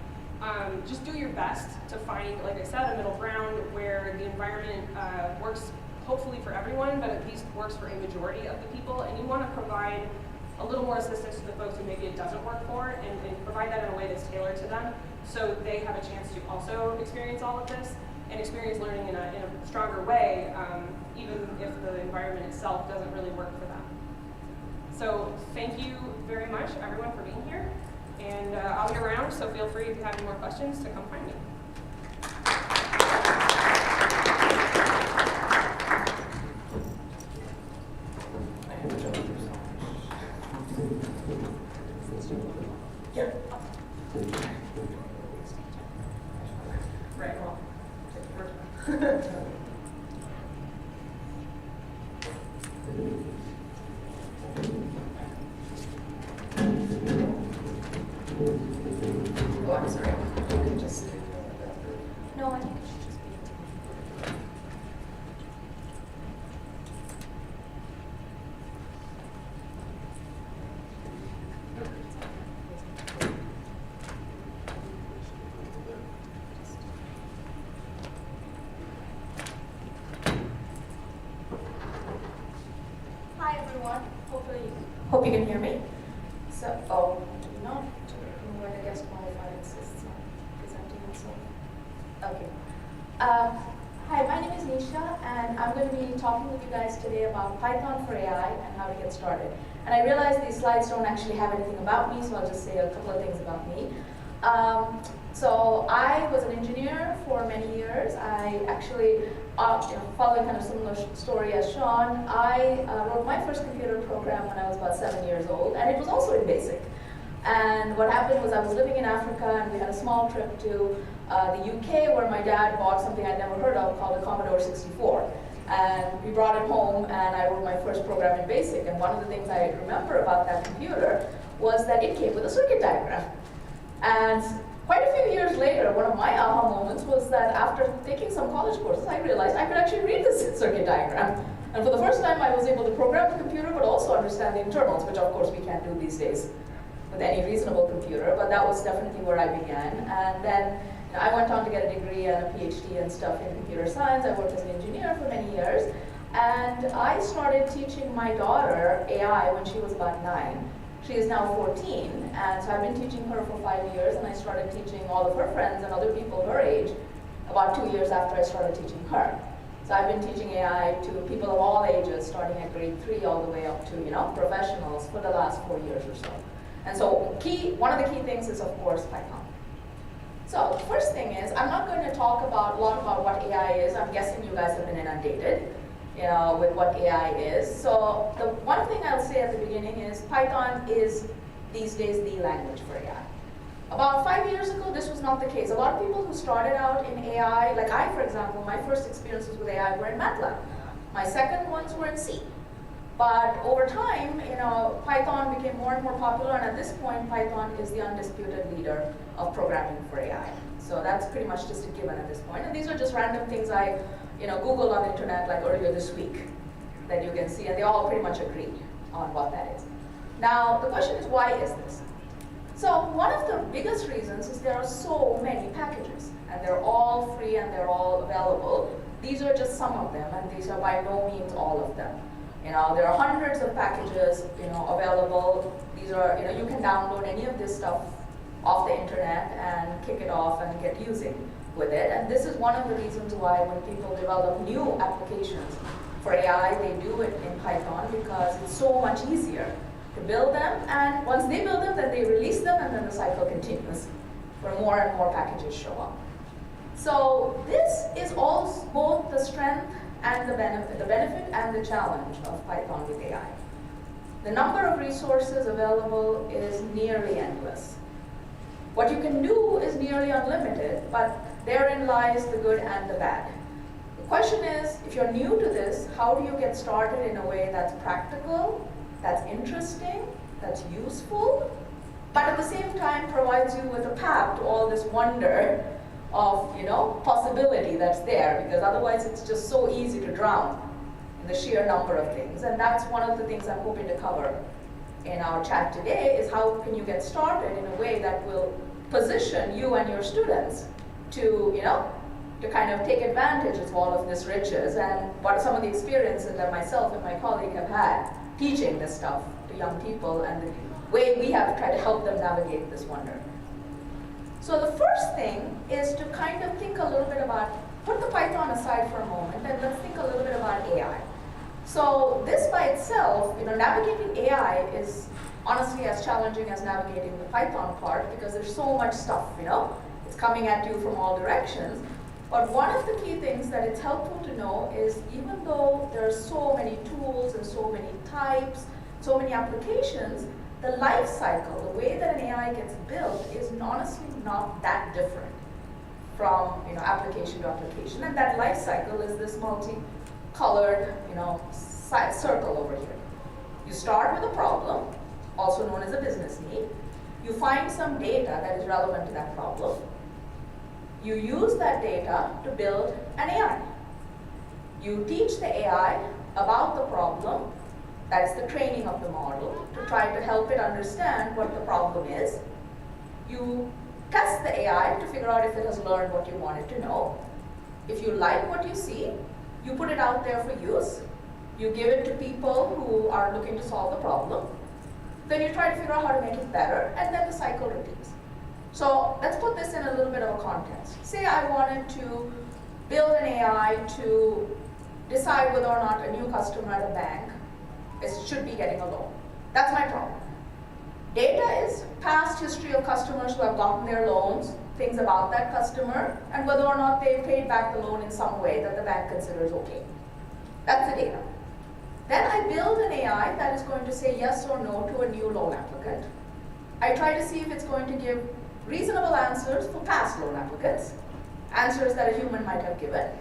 Just do your best to find, like I said, a middle ground where the environment works hopefully for everyone, but at least works for a majority of the people. And you want to provide a little more assistance to the folks who maybe it doesn't work for, and provide that in a way that's tailored to them, so they have a chance to also experience all of this and experience learning in a stronger way, even if the environment itself doesn't really work for them. So thank you very much, everyone, for being here. And I'll be around, so feel free if you have any more questions to come find me. Yeah. Right, well, take the first one. Oh, I'm sorry. You can just. No, I think it should just be. Hi everyone. Hope you can hear me. So, no. When the guest qualified insists on presenting himself. Okay. Hi, my name is Nisha, and I'm going to be talking with you guys today about Python for AI and how to get started. And I realize these slides don't actually have anything about me, so I'll just say a couple of things about me. So I was an engineer for many years. I actually, following kind of similar story as Sean, I wrote my first computer program when I was about 7 years old, and it was also in BASIC. And what happened was I was living in Africa, and we had a small trip to the UK where my dad bought something I'd never heard of called a Commodore 64. And we brought it home, and I wrote my first program in BASIC. And one of the things I remember about that computer was that it came with a circuit diagram. And quite a few years later, one of my aha moments was that after taking some college courses, I realized I could actually read this circuit diagram. And for the first time, I was able to program the computer, but also understand the internals, which of course we can't do these days with any reasonable computer, but that was definitely where I began. And then I went on to get a degree and a PhD and stuff in computer science. I worked as an engineer for many years. And I started teaching my daughter AI when she was about 9. She is now 14, and so I've been teaching her for 5 years, and I started teaching all of her friends and other people her age about 2 years after I started teaching her. So I've been teaching AI to people of all ages, starting at grade 3 all the way up to, professionals for the last 4 years or so. And so one of the key things is, of course, Python. So the first thing is, I'm not going to talk a lot about what AI is. I'm guessing you guys have been inundated with what AI is. So the one thing I'll say at the beginning is Python is these days the language for AI. About 5 years ago, this was not the case. A lot of people who started out in AI, like I, for example, my first experiences with AI were in MATLAB. My second ones were in C. But over time, Python became more and more popular, and at this point, Python is the undisputed leader of programming for AI. So that's pretty much just a given at this point. And these are just random things I Googled on the internet like earlier this week that you can see, and they all pretty much agree on what that is. Now, the question is, why is this? So one of the biggest reasons is there are so many packages, and they're all free and they're all available. These are just some of them, and these are by no means all of them. There are hundreds of packages, available. These are, you can download any of this stuff off the internet and kick it off and get using with it. And this is one of the reasons why when people develop new applications for AI, they do it in Python because it's so much easier to build them. And once they build them, then they release them, and then the cycle continues where more and more packages show up. So this is also both the strength and the benefit and the challenge of Python with AI. The number of resources available is nearly endless. What you can do is nearly unlimited, but therein lies the good and the bad. The question is, if you're new to this, how do you get started in a way that's practical, that's interesting, that's useful, but at the same time provides you with a path to all this wonder of possibility that's there, because otherwise it's just so easy to drown in the sheer number of things. And that's one of the things I'm hoping to cover in our chat today, is how can you get started in a way that will position you and your students to kind of take advantage of all of this riches, and what are some of the experiences that myself and my colleague have had teaching this stuff to young people, and the way we have tried to help them navigate this wonder. So the first thing is to kind of think a little bit about, put the Python aside for a moment, and let's think a little bit about AI. So this by itself, navigating AI is honestly as challenging as navigating the Python part, because there's so much stuff, it's coming at you from all directions. But one of the key things that it's helpful to know is, even though there are so many tools and so many types, so many applications, the life cycle, the way that an AI gets built, is honestly not that different from application to application. And that life cycle is this multicolored circle over here. You start with a problem, also known as a business need. You find some data that is relevant to that problem. You use that data to build an AI. You teach the AI about the problem. That is the training of the model, to try to help it understand what the problem is. You test the AI to figure out if it has learned what you want it to know. If you like what you see, you put it out there for use. You give it to people who are looking to solve the problem. Then you try to figure out how to make it better, and then the cycle repeats. So let's put this in a little bit of a context. Say I wanted to build an AI to decide whether or not a new customer at a bank should be getting a loan. That's my problem. Data is past history of customers who have gotten their loans, things about that customer, and whether or not they paid back the loan in some way that the bank considers okay. That's the data. Then I build an AI that is going to say yes or no to a new loan applicant. I try to see if it's going to give reasonable answers for past loan applicants, answers that a human might have given.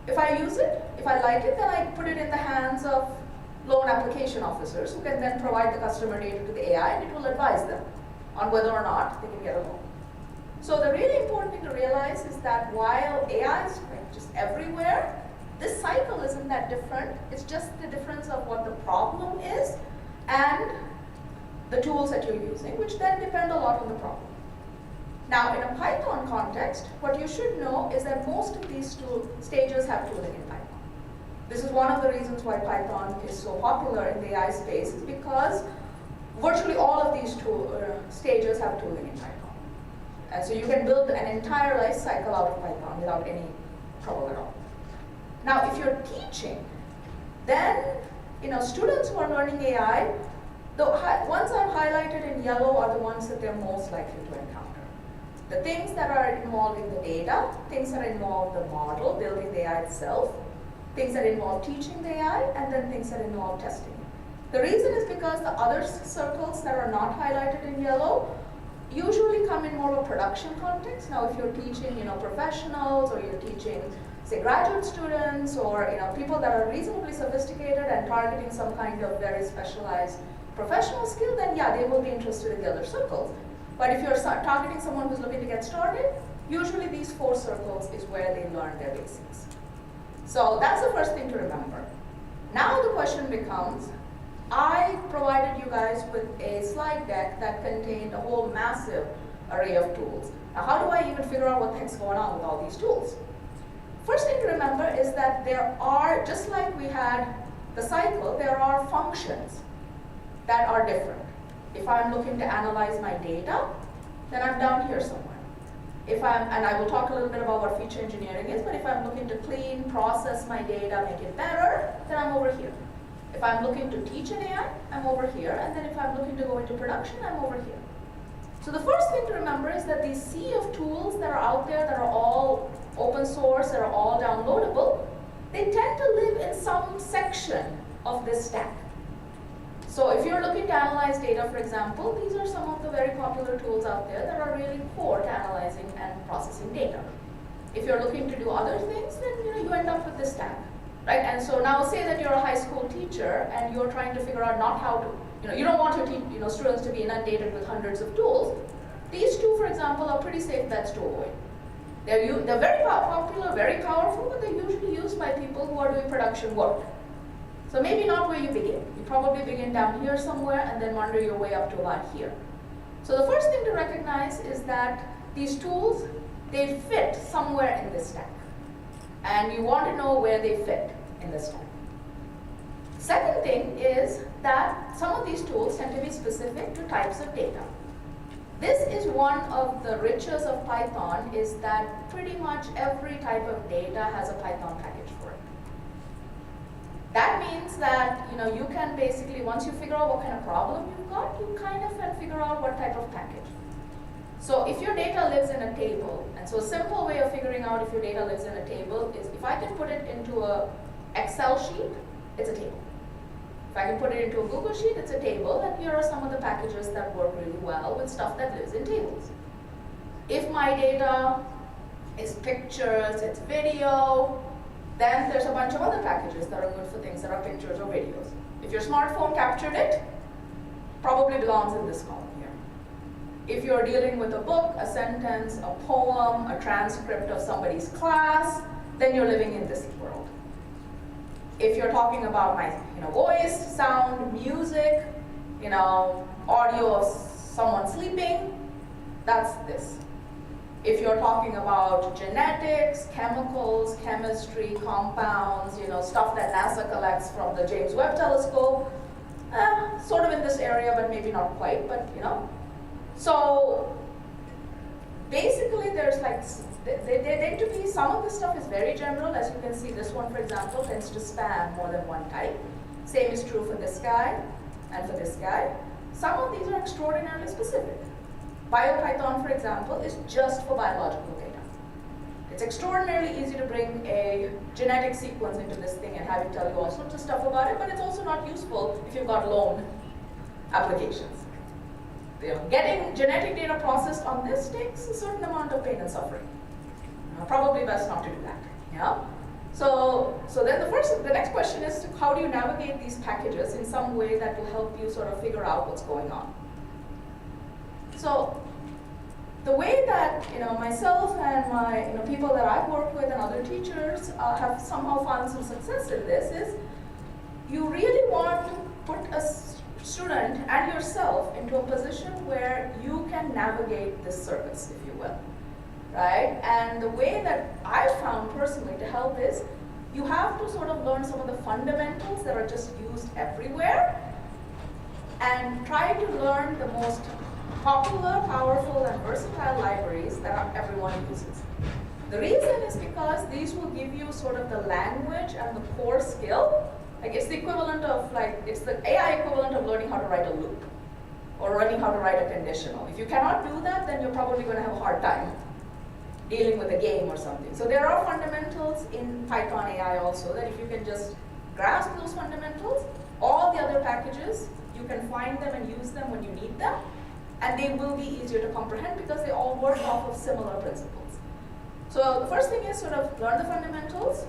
If I use it, if I like it, then I put it in the hands of loan application officers who can then provide the customer data to the AI, and it will advise them on whether or not they can get a loan. So the really important thing to realize is that while AI is just everywhere, this cycle isn't that different. It's just the difference of what the problem is and the tools that you're using, which then depend a lot on the problem. Now, in a Python context, what you should know is that most of these stages have tooling in Python. This is one of the reasons why Python is so popular in the AI space, is because virtually all of these stages have tooling in Python. And so you can build an entire life cycle out of Python without any trouble at all. Now, if you're teaching, then students who are learning AI, the ones I've highlighted in yellow are the ones that they're most likely to encounter. The things that are involving the data, things that involve the model, building the AI itself, things that involve teaching the AI, and then things that involve testing it. The reason is because the other circles that are not highlighted in yellow usually come in more of a production context. Now, if you're teaching, professionals, or you're teaching, say, graduate students, or people that are reasonably sophisticated and targeting some kind of very specialized professional skill, then yeah, they will be interested in the other circles. But if you're targeting someone who's looking to get started, usually these 4 circles is where they learn their basics. So that's the first thing to remember. Now the question becomes, I provided you guys with a slide deck that contained a whole massive array of tools. Now, how do I even figure out what the heck's going on with all these tools? First thing to remember is that there are, just like we had the cycle, there are functions that are different. If I'm looking to analyze my data, then I'm down here somewhere. And I will talk a little bit about what feature engineering is, but if I'm looking to clean, process my data, make it better, then I'm over here. If I'm looking to teach an AI, I'm over here, and then if I'm looking to go into production, I'm over here. So the first thing to remember is that these sea of tools that are out there that are all open source, that are all downloadable, they tend to live in some section of this stack. So if you're looking to analyze data, for example, these are some of the very popular tools out there that are really core to analyzing and processing data. If you're looking to do other things, then you end up with this stack, right? And so now say that you're a high school teacher and you're trying to figure out not how to, you don't want your students to be inundated with hundreds of tools. These 2, for example, are pretty safe bets to avoid. They're very popular, very powerful, but they're usually used by people who are doing production work. So maybe not where you begin. You probably begin down here somewhere and then wander your way up to about here. So the first thing to recognize is that these tools, they fit somewhere in this stack. And you want to know where they fit in this stack. Second thing is that some of these tools tend to be specific to types of data. This is one of the riches of Python, is that pretty much every type of data has a Python package for it. That means that you can basically, once you figure out what kind of problem you've got, you kind of can figure out what type of package. So if your data lives in a table, and so a simple way of figuring out if your data lives in a table is if I can put it into an Excel sheet, it's a table. If I can put it into a Google sheet, it's a table, and here are some of the packages that work really well with stuff that lives in tables. If my data is pictures, it's video, then there's a bunch of other packages that are good for things that are pictures or videos. If your smartphone captured it, probably belongs in this column here. If you're dealing with a book, a sentence, a poem, a transcript of somebody's class, then you're living in this world. If you're talking about my voice, sound, music, audio of someone sleeping, that's this. If you're talking about genetics, chemicals, chemistry, compounds, stuff that NASA collects from the James Webb Telescope, sort of in this area, but maybe not quite, but So basically there's like, they tend to be, some of the stuff is very general. As you can see, this one, for example, tends to span more than one type. Same is true for this guy and for this guy. Some of these are extraordinarily specific. BioPython, for example, is just for biological data. It's extraordinarily easy to bring a genetic sequence into this thing and have it tell you all sorts of stuff about it, but it's also not useful if you've got lone applications. Getting genetic data processed on this takes a certain amount of pain and suffering. Probably best not to do that. Yeah. So then the next question is, how do you navigate these packages in some way that will help you sort of figure out what's going on? So the way that myself and my people that I've worked with and other teachers have somehow found some success in this is, you really want to put a student and yourself into a position where you can navigate this service, if you will, right? And the way that I found personally to help is, you have to sort of learn some of the fundamentals that are just used everywhere, and try to learn the most popular, powerful, and versatile libraries that everyone uses. The reason is because these will give you sort of the language and the core skill. Like, it's the equivalent of, like, it's the AI equivalent of learning how to write a loop or learning how to write a conditional. If you cannot do that, then you're probably going to have a hard time dealing with a game or something. So there are fundamentals in PyCon AI also, that if you can just grasp those fundamentals, all the other packages, you can find them and use them when you need them, and they will be easier to comprehend because they all work off of similar principles. So the first thing is sort of learn the fundamentals,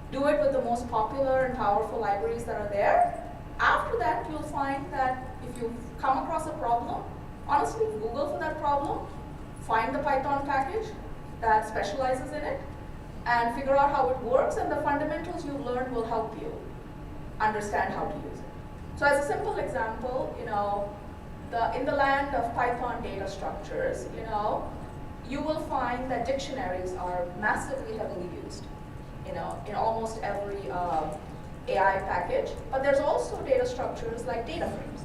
do it with the most popular and powerful libraries that are there. After that, you'll find that if you come across a problem, honestly, Google for that problem, find the Python package that specializes in it, and figure out how it works, and the fundamentals you've learned will help you understand how to use it. So as a simple example, in the land of Python data structures, you will find that dictionaries are massively heavily used, in almost every AI package. But there's also data structures like data frames.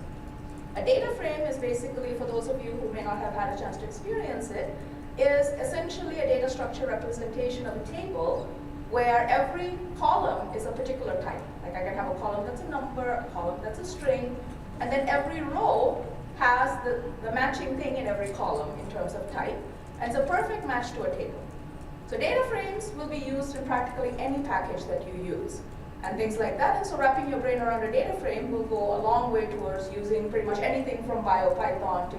A data frame is basically, for those of you who may not have had a chance to experience it, is essentially a data structure representation of a table where every column is a particular type. Like, I can have a column that's a number, a column that's a string, and then every row has the matching thing in every column in terms of type, and it's a perfect match to a table. So data frames will be used in practically any package that you use, and things like that. And so wrapping your brain around a data frame will go a long way towards using pretty much anything from BioPython to,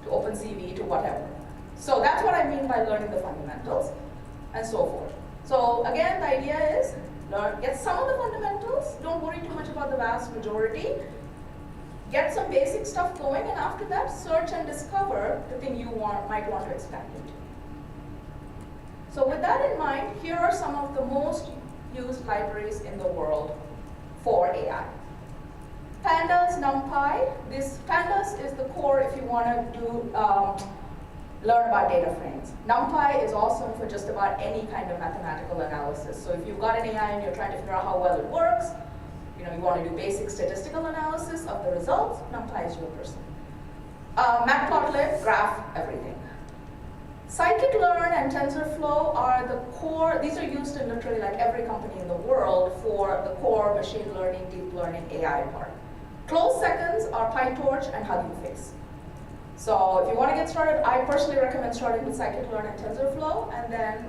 to OpenCV to whatever. So that's what I mean by learning the fundamentals, and so forth. So again, the idea is, get some of the fundamentals, don't worry too much about the vast majority, get some basic stuff going, and after that, search and discover the thing you might want to expand into. So with that in mind, here are some of the most used libraries in the world for AI. Pandas, NumPy. This Pandas is the core if you want to do learn about data frames. NumPy is awesome for just about any kind of mathematical analysis. So if you've got an AI and you're trying to figure out how well it works, you want to do basic statistical analysis of the results, NumPy is your person. Matplotlib, graph everything. Scikit-learn and TensorFlow are the core. These are used in literally like every company in the world for the core machine learning, deep learning, AI part. Close seconds are PyTorch and Hugging Face. So if you want to get started, I personally recommend starting with Scikit-learn and TensorFlow, and then,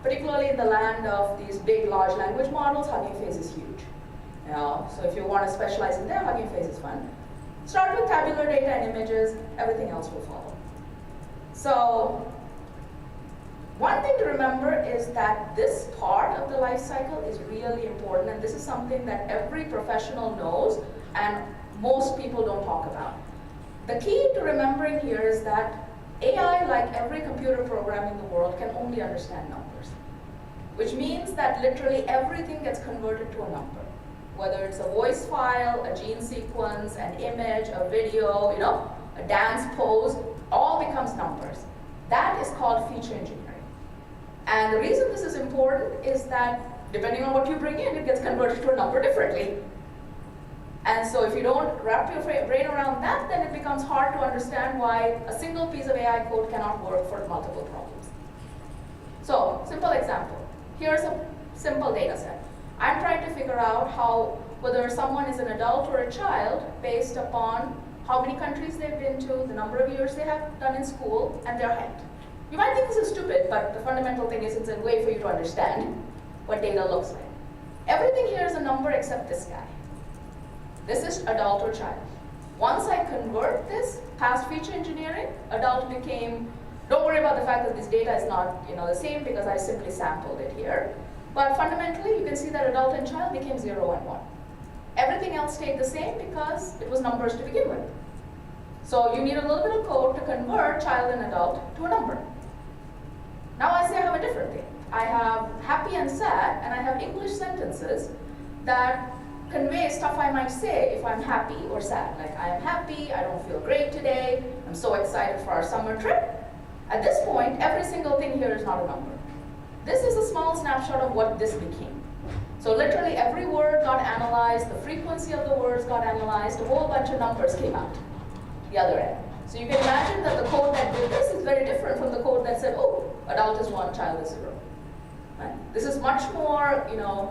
particularly in the land of these big, large language models, Hugging Face is huge. So if you want to specialize in there, Hugging Face is fun. Start with tabular data and images, everything else will follow. So one thing to remember is that this part of the life cycle is really important, and this is something that every professional knows and most people don't talk about. The key to remembering here is that AI, like every computer program in the world, can only understand numbers, which means that literally everything gets converted to a number. Whether it's a voice file, a gene sequence, an image, a video, a dance pose, all becomes numbers. That is called feature engineering. And the reason this is important is that depending on what you bring in, it gets converted to a number differently. And so if you don't wrap your brain around that, then it becomes hard to understand why a single piece of AI code cannot work for multiple problems. So, simple example. Here's a simple data set. I'm trying to figure out whether someone is an adult or a child based upon how many countries they've been to, the number of years they have done in school, and their height. You might think this is stupid, but the fundamental thing is it's a way for you to understand what data looks like. Everything here is a number except this guy. This is adult or child. Once I convert this past feature engineering, adult became, don't worry about the fact that this data is not the same because I simply sampled it here. But fundamentally, you can see that adult and child became 0 and 1. Everything else stayed the same because it was numbers to begin with. So you need a little bit of code to convert child and adult to a number. Now I say I have a different thing. I have happy and sad, and I have English sentences that convey stuff I might say if I'm happy or sad. Like, I am happy, I don't feel great today, I'm so excited for our summer trip. At this point, every single thing here is not a number. This is a small snapshot of what this became. So literally every word got analyzed, the frequency of the words got analyzed, a whole bunch of numbers came out the other end. So you can imagine that the code that did this is very different from the code that said, oh, adult is 1, child is 0. Right? This is much more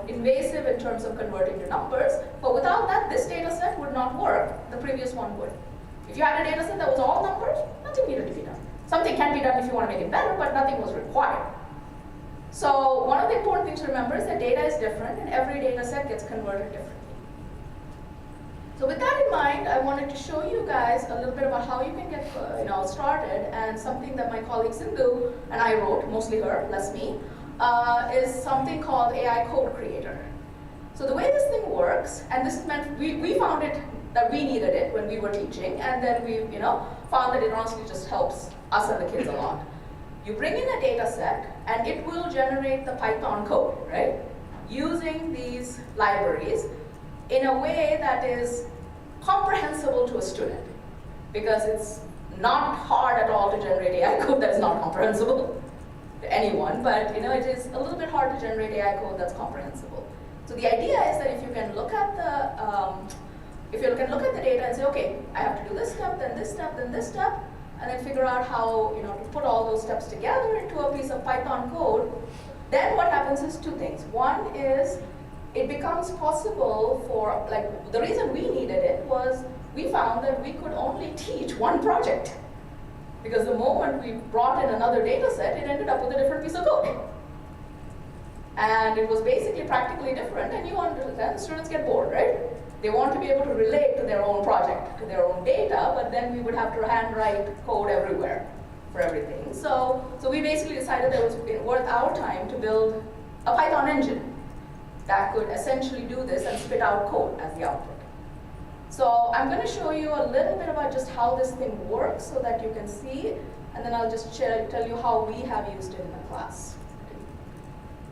invasive in terms of converting to numbers, but without that, this data set would not work. The previous one would. If you had a data set that was all numbers, nothing needed to be done. Something can be done if you want to make it better, but nothing was required. So one of the important things to remember is that data is different, and every data set gets converted differently. So with that in mind, I wanted to show you guys a little bit about how you can get started, and something that my colleague Sindhu and I wrote, mostly her, less me, is something called AI Code Creator. So the way this thing works, and this is meant, we found it that we needed it when we were teaching, and then we found that it honestly just helps us and the kids a lot. You bring in a data set, and it will generate the Python code, right? Using these libraries in a way that is comprehensible to a student, because it's not hard at all to generate AI code that is not comprehensible to anyone, but it is a little bit hard to generate AI code that's comprehensible. So the idea is that if you can look at the data and say, okay, I have to do this step, then this step, then this step, and then figure out how to put all those steps together into a piece of Python code, then what happens is two things. One is it becomes possible for, the reason we needed it was we found that we could only teach one project. Because the moment we brought in another data set, it ended up with a different piece of code. And it was basically practically different, and you understand, students get bored, right? They want to be able to relate to their own project, to their own data, but then we would have to handwrite code everywhere for everything. So we basically decided that it was worth our time to build a Python engine that could essentially do this and spit out code as the output. So I'm going to show you a little bit about just how this thing works so that you can see, and then I'll just tell you how we have used it in the class.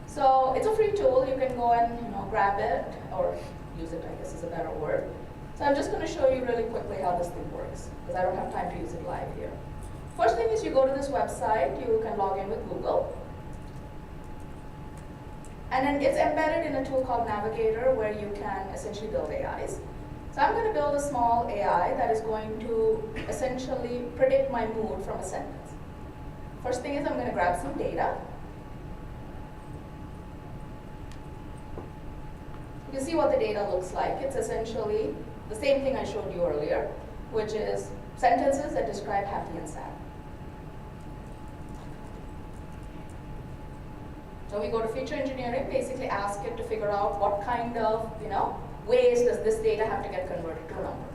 So it's a free tool. You can go and grab it, or use it, I guess is a better word. So I'm just going to show you really quickly how this thing works, because I don't have time to use it live here. First thing is you go to this website, you can log in with Google. And then it's embedded in a tool called Navigator where you can essentially build AIs. So I'm going to build a small AI that is going to essentially predict my mood from a sentence. First thing is I'm going to grab some data. You see what the data looks like. It's essentially the same thing I showed you earlier, which is sentences that describe happy and sad. So we go to feature engineering, basically ask it to figure out what kind of, ways does this data have to get converted to a number.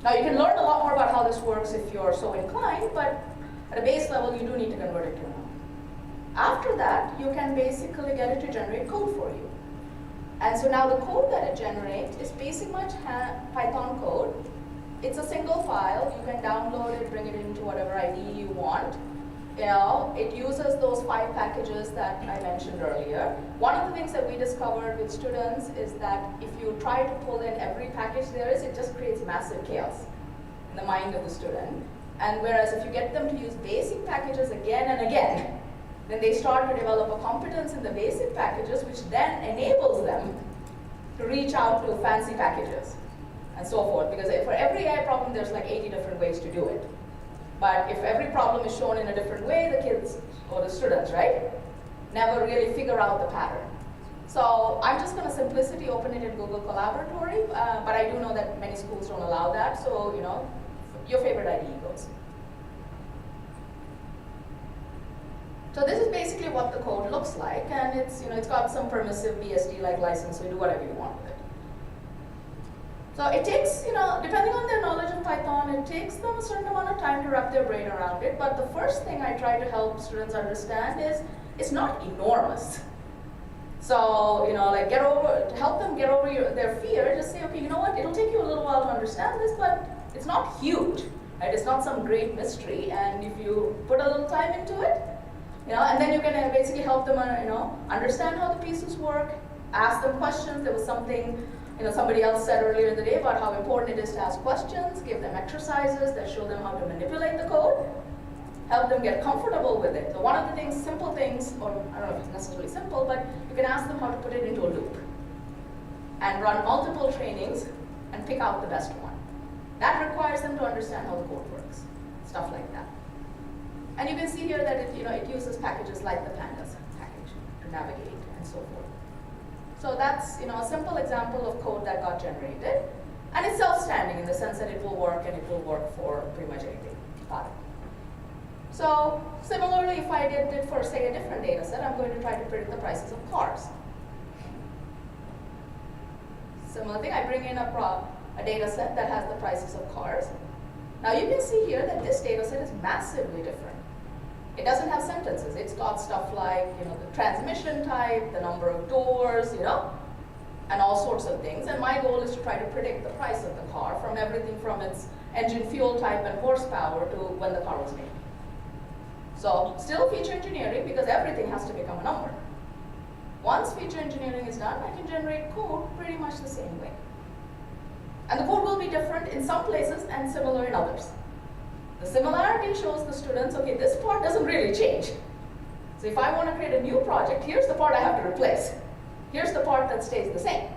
Now you can learn a lot more about how this works if you're so inclined, but at a base level you do need to convert it to a number. After that, you can basically get it to generate code for you. And so now the code that it generates is basically much Python code. It's a single file. You can download it, bring it into whatever IDE you want. It uses those 5 packages that I mentioned earlier. One of the things that we discovered with students is that if you try to pull in every package there is, it just creates massive chaos in the mind of the student. And whereas if you get them to use basic packages again and again, then they start to develop a competence in the basic packages, which then enables them to reach out to fancy packages and so forth. Because for every AI problem, there's like 80 different ways to do it. But if every problem is shown in a different way, the kids or the students, right, never really figure out the pattern. So I'm just going to simplicity open it in Google Collaboratory, but I do know that many schools don't allow that. So, you know, your favorite IDE goes. So this is basically what the code looks like, and it's, you know, it's got some permissive BSD-like license, so you do whatever you want with it. So it takes, you know, depending on their knowledge of Python, it takes them a certain amount of time to wrap their brain around it. But the first thing I try to help students understand is it's not enormous. So, you know, like to help them get over their fear, just say, okay, you know what, it'll take you a little while to understand this, but it's not huge, right? It's not some great mystery, and if you put a little time into it, you know, and then you can basically help them, you know, understand how the pieces work, ask them questions. There was something, you know, somebody else said earlier in the day about how important it is to ask questions, give them exercises that show them how to manipulate the code, help them get comfortable with it. So one of the things, simple things, or I don't know if it's necessarily simple, but you can ask them how to put it into a loop and run multiple trainings and pick out the best one. That requires them to understand how the code works, stuff like that. And you can see here that it, you know, it uses packages like the pandas package to navigate and so forth. So that's, you know, a simple example of code that got generated. And it's self-standing in the sense that it will work, and it will work for pretty much anything. Got it. So similarly, if I did it for, say, a different data set, I'm going to try to predict the prices of cars. Similar thing, I bring in a data set that has the prices of cars. Now you can see here that this data set is massively different. It doesn't have sentences. It's got stuff like, you know, the transmission type, the number of doors, you know, and all sorts of things. And my goal is to try to predict the price of the car from everything from its engine fuel type and horsepower to when the car was made. So still feature engineering, because everything has to become a number. Once feature engineering is done, I can generate code pretty much the same way. And the code will be different in some places and similar in others. The similarity shows the students, okay, this part doesn't really change. So if I want to create a new project, here's the part I have to replace. Here's the part that stays the same.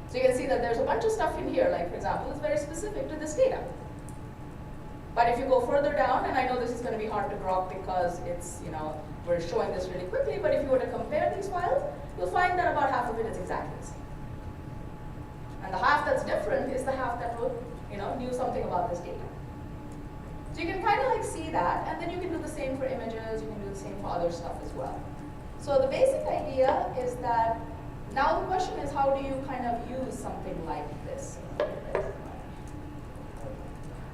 So you can see that there's a bunch of stuff in here, like for example, it's very specific to this data. But if you go further down, and I know this is going to be hard to grok because it's, you know, we're showing this really quickly, but if you were to compare these files, you'll find that about half of it is exactly the same. And the half that's different is the half that will, you know, knew something about this data. So you can kind of like see that, and then you can do the same for images, you can do the same for other stuff as well. So the basic idea is that, now the question is, how do you kind of use something like this?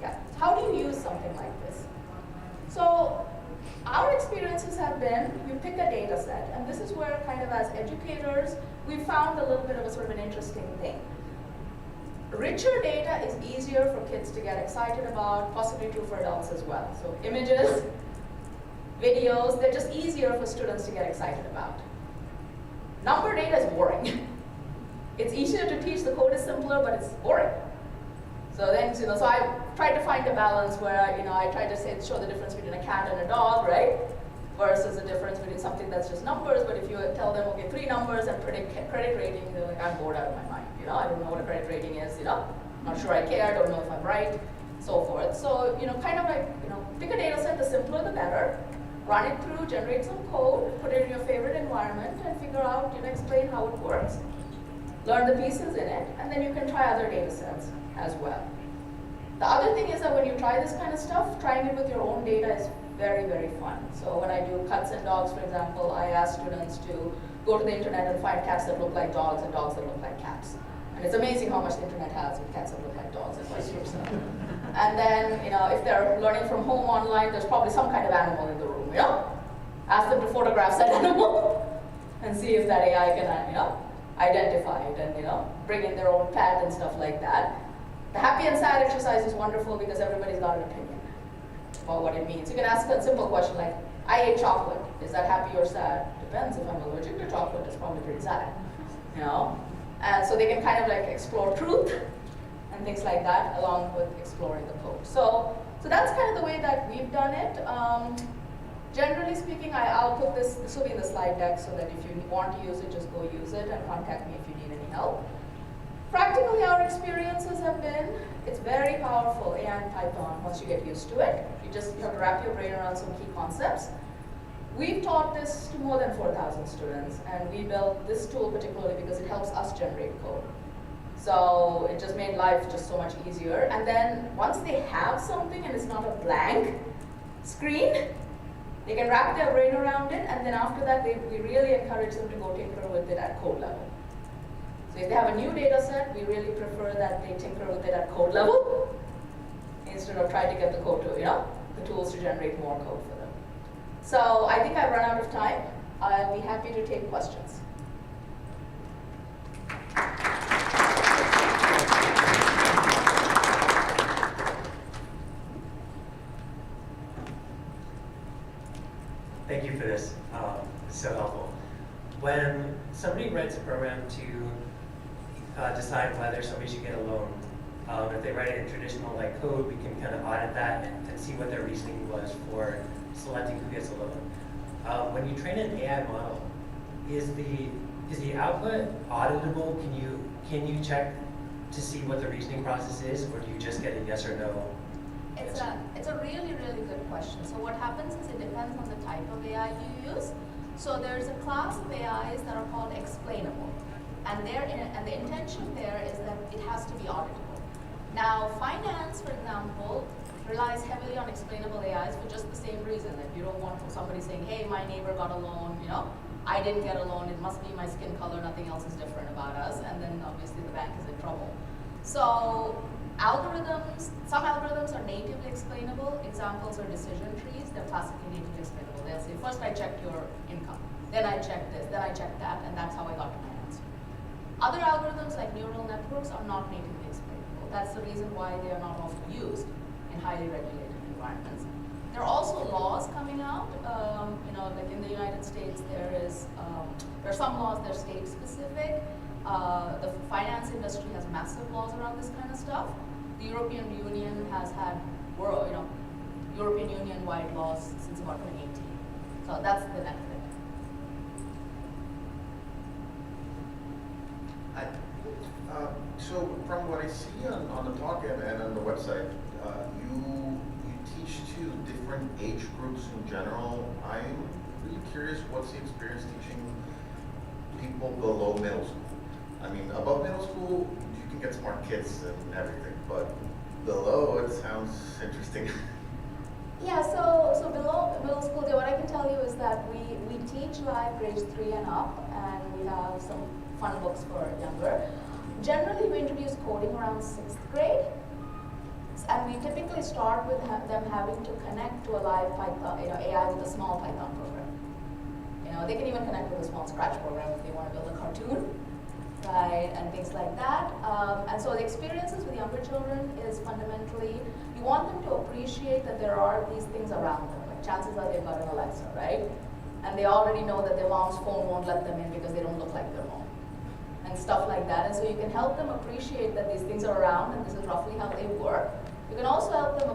Yeah, how do you use something like this? So our experiences have been, you pick a data set, and this is where kind of as educators, we found a little bit of a sort of an interesting thing. Richer data is easier for kids to get excited about, possibly true for adults as well. So images, videos, they're just easier for students to get excited about. Number data is boring. It's easier to teach, the code is simpler, but it's boring. So then, you know, so I tried to find a balance where, you know, I tried to show the difference between a cat and a dog, right? Versus the difference between something that's just numbers, but if you tell them, okay, 3 numbers and predict credit rating, they're like, I'm bored out of my mind. You know, I don't know what a credit rating is, you know, not sure I care, don't know if I'm right, so forth. So, you know, kind of like, you know, pick a data set, the simpler the better, run it through, generate some code, put it in your favorite environment, and figure out, you know, explain how it works. Learn the pieces in it, and then you can try other data sets as well. The other thing is that when you try this kind of stuff, trying it with your own data is very, very fun. So when I do cats and dogs, for example, I ask students to go to the internet and find cats that look like dogs and dogs that look like cats. And it's amazing how much the internet has with cats that look like dogs and vice versa. And then, you know, if they're learning from home online, there's probably some kind of animal in the room, you know? Ask them to photograph that animal and see if that AI can, you know, identify it and, you know, bring in their own pet and stuff like that. The happy and sad exercise is wonderful because everybody's got an opinion about what it means. You can ask a simple question like, I ate chocolate. Is that happy or sad? Depends. If I'm allergic to chocolate, it's probably pretty sad, you know? And so they can kind of like explore truth and things like that along with exploring the code. So that's kind of the way that we've done it. Generally speaking, I'll put this will be in the slide deck so that if you want to use it, just go use it and contact me if you need any help. experiences have been, it's very powerful, AI and Python, once you get used to it. You have to wrap your brain around some key concepts. We've taught this to more than 4,000 students, and we built this tool particularly because it helps us generate code. So it just made life just so much easier. And then once they have something and it's not a blank screen, they can wrap their brain around it, and then after that, we really encourage them to go tinker with it at code level. So if they have a new data set, we really prefer that they tinker with it at code level instead of trying to get the code to, the tools to generate more code for them. So I think I've run out of time. I'll be happy to take questions. Thank you for this. It's so helpful. When somebody writes a program to decide whether somebody should get a loan, if they write it in traditional code, we can kind of audit that and see what their reasoning was for selecting who gets a loan. When you train an AI model, is the output auditable? Can you check to see what the reasoning process is, or do you just get a yes or no? It's a really, really good question. So what happens is it depends on the type of AI you use. So there's a class of AIs that are called explainable. And the intention there is that it has to be auditable. Now, finance, for example, relies heavily on explainable AIs for just the same reason, that you don't want somebody saying, hey, my neighbor got a loan, I didn't get a loan, it must be my skin color, nothing else is different about us, and then obviously the bank is in trouble. So some algorithms are natively explainable. Examples are decision trees. They're classically natively explainable. They'll say, first I checked your income, then I checked this, then I checked that, and that's how I got to my answer. Other algorithms like neural networks are not natively explainable. That's the reason why they are not often used in highly regulated environments. There are also laws coming out. Like in the United States, there are some laws that are state specific. The finance industry has massive laws around this kind of stuff. The European Union has had European Union-wide laws since about 2018. So that's the next thing. So from what I see on the talk and on the website, you teach to different age groups in general. I'm really curious, what's the experience teaching people below middle school? I mean, above middle school, you can get smart kids and everything, but below, it sounds interesting. Yeah, so below middle school, what I can tell you is that we teach live grades 3 and up, and we have some fun books for younger. Generally, we introduce coding around 6th grade, and we typically start with them having to connect to a live Python, AI with a small Python program. They can even connect with a small Scratch program if they want to build a cartoon, right, and things like that. And so the experiences with younger children is fundamentally, you want them to appreciate that there are these things around them. Like chances are they've got an Alexa, right? And they already know that their mom's phone won't let them in because they don't look like their mom, and stuff like that. And so you can help them appreciate that these things are around and this is roughly how they work. You can also help them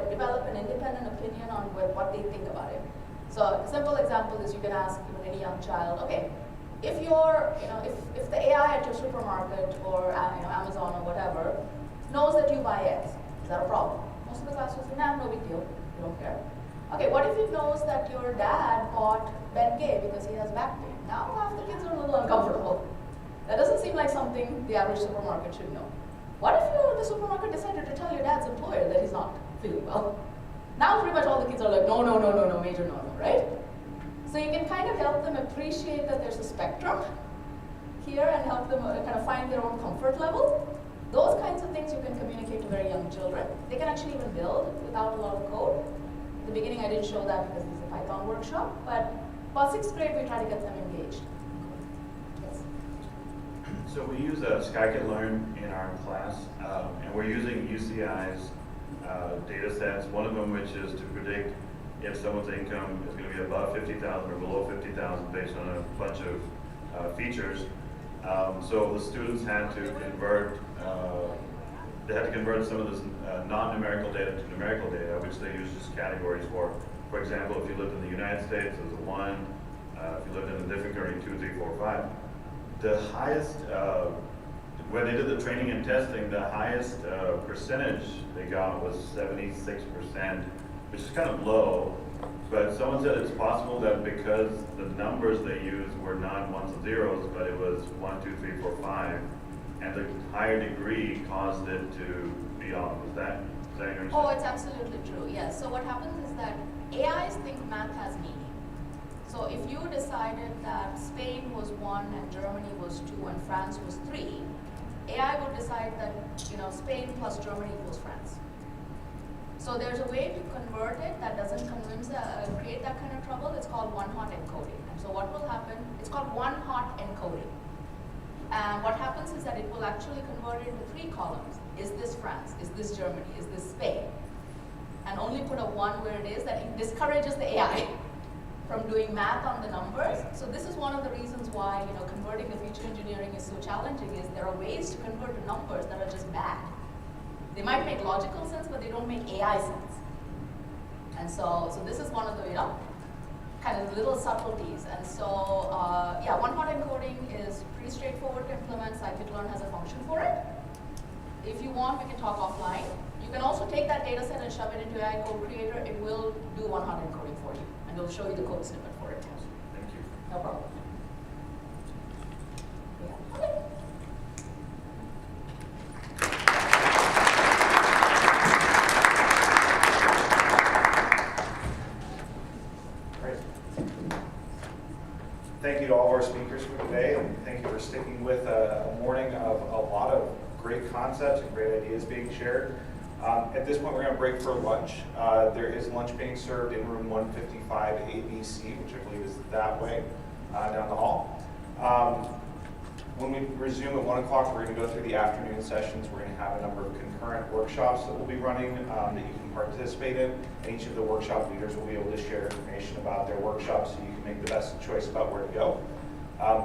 develop an independent opinion on what they think about it. So a simple example is you can ask even any young child, okay, if if the AI at your supermarket or Amazon or whatever knows that you buy eggs, is that a problem? Most of the class will say, nah, no big deal, you don't care. Okay, what if it knows that your dad bought Ben Gay because he has back pain? Now half the kids are a little uncomfortable. That doesn't seem like something the average supermarket should know. What if the supermarket decided to tell your dad's employer that he's not feeling well? Now pretty much all the kids are like, no, major no, right? So you can kind of help them appreciate that there's a spectrum here and help them kind of find their own comfort level. Those kinds of things you can communicate to very young children. They can actually even build without a lot of code. At the beginning I didn't show that because this is a Python workshop, but about 6th grade we try to get them engaged. Yes? So we use Scikit-learn in our class, and we're using UCI's data sets, one of them which is to predict if someone's income is going to be above 50,000 or below 50,000 based on a bunch of features. So the students had to convert, some of this non-numerical data to numerical data, which they use just categories for. For example, if you lived in the United States, there's a 1. If you lived in a different country, 2, 3, 4, 5. The highest when they did the training and testing, the highest percentage they got was 76%, which is kind of low. But someone said it's possible that because the numbers they used were not ones and zeros, but it was 1, 2, 3, 4, 5, and the higher degree caused it to be off. Is that your understanding? Oh, it's absolutely true, yes. So what happens is that AIs think math has meaning. So if you decided that Spain was 1 and Germany was 2 and France was 3, AI would decide that, you know, Spain plus Germany equals France. So there's a way to convert it that doesn't create that kind of trouble. It's called one-hot encoding. And so what will happen, it's called one-hot encoding. And what happens is that it will actually convert it into 3 columns. Is this France? Is this Germany? Is this Spain? And only put a 1 where it is. That it discourages the AI from doing math on the numbers. So this is one of the reasons why, you know, converting the feature engineering is so challenging, is there are ways to convert to numbers that are just bad. They might make logical sense, but they don't make AI sense. And so this is one of the, you know, kind of little subtleties. And so, yeah, one-hot encoding is pretty straightforward to implement. Scikit-learn has a function for it. If you want, we can talk offline. You can also take that data set and shove it into AI Code Creator. It will do one-hot encoding for you, and it'll show you the code snippet for it. Thank you. No problem. Yeah. Okay. Thank you to all of our speakers for today, and thank you for sticking with a morning of a lot of great concepts and great ideas being shared. At this point, we're going to break for lunch. There is lunch being served in room 155 ABC, which I believe is that way down the hall. When we resume at 1 o'clock, we're going to go through the afternoon sessions. We're going to have a number of concurrent workshops that we'll be running that you can participate in. And each of the workshop leaders will be able to share information about their workshops so you can make the best choice about where to go.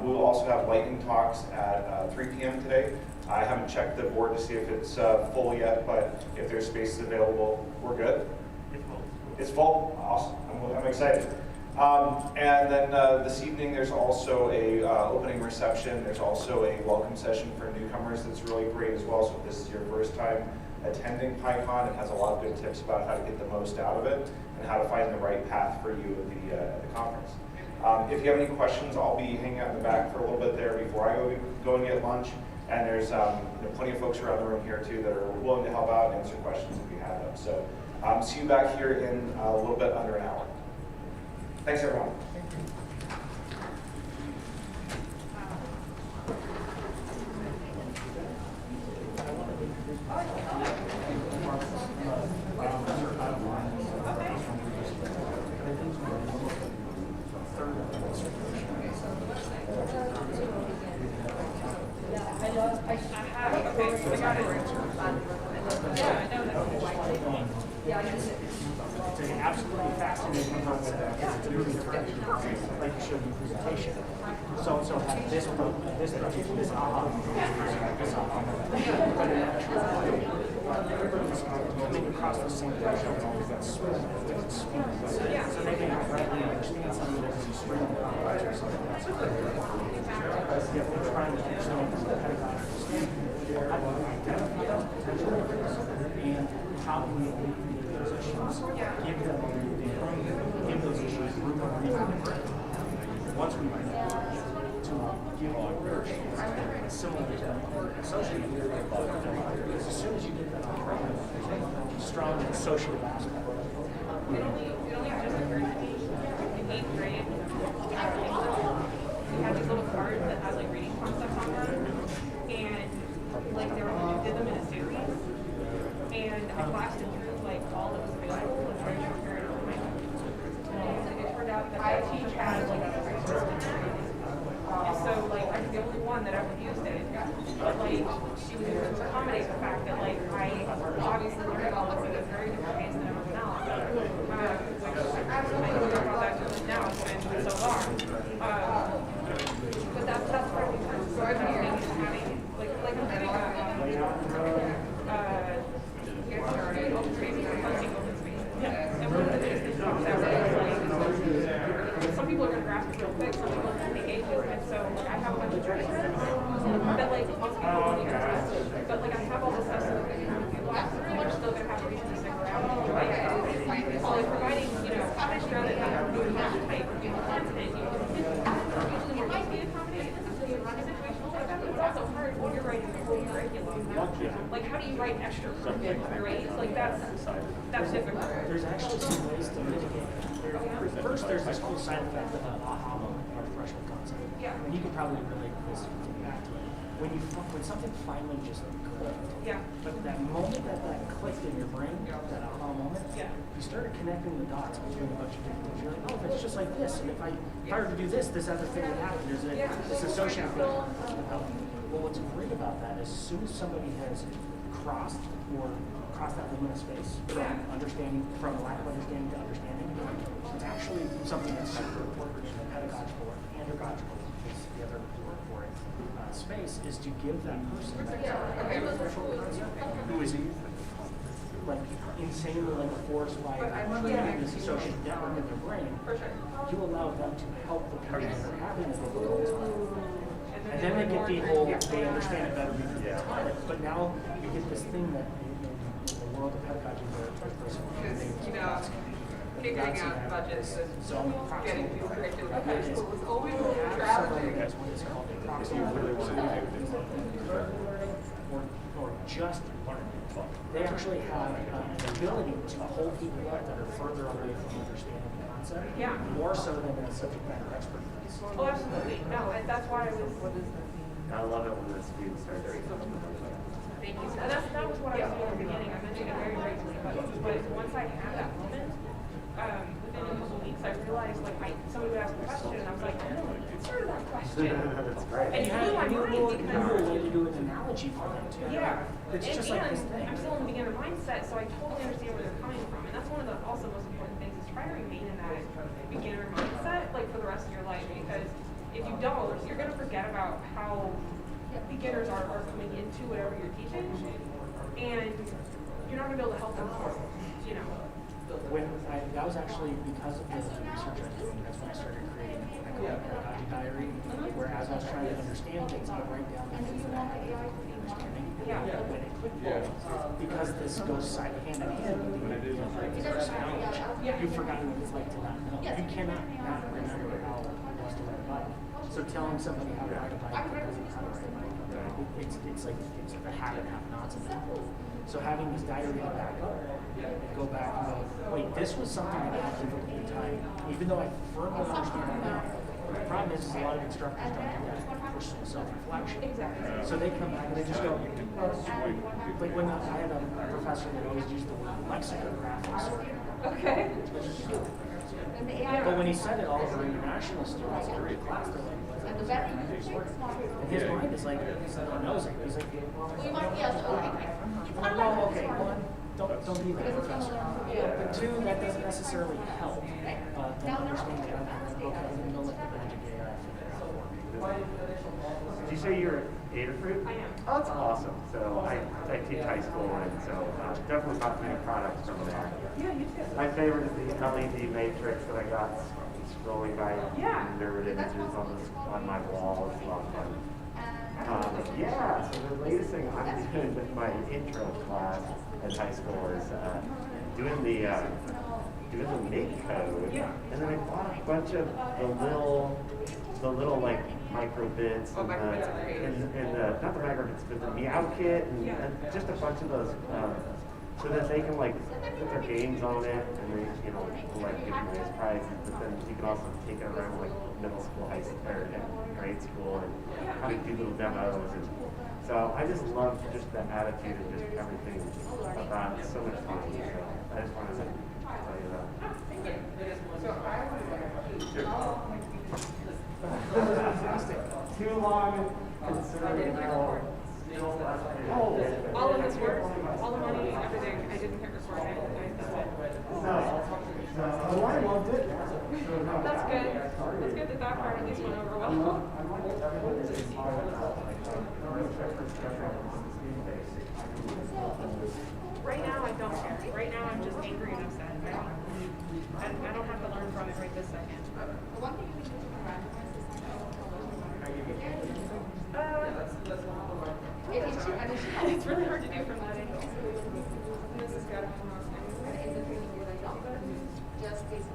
We will also have lightning talks at 3 p.m. today. I haven't checked the board to see if it's full yet, but if there's spaces available, we're good. It's full. Awesome. I'm excited. And then this evening, there's also a opening reception. There's also a welcome session for newcomers that's really great as well. So if this is your first time attending PyCon, it has a lot of good tips about how to get the most out of it and how to find the right path for you at the conference. If you have any questions, I'll be hanging out in the back for a little bit there before I go and get lunch. And there's plenty of folks around the room here too that are willing to help out and answer questions if you have them. So see you back here in a little bit under an hour. Thanks, everyone. It's an absolutely fascinating concept. It's really encouraging, like you showed in the presentation. So-and-so had this problem, this problem, this aha, this aha. But everybody's coming across the same threshold, always that speed. So they may not rightly understand something that is extremely complex or something else. If they're trying to understand from the pedagogical standpoint, how do we identify those potential areas, and how do we alleviate those issues, give them give those issues room of reason. Once we to give a similar to associated because as soon as you get that strong associative aspect. It only just occurred to me in 8th grade. We had these little cards that had like reading concepts on them, and like they did them in a series, and I blasted through like all that was available in a very short period of time. And it turned out that I teach had like a system, and so like I was the only one that ever used it. But like she was able to accommodate the fact that like I obviously learned all this at a very different pace than everyone else. Which I don't know about that now, it's been so long. But that's part of the time. So I've been having like I'm getting open space. And one of the things that like some people are gonna grasp it real quick, some people can take ages, and so I have a bunch of tricks that like most people won't even do that? Like, how do you write extracurricular grades? Like, that's difficult. There's actually some ways to mitigate it. First, there's this cool side effect of an aha moment or threshold concept. Yeah. And you can probably relate this back to it. When something finally just clicked. Yeah. But that moment that clicked in your brain, that aha moment, you started connecting the dots between a bunch of different things. You're like, oh, if it's just like this, and if I were to do this, this other thing would happen. There's this associated thing. Well, what's great about that is as soon as somebody has crossed that limit of space from lack of understanding to understanding, it's actually something that's super important in the pedagogical or andragogical, is the other word for it, space, is to give that person that threshold concept who is like insanely like forced by creating this associative network in their brain. You allow them to help the people that are having the difficulties. And then they get the whole, they understand it better because they taught it. But now you get this thing that in the world of pedagogy where figuring out budgets and getting through curriculum in high school was always a little somebody challenging. that's what is called a proximal or just learning. They actually have an ability to hold people up that are further away from understanding the concept, more so than a subject matter expert. Oh, absolutely. No, and that's why I was. I love it when the students start their Thank you. And that was what I was doing in the beginning. I mentioned it very briefly, but once I had that moment, within a couple weeks, I realized like somebody would ask a question, and I was like, oh, answer that question. That's great. And you blew my mind because way to do an analogy for them too. It's just like this thing. I'm still in the beginner mindset, so I totally understand where they're coming from, and that's one of the also most important things is try to remain in that beginner mindset like for the rest of your life, because if you don't, you're going to forget about how beginners are coming into whatever you're teaching, and you're not going to be able to help them more, That was actually because of the research I was doing. That's when I started creating a pedagogy diary, where as I was trying to understand things, I would write down the things that I had difficulty understanding. When it clicked, because this goes hand in hand with the knowledge. You've forgotten what it's like to not know. You cannot not remember how it was to ride a bike. So telling somebody how to ride a bike that doesn't know how to ride a bike, it's like a habit, have nots of it. So having this diary to back up and go back and go, wait, this was something that I had difficulty time, even though I firmly understand it now. The problem is a lot of instructors don't do that personal self-reflection. Exactly. So they come back and they just go, like when I had a professor that always used the word lexicographic sorting. Okay. But when he said it, all of our international students in the class, they're like, and his mind is like, he knows it. He's like, We might be able to okay, one, don't be that professor. But two, that doesn't necessarily help them understand that okay, I'm going to go look at the AI figure out for me. Did you say you're Adafruit? I am. Oh, that's awesome. So I teach high school, and so definitely bought many products from there. Yeah, you too. My favorite is the LED matrix that I got scrolling by nerd images on my wall. It's a lot of fun. So the latest thing I'm doing with my intro class at high school is doing the make code, and then I bought a bunch of the little like micro bits and the not the micro bits, but the meow kit and just a bunch of those, so that they can like put their games on it and they like give nice prizes. But then you can also take it around like middle school, high school, or grade school, and kind of do little demos. And so I just love just the attitude and just everything about it. So much fun. So I just wanted to tell you that. So I Too long considering how all of this work, all the money, everything, I didn't hit record. No, I loved it. That's good. That's good that that part at least went over well. Right now, I don't care. Right now, I'm just angry and upset. I don't have to learn from it right this second. It's really hard to do from that angle. This has got to come off anyway.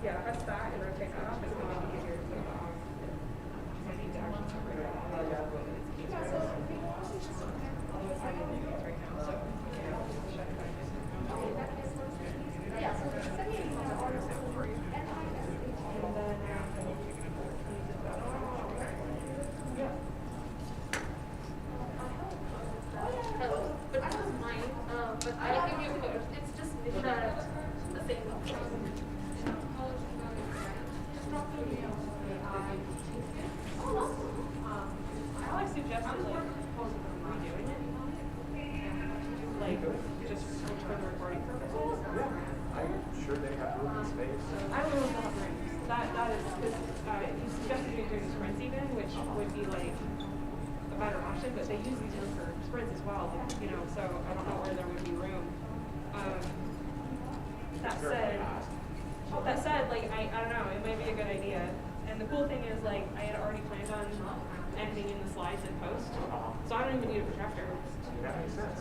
Yeah, press that and rotate that off. It's going to be easier to put it on. I need to actually separate it. but I think it's just the same. I always suggested like redoing it, like just for the recording purposes. Yeah, I'm sure they have room and space. I don't know if they'll have rooms. That is because you suggested me doing sprints even, which would be like a better option, but they use these rooms for sprints as well, you know, so I don't know where there would be room. That said, like, I don't know, it might be a good idea. And the cool thing is, like, I had already planned on editing in the slides in post, so I don't even need a projector.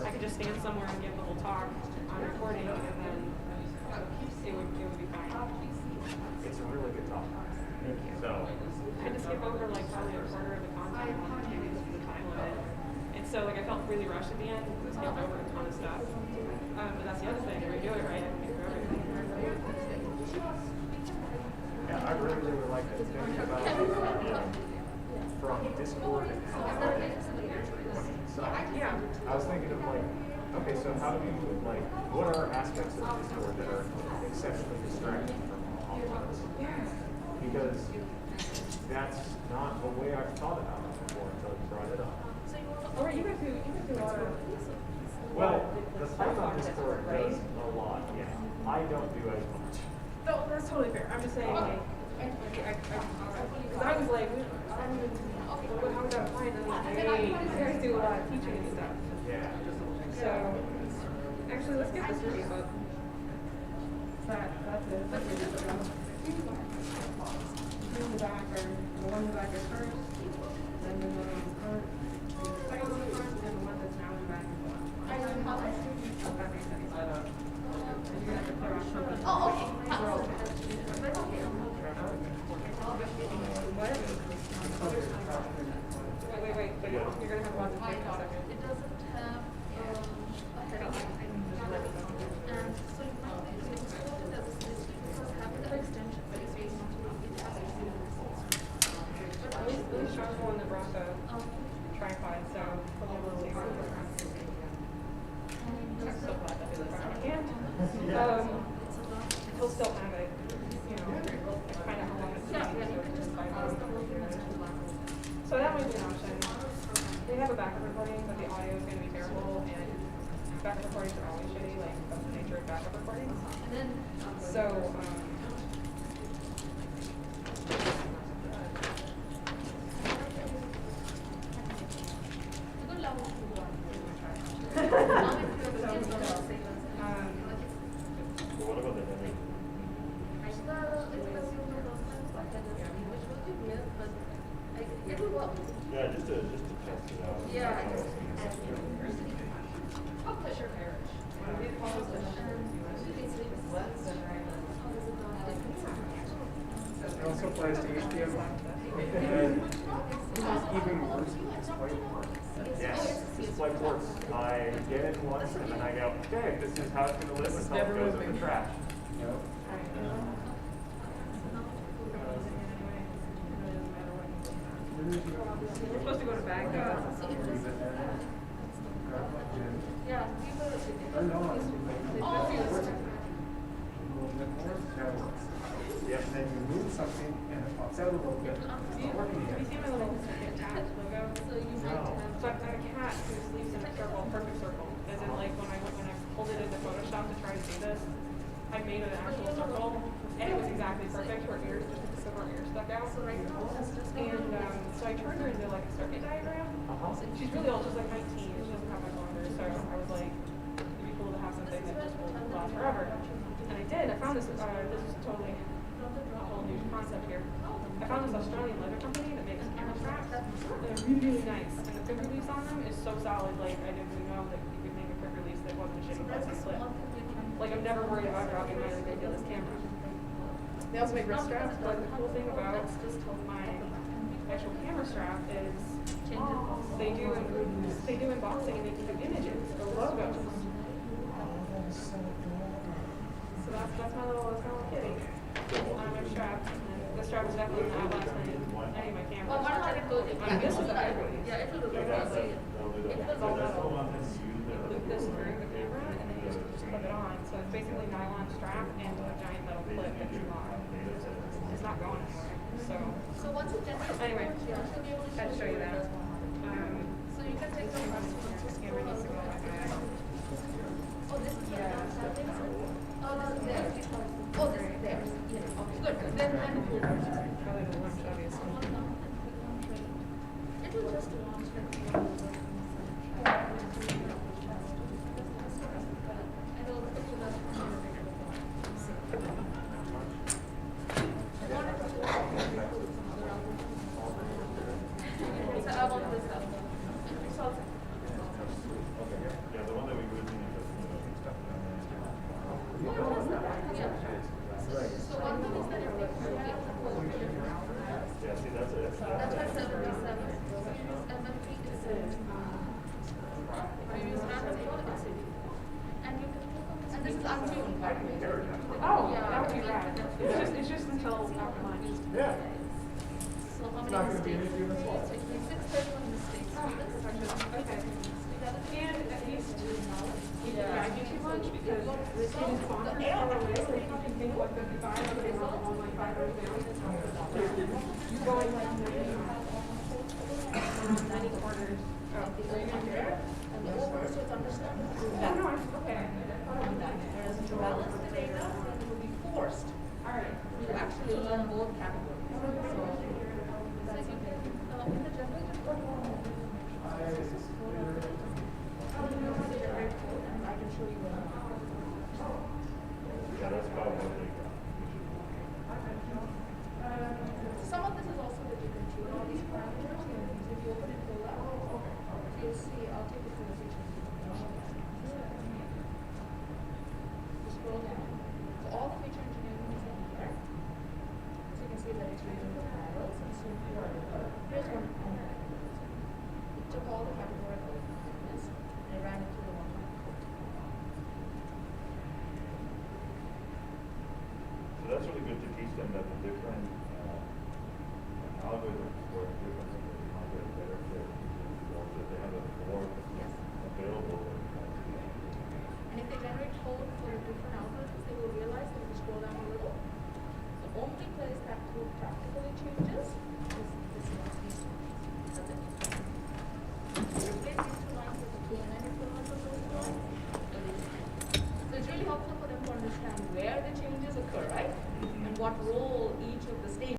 I could just stand somewhere and give a little talk on recording, and then it would be fine. It's a really good talk. So I had to skip over like probably a quarter of the content because of the time limit. And so like I felt really rushed at the end and skipped over a ton of stuff. But that's the other thing, if we do it right, I can get through everything. yeah, I really, really like it. Thinking about from Discord and so Yeah. I was thinking of like, okay, so how do we like, what are aspects of Discord that are exceptionally distracting from online? Because that's not a way I've thought about it before until you brought it up. Or you could do a lot of. Well, the Python Discord does a lot, yeah. I don't do as much. No, that's totally fair. I'm just saying, like, because I was like, how would that apply? And then like, hey, you guys do a lot of teaching and stuff. Yeah. So, actually, let's get this video up. That's it. That's it. In the back, or the one in the back is first, then the one in the front, the second one in the front, and the one that's now in the back is the last one. If that makes sense. And you're gonna have to clear off some of the. Oh, okay. What? Wait. But you're gonna have lots of things in a second. It doesn't have a heading. And so you might be doing so that because having an extension space is not it has to do Really sharp one that brought the tripod, so probably we'll see. I'm so glad that it's around. And he'll still have it, you know, find out how long it's so that might be an option. They have a backup recording, but the audio is going to be terrible, and backup recordings are always shitty, like that's the nature of backup recordings. And then, so, What about the heading? Yeah, just to test it out. Yeah. I'll push your marriage. It also applies to HTML. And even worse with display ports. Yes, display ports. I get it once and then I go, okay, this is how it's going to live until it goes in the trash. You know? We're supposed to go to Baghdad. Yeah, Yep, and then you move something and it pops out a little bit. Have you seen my little cat logo? So I've got a cat who sleeps in a circle, perfect circle. As in like when I pulled it into Photoshop to try to do this, I made an actual circle and it was exactly perfect. Her ears, just the ear stuck out. And so I turned her into like a circuit diagram. She's really old, she's like 19, she doesn't have much longer. So I was like, it'd be cool to have something that just will last forever. And I did. I found this is totally a whole new concept here. I found this Australian leather company that makes camera straps. They're really, really nice. And the quick release on them is so solid. Like, I didn't even know that you could make a quick release that wasn't a shitty plastic clip. Like, I'm never worried about dropping my ridiculous camera. They also make wrist straps, but the cool thing about my actual camera strap is they do embossing and they can do images or logos. So that's my little kitty. I'm strapped. The strap is definitely not last any of my cameras. Well, why not it go? This is a hybrid. Yeah, it will go. It's all metal. Loop this through the camera and then graph and a giant metal clip that you are. It's not going anywhere. So what's the general? Anyway, She'll be able to I'd show you that. So you can take some questions. Camera needs to go like that. Oh, this is there. Oh, this is there. Yeah. Okay, good. Then Probably the lunch, obviously. it will just launch Yeah, the one that we were using is So one thing is that if they create yeah, see, that's it. that's why 77 and then 3 is you use math as well as and you can click on this and this is untuned by the way. Oh, that would be rad. It's just until after lunch. Yeah. So how many mistakes? So it means 631 mistakes. Oh, okay. And at least you can guide you too much because the students on the far away, so you can think what 55, but they all on like 5 rows down. You're going like 90 corners. Oh, so you're going to do it? And the overall students understand it. Oh, no, okay. Whereas to balance the data, then it will be forced to actually learn both categories. So, in the generated code, and I can show you what. Yeah, that's about what they got. Some of this is also that you can tune all these parameters. If you open it full up, you'll see, I'll take it to the feature. Scroll down. So all the feature engineering is in here. So you can see that it's using the models. And so here's one. It took all the categorical this and it ran it through the one line code. So that's really good to teach them that the different algorithms work differently, how they're better fit, or that they have a more available. And if they generate code for different algorithms, they will realize that if you scroll down a little, the only place that code practically changes is this one, these two lines. That's it. Replace these two lines with the 2 and n equivalent of those two lines. So it's really helpful for them to understand where the changes occur, right? And what role each of the stages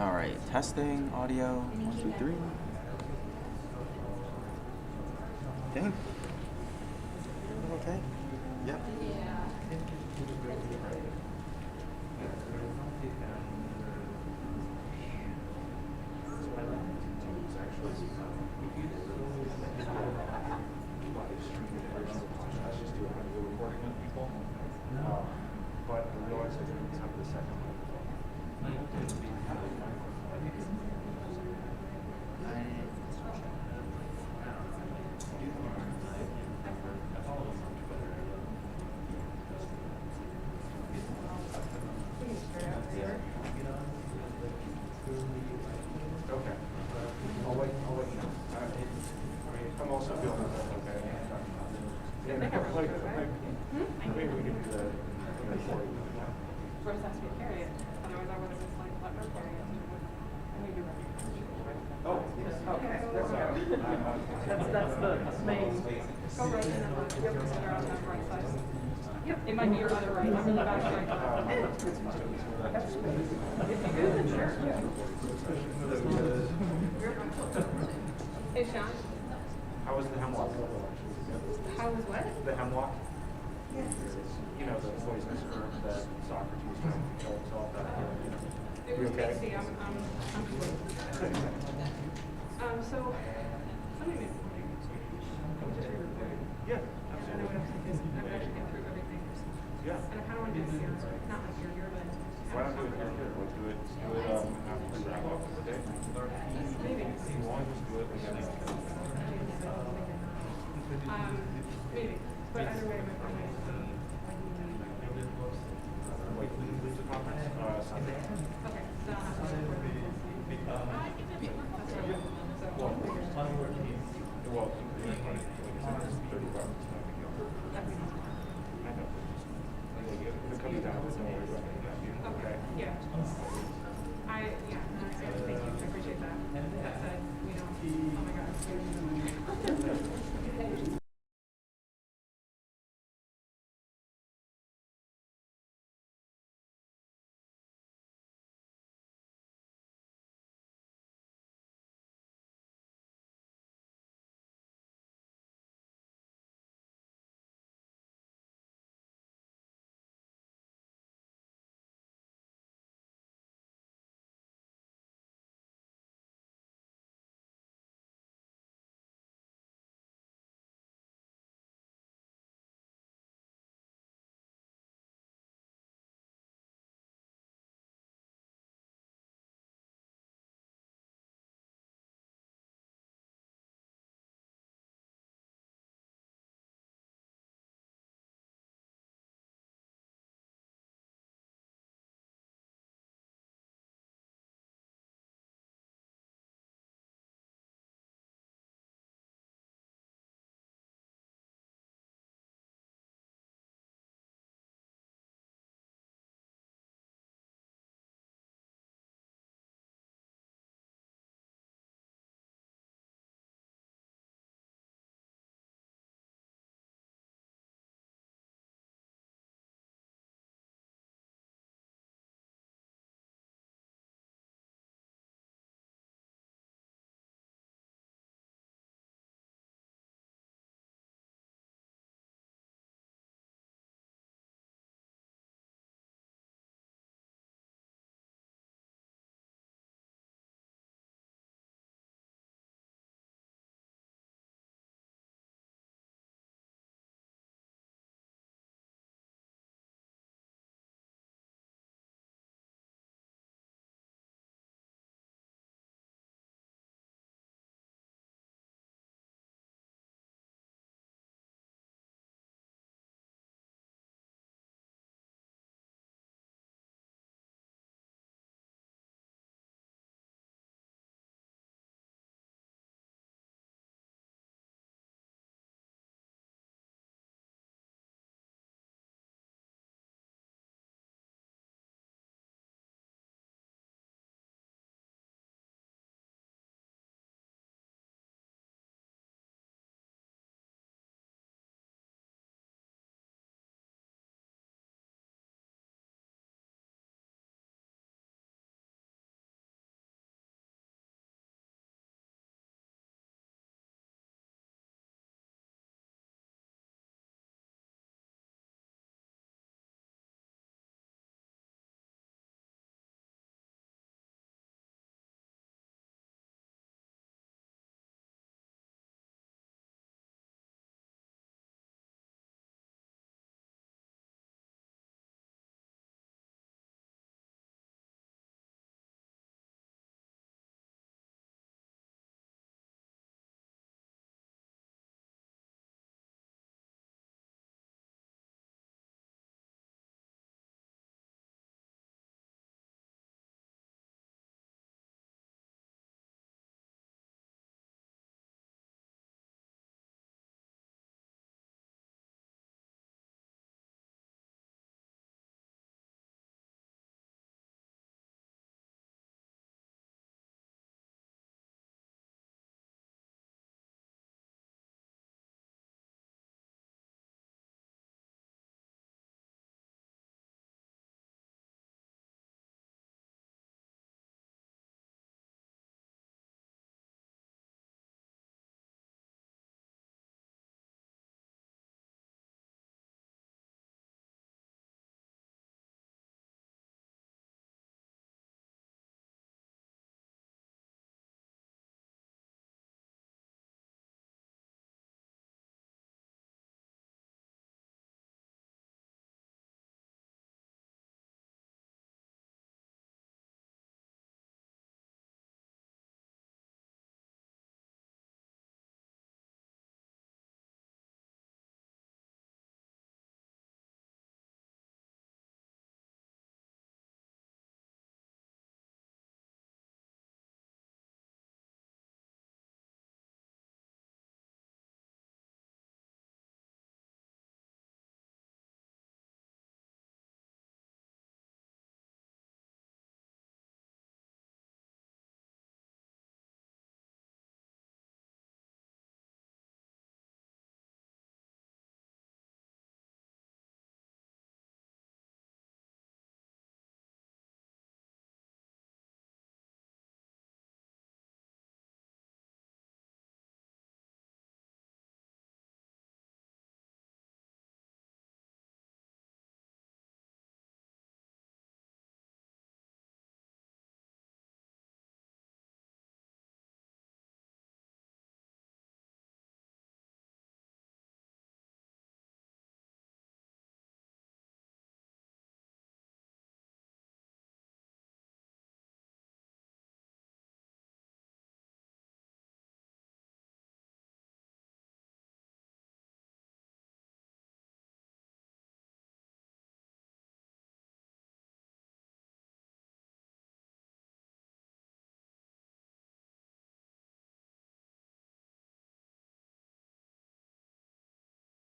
All right, testing audio. 1, 2, 3. Okay. Okay. Yep. But I realized I didn't have the second one. Okay. I'll let you know. I'm also feeling okay. Yeah, maybe we can do the recording. First has to be a period. Otherwise, I would have just like let her period. And we'd be ready. Oh, yes. Okay. That's the main. Go right in and you have to sit around that right side. Yep. It might be your other right. I'm in the back right. If you do, then sure. Hey, Sean. How was the hemlock? How was what? The hemlock? Yes. You know, the poisonous herb that Socrates tried to kill himself. It was okay? tasty. I'm so, something is, just re-recording. Yeah, I don't know what else to do. I'm actually get through everything. Yeah. And I kind of want to do it here, not like you're but. Why not do it here? Let's do it after the wrap up of the day. Maybe. You want to just do it again? Maybe. But either way, my phone is, Wait, leave the conference? Sunday. okay, then I'll have to record it. That's right. So, Well, it's 30 bucks. I know. If it comes down, it's no worries about it. okay, yeah. Yeah, no, thank you, I appreciate that. That said, oh my God.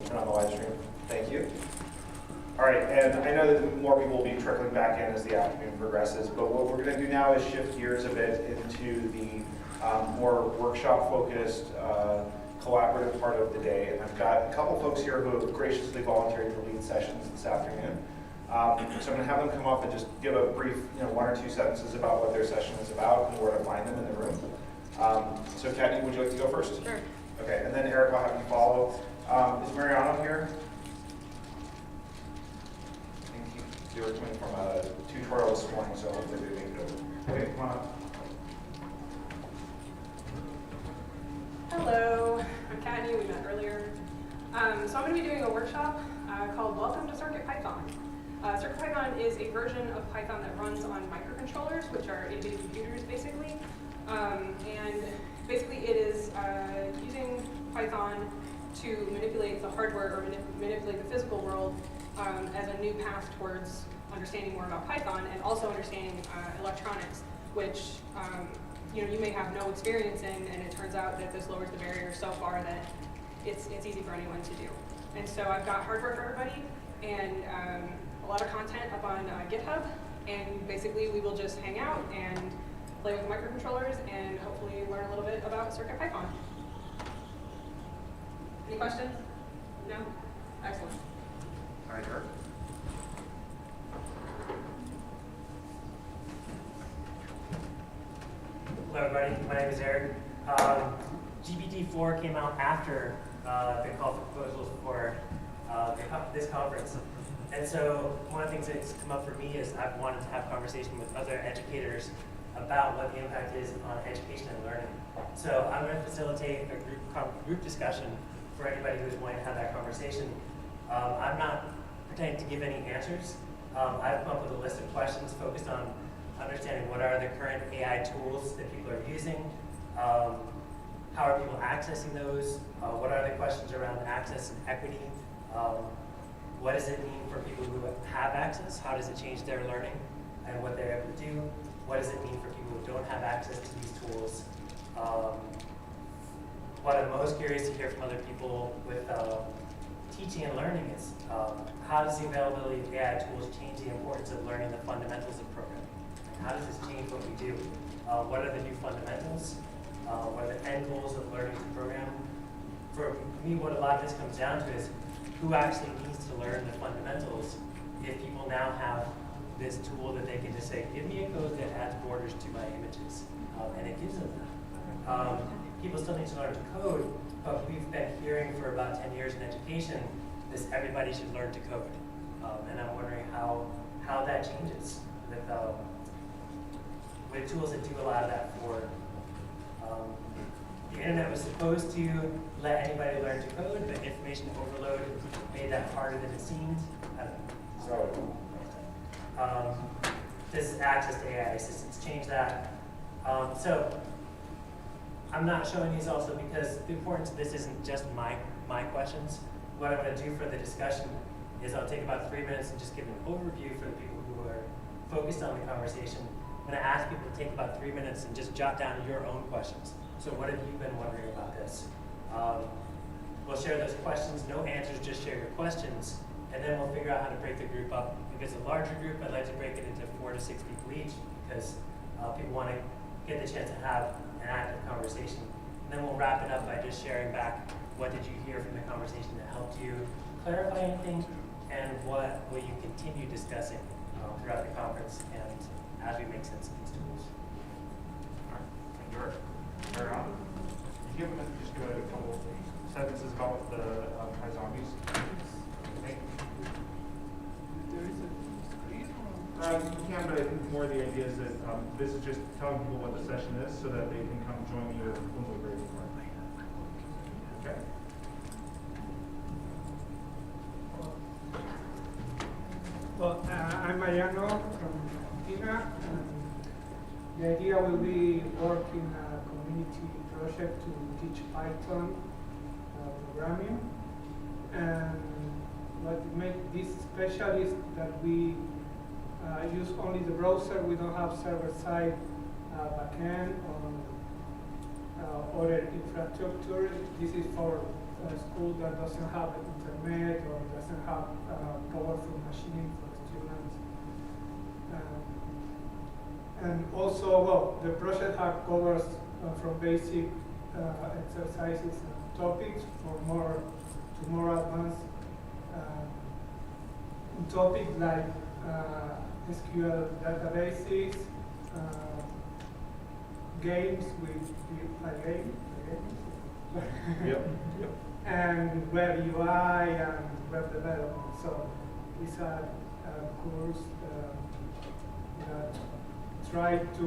turn on the live stream. Thank you. All right, and I know that more people will be trickling back in as the afternoon progresses, but what we're going to do now is shift gears a bit into the more workshop-focused, collaborative part of the day. And I've got a couple folks here who have graciously volunteered to lead sessions this afternoon. So I'm going to have them come up and just give a brief, 1 or 2 sentences about what their session is about and where to find them in the room. So Kathy, would you like to go first? Sure. Okay, and then Eric, I'll have you follow. Is Mariano here? I think they were coming from a tutorial this morning, so hopefully they make it over. Okay, come on up. Hello, I'm Kathy, we met earlier. So I'm going to be doing a workshop called Welcome to CircuitPython. CircuitPython is a version of Python that runs on microcontrollers, which are 8-bit computers basically. And basically it is using Python to manipulate the hardware or manipulate the physical world as a new path towards understanding more about Python and also understanding electronics, which you may have no experience in, and it turns out that this lowers the barrier so far that it's easy for anyone to do. And so I've got hardware for everybody and a lot of content up on GitHub, and basically we will just hang out and play with microcontrollers and hopefully learn a little bit about CircuitPython. Any questions? No? Excellent. All right, Eric. Hello everybody, my name is Eric. GPT-4 came out after the call for proposals for this conference. And so one of the things that's come up for me is I've wanted to have conversation with other educators about what the impact is on education and learning. So I'm going to facilitate a group discussion for anybody who's wanting to have that conversation. I'm not pretending to give any answers. I've come up with a list of questions focused on understanding what are the current AI tools that people are using, how are people accessing those, what are the questions around access and equity, what does it mean for people who have access, how does it change their learning and what they're able to do, what does it mean for people who don't have access to these tools. What I'm most curious to hear from other people with teaching and learning is how does the availability of AI tools change the importance of learning the fundamentals of programming? How does this change what we do? What are the new fundamentals? What are the end goals of learning to program? For me, what a lot of this comes down to is who actually needs to learn the fundamentals if people now have this tool that they can just say, give me a code that adds borders to my images, and it gives them that. People still need to learn to code, but we've been hearing for about 10 years in education this everybody should learn to code. And I'm wondering how that changes with tools that do a lot of that for. The internet was supposed to let anybody learn to code, but information overload made that harder than it seemed. Does access to AI assistants change that? So I'm not showing these also because the importance of this isn't just my questions. What I'm going to do for the discussion is I'll take about 3 minutes and just give an overview for the people who are focused on the conversation. I'm going to ask people to take about 3 minutes and just jot down your own questions. So what have you been wondering about this? We'll share those questions, no answers, just share your questions, and then we'll figure out how to break the group up. If it's a larger group, I'd like to break it into 4 to 6 people each because people want to get the chance to have an active conversation. And then we'll wrap it up by just sharing back what did you hear from the conversation that helped you clarify anything, and what will you continue discussing throughout the conference and as we make sense of these tools. All right, thank you, Eric. Carry on. If you have a minute, just give a couple sentences about the high zombies. Okay. You can, but I think more the idea is that this is just telling people what the session is so that they can come join you when we're ready for it. Okay. Well, I'm Mariano from Argentina. The idea will be working a community project to teach Python programming. And what makes this special is that we use only the browser. We don't have server-side backend or other infrastructure. This is for a school that doesn't have internet or doesn't have powerful machine for students. And also, well, the project covers from basic exercises and topics to more advanced topics like SQL databases, games with game, Yep. and web UI and web development. So these are courses that try to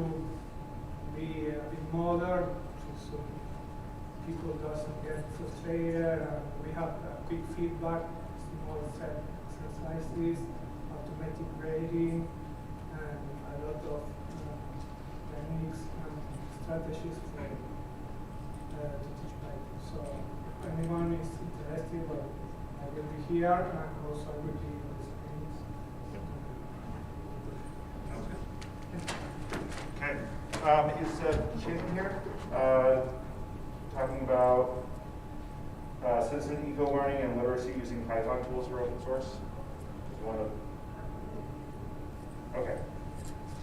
be a bit modern, so people doesn't get frustrated. We have quick feedback, small set exercises, automatic grading, and a lot of techniques and strategies to teach Python. So if anyone is interested, well, I will be here, and also I will be on the screens. Okay. Is Chin here talking about citizen eco-learning and literacy using Python tools for open source? Okay.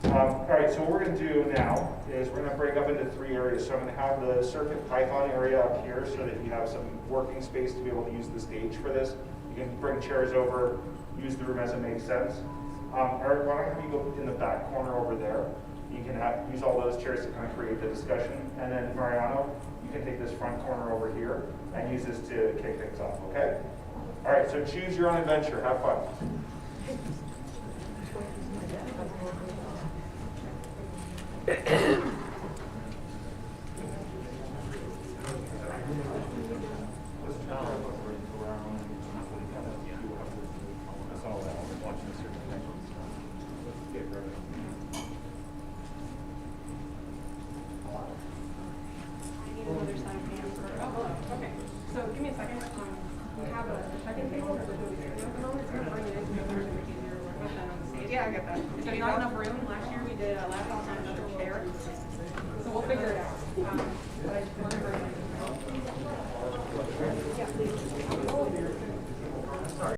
All right, so what we're going to do now is we're going to break up into 3 areas. So I'm going to have the Circuit Python area up here so that you have some working space to be able to use the stage for this. You can bring chairs over, use the room as it makes sense. Eric, why don't you go in the back corner over there? You can use all those chairs to kind of create the discussion. And then Mariano, you can take this front corner over here and use this to kick things off, okay? All right, so choose your own adventure. Have fun. Okay, so give me a second. We have a second table. Yeah, I get that. If there's not enough room, last year we did a laptop on another chair. So we'll figure it out. Yeah, please. Sorry.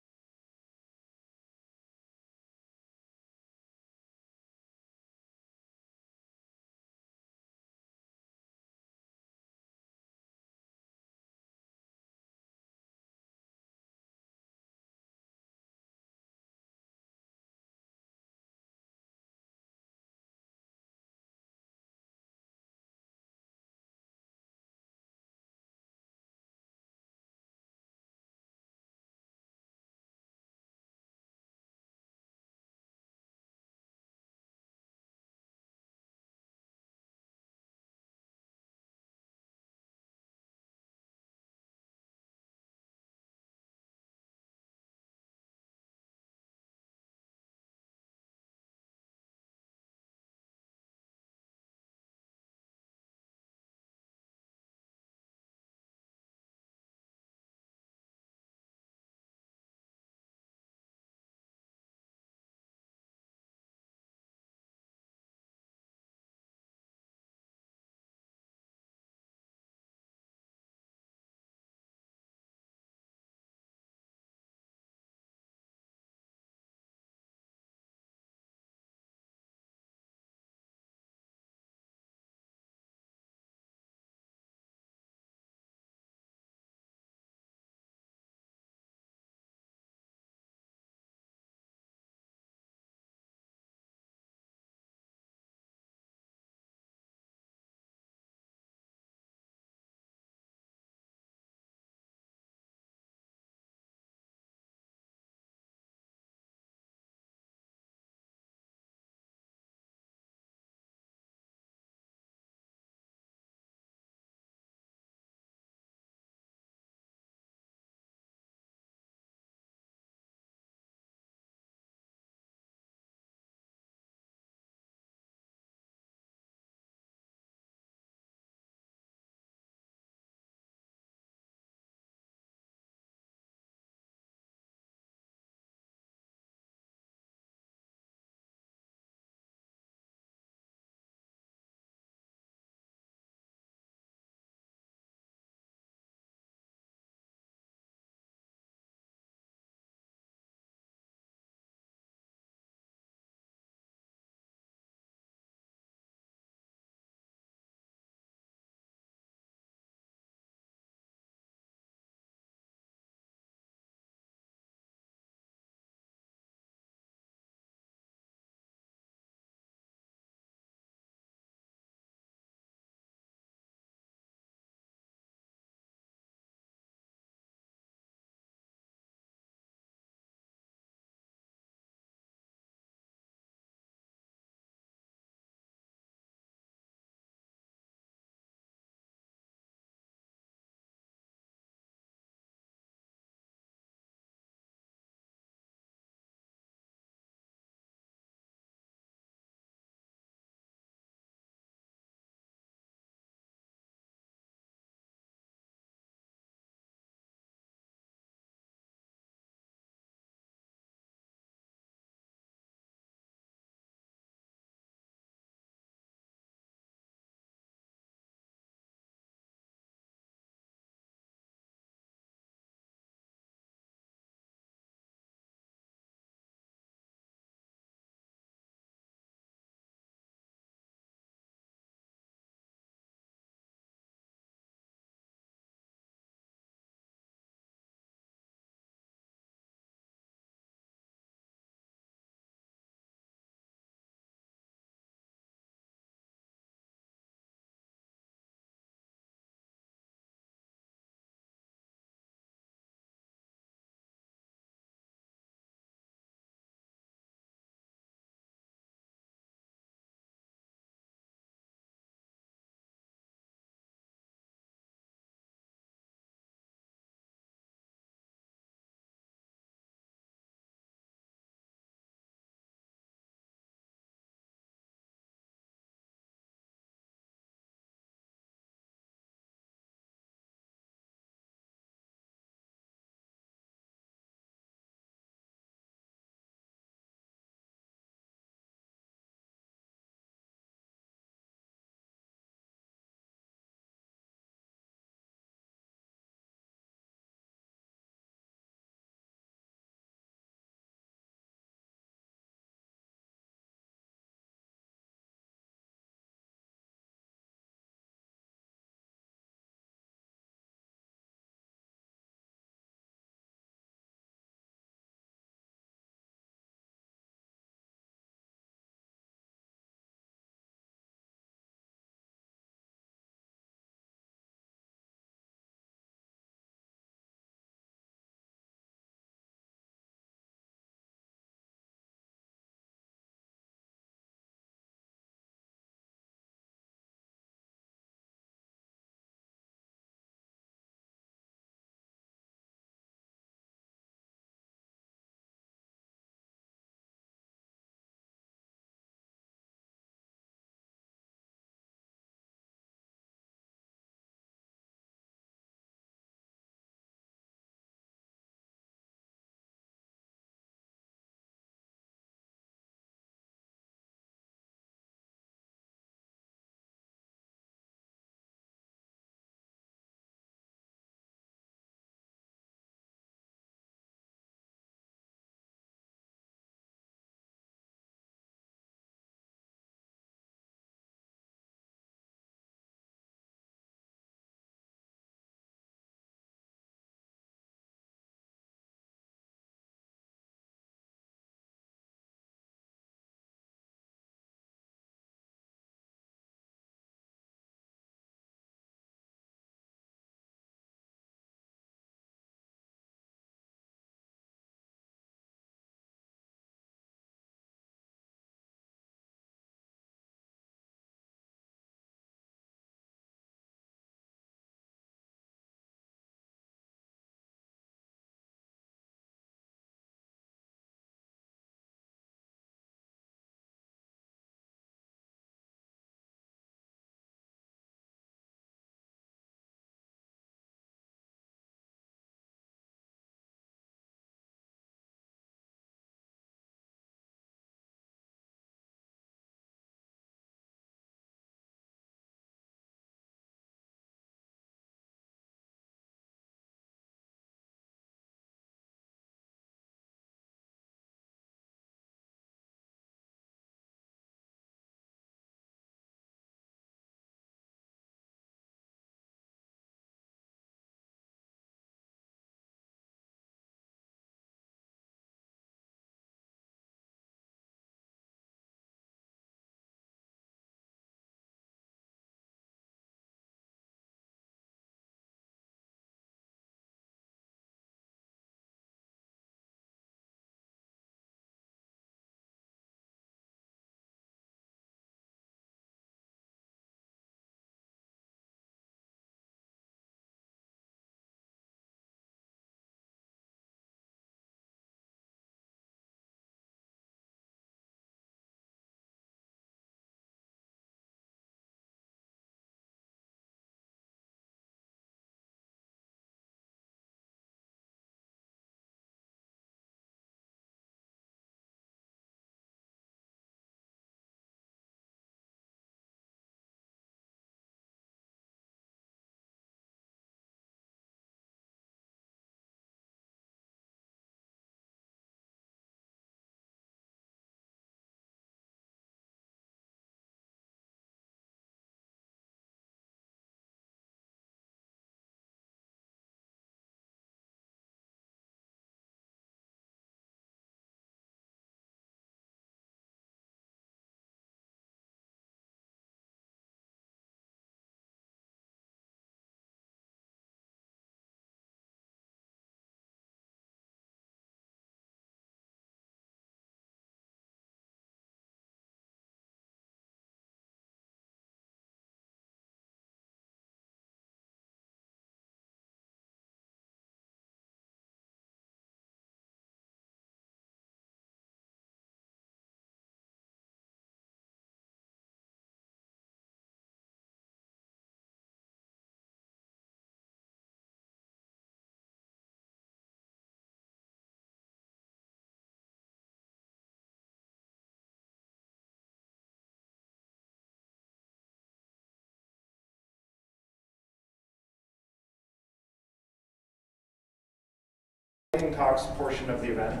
talks portion of the event.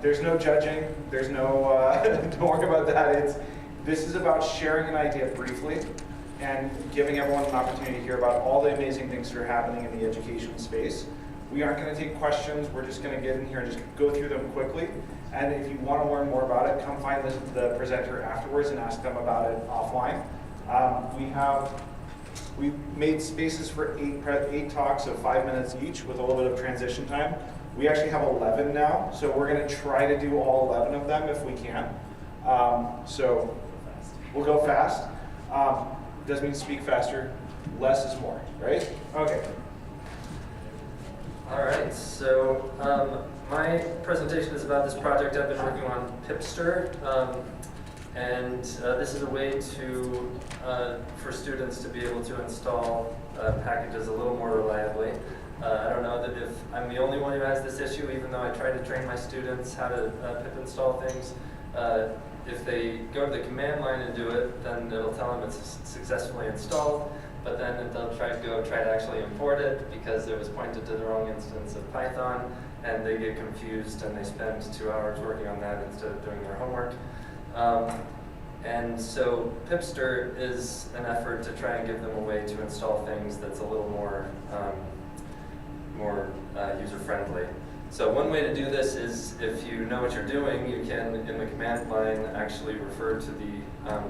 There's no judging, there's no, don't worry about that. This is about sharing an idea briefly and giving everyone an opportunity to hear about all the amazing things that are happening in the education space. We aren't going to take questions, we're just going to get in here and just go through them quickly. And if you want to learn more about it, come find the presenter afterwards and ask them about it offline. We've made spaces for 8 talks of 5 minutes each with a little bit of transition time. We actually have 11 now, so we're going to try to do all 11 of them if we can. So we'll go fast. Doesn't mean speak faster. Less is more, right? Okay. All right, so my presentation is about this project I've been working on, Pipster. And this is a way for students to be able to install packages a little more reliably. I don't know that if I'm the only one who has this issue, even though I try to train my students how to pip install things. If they go to the command line and do it, then it'll tell them it's successfully installed, but then they'll try to actually import it because it was pointed to the wrong instance of Python, and they get confused and they spend 2 hours working on that instead of doing their homework. And so Pipster is an effort to try and give them a way to install things that's a little more user-friendly. So one way to do this is, if you know what you're doing, you can, in the command line, actually refer to the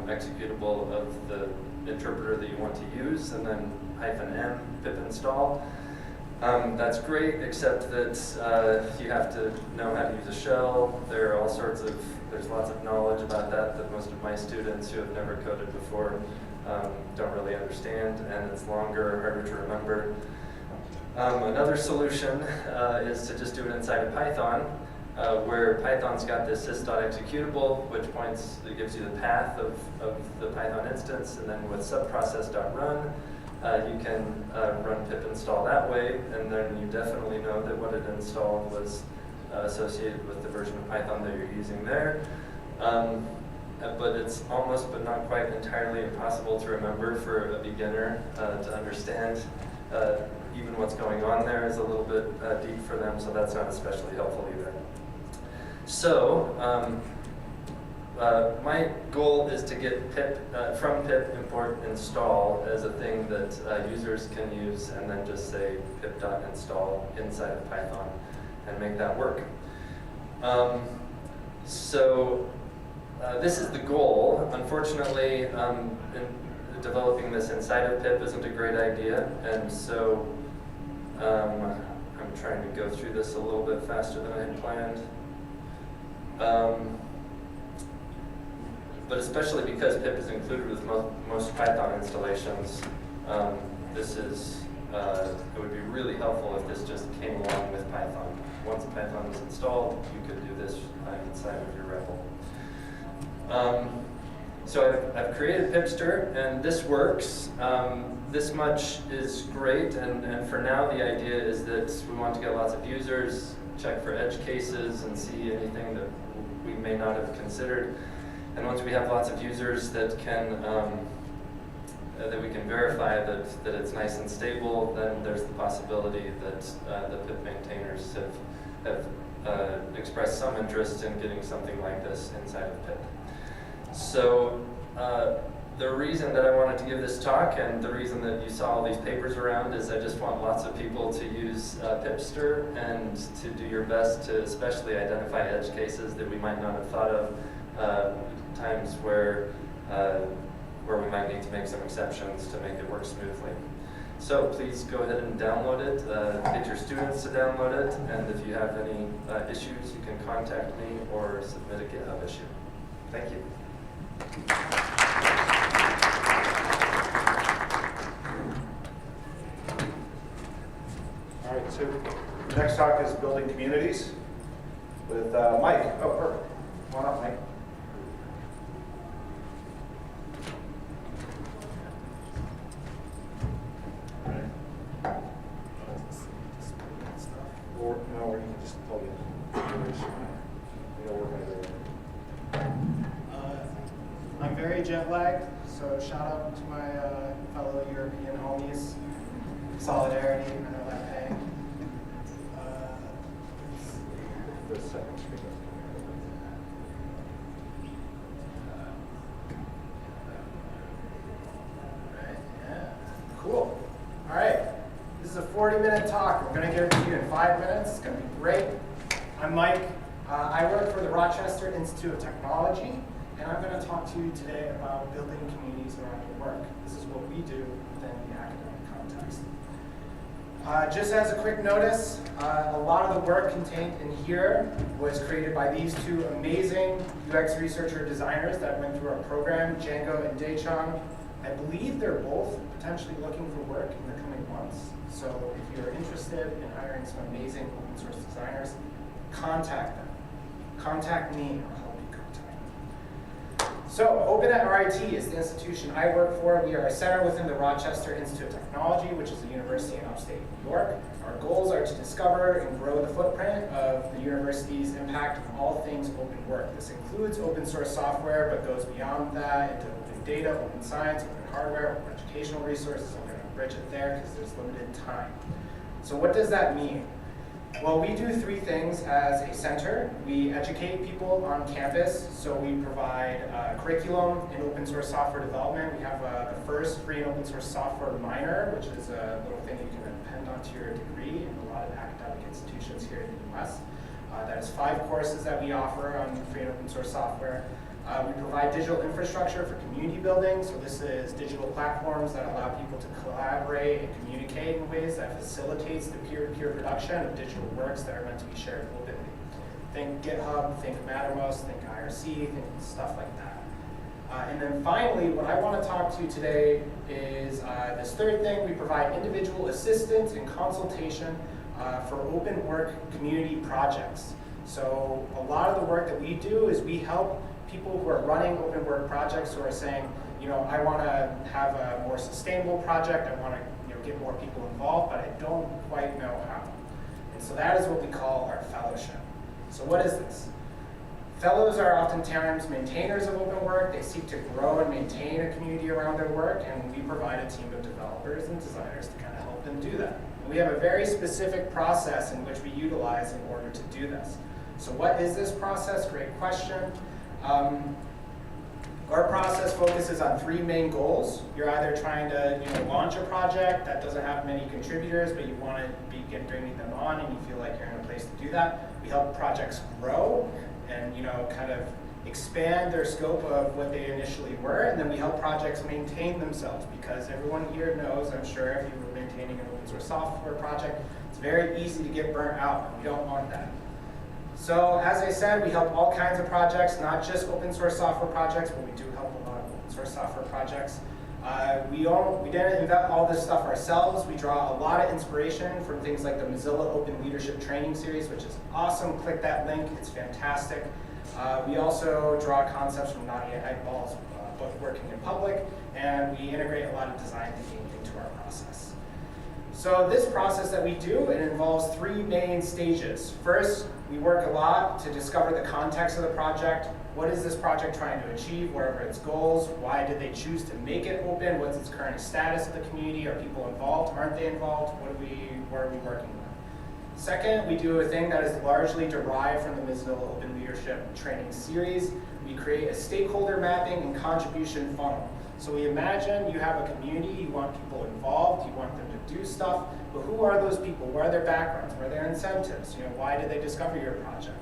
executable of the interpreter that you want to use, and then -m pip install. That's great, except that you have to know how to use a shell. There's lots of knowledge about that most of my students who have never coded before don't really understand, and it's longer, harder to remember. Another solution is to just do it inside of Python, where Python's got this sys.executable, which it gives you the path of the Python instance, and then with subprocess.run, you can run pip install that way, and then you definitely know that what it installed was associated with the version of Python that you're using there. But it's almost, but not quite entirely impossible to remember for a beginner to understand. Even what's going on there is a little bit deep for them, so that's not especially helpful either. So, my goal is to get from pip import install as a thing that users can use, and then just say pip.install inside of Python and make that work. This is the goal. Unfortunately, developing this inside of pip isn't a great idea, and so I'm trying to go through this a little bit faster than I had planned. But especially because pip is included with most Python installations, it would be really helpful if this just came along with Python. Once Python is installed, you could do this inside of your REPL. So I've created Pipster, and this works. This much is great, and for now the idea is that we want to get lots of users, check for edge cases, and see anything that we may not have considered. And once we have lots of users that we can verify that it's nice and stable, then there's the possibility that the pip maintainers have expressed some interest in getting something like this inside of pip. So the reason that I wanted to give this talk, and the reason that you saw all these papers around, is I just want lots of people to use Pipster and to do your best to especially identify edge cases that we might not have thought of, times where we might need to make some exceptions to make it work smoothly. So please go ahead and download it, get your students to download it, and if you have any issues, you can contact me or submit a GitHub issue. Thank you. All right, so the next talk is building communities with Mike. Oh, perfect. Come on up, Mike. Or no, or you can just plug in. I'm very jet lagged, so shout out to my fellow European homies. Solidarity, I know that pain. second speaker. Cool. All right. This is a 40-minute talk. We're going to give it to you in 5 minutes. It's going to be great. I'm Mike. I work for the Rochester Institute of Technology, and I'm going to talk to you today about building communities around your work. This is what we do within the academic context. Just as a quick notice, a lot of the work contained in here was created by these two amazing UX researcher designers that went through our program, Django and Daechang. I believe they're both potentially looking for work in the coming months. So if you're interested in hiring some amazing open source designers, contact them. Contact me, I'll help you contact. So OpenET RIT is the institution I work for. We are a center within the Rochester Institute of Technology, which is a university in upstate New York. Our goals are to discover and grow the footprint of the university's impact on all things open work. This includes open source software, but goes beyond that into open data, open science, open hardware, open educational resources. I'm going to bridge it there because there's limited time. So what does that mean? Well, we do three things as a center. We educate people on campus, so we provide curriculum in open source software development. We have the first free and open source software minor, which is a little thing you can append onto your degree in a lot of academic institutions here in the US. That is 5 courses that we offer on free and open source software. We provide digital infrastructure for community building, so this is digital platforms that allow people to collaborate and communicate in ways that facilitates the peer-to-peer production of digital works that are meant to be shared openly. Think GitHub, think Mattermost, think IRC, think stuff like that. And then finally, what I want to talk to you today is this third thing. We provide individual assistance and consultation for open work community projects. So a lot of the work that we do is we help people who are running open work projects who are saying, you know, I want to have a more sustainable project, I want to get more people involved, but I don't quite know how. And so that is what we call our fellowship. So what is this? Fellows are oftentimes maintainers of open work. They seek to grow and maintain a community around their work, and we provide a team of developers and designers to kind of help them do that. And we have a very specific process in which we utilize in order to do this. So what is this process? Great question. Our process focuses on 3 main goals. You're either trying to launch a project that doesn't have many contributors, but you want to begin bringing them on and you feel like you're in a place to do that. We help projects grow and kind of expand their scope of what they initially were, and then we help projects maintain themselves, because everyone here knows, I'm sure, if you were maintaining an open source software project, it's very easy to get burnt out, and we don't want that. So as I said, we help all kinds of projects, not just open source software projects, but we do help a lot of open source software projects. We didn't invent all this stuff ourselves. We draw a lot of inspiration from things like the Mozilla Open Leadership Training Series, which is awesome. Click that link, it's fantastic. We also draw concepts from Nadia Egball's book, Working in Public, and we integrate a lot of design thinking into our process. So this process that we do, it involves 3 main stages. First, we work a lot to discover the context of the project. What is this project trying to achieve? What are its goals? Why did they choose to make it open? What's its current status of the community? Are people involved? Aren't they involved? What are we working on? Second, we do a thing that is largely derived from the Mozilla Open Leadership Training Series. We create a stakeholder mapping and contribution funnel. So we imagine you have a community, you want people involved, you want them to do stuff, but who are those people? What are their backgrounds? What are their incentives? Why did they discover your project?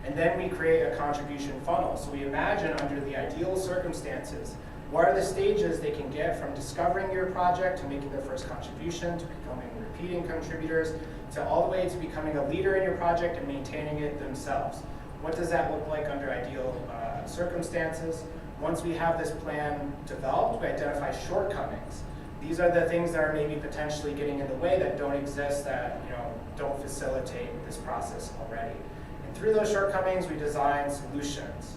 And then we create a contribution funnel. So we imagine under the ideal circumstances, what are the stages they can get from discovering your project to making their first contribution, to becoming repeating contributors, to all the way to becoming a leader in your project and maintaining it themselves. What does that look like under ideal circumstances? Once we have this plan developed, we identify shortcomings. These are the things that are maybe potentially getting in the way, that don't exist, that don't facilitate this process already. And through those shortcomings, we design solutions.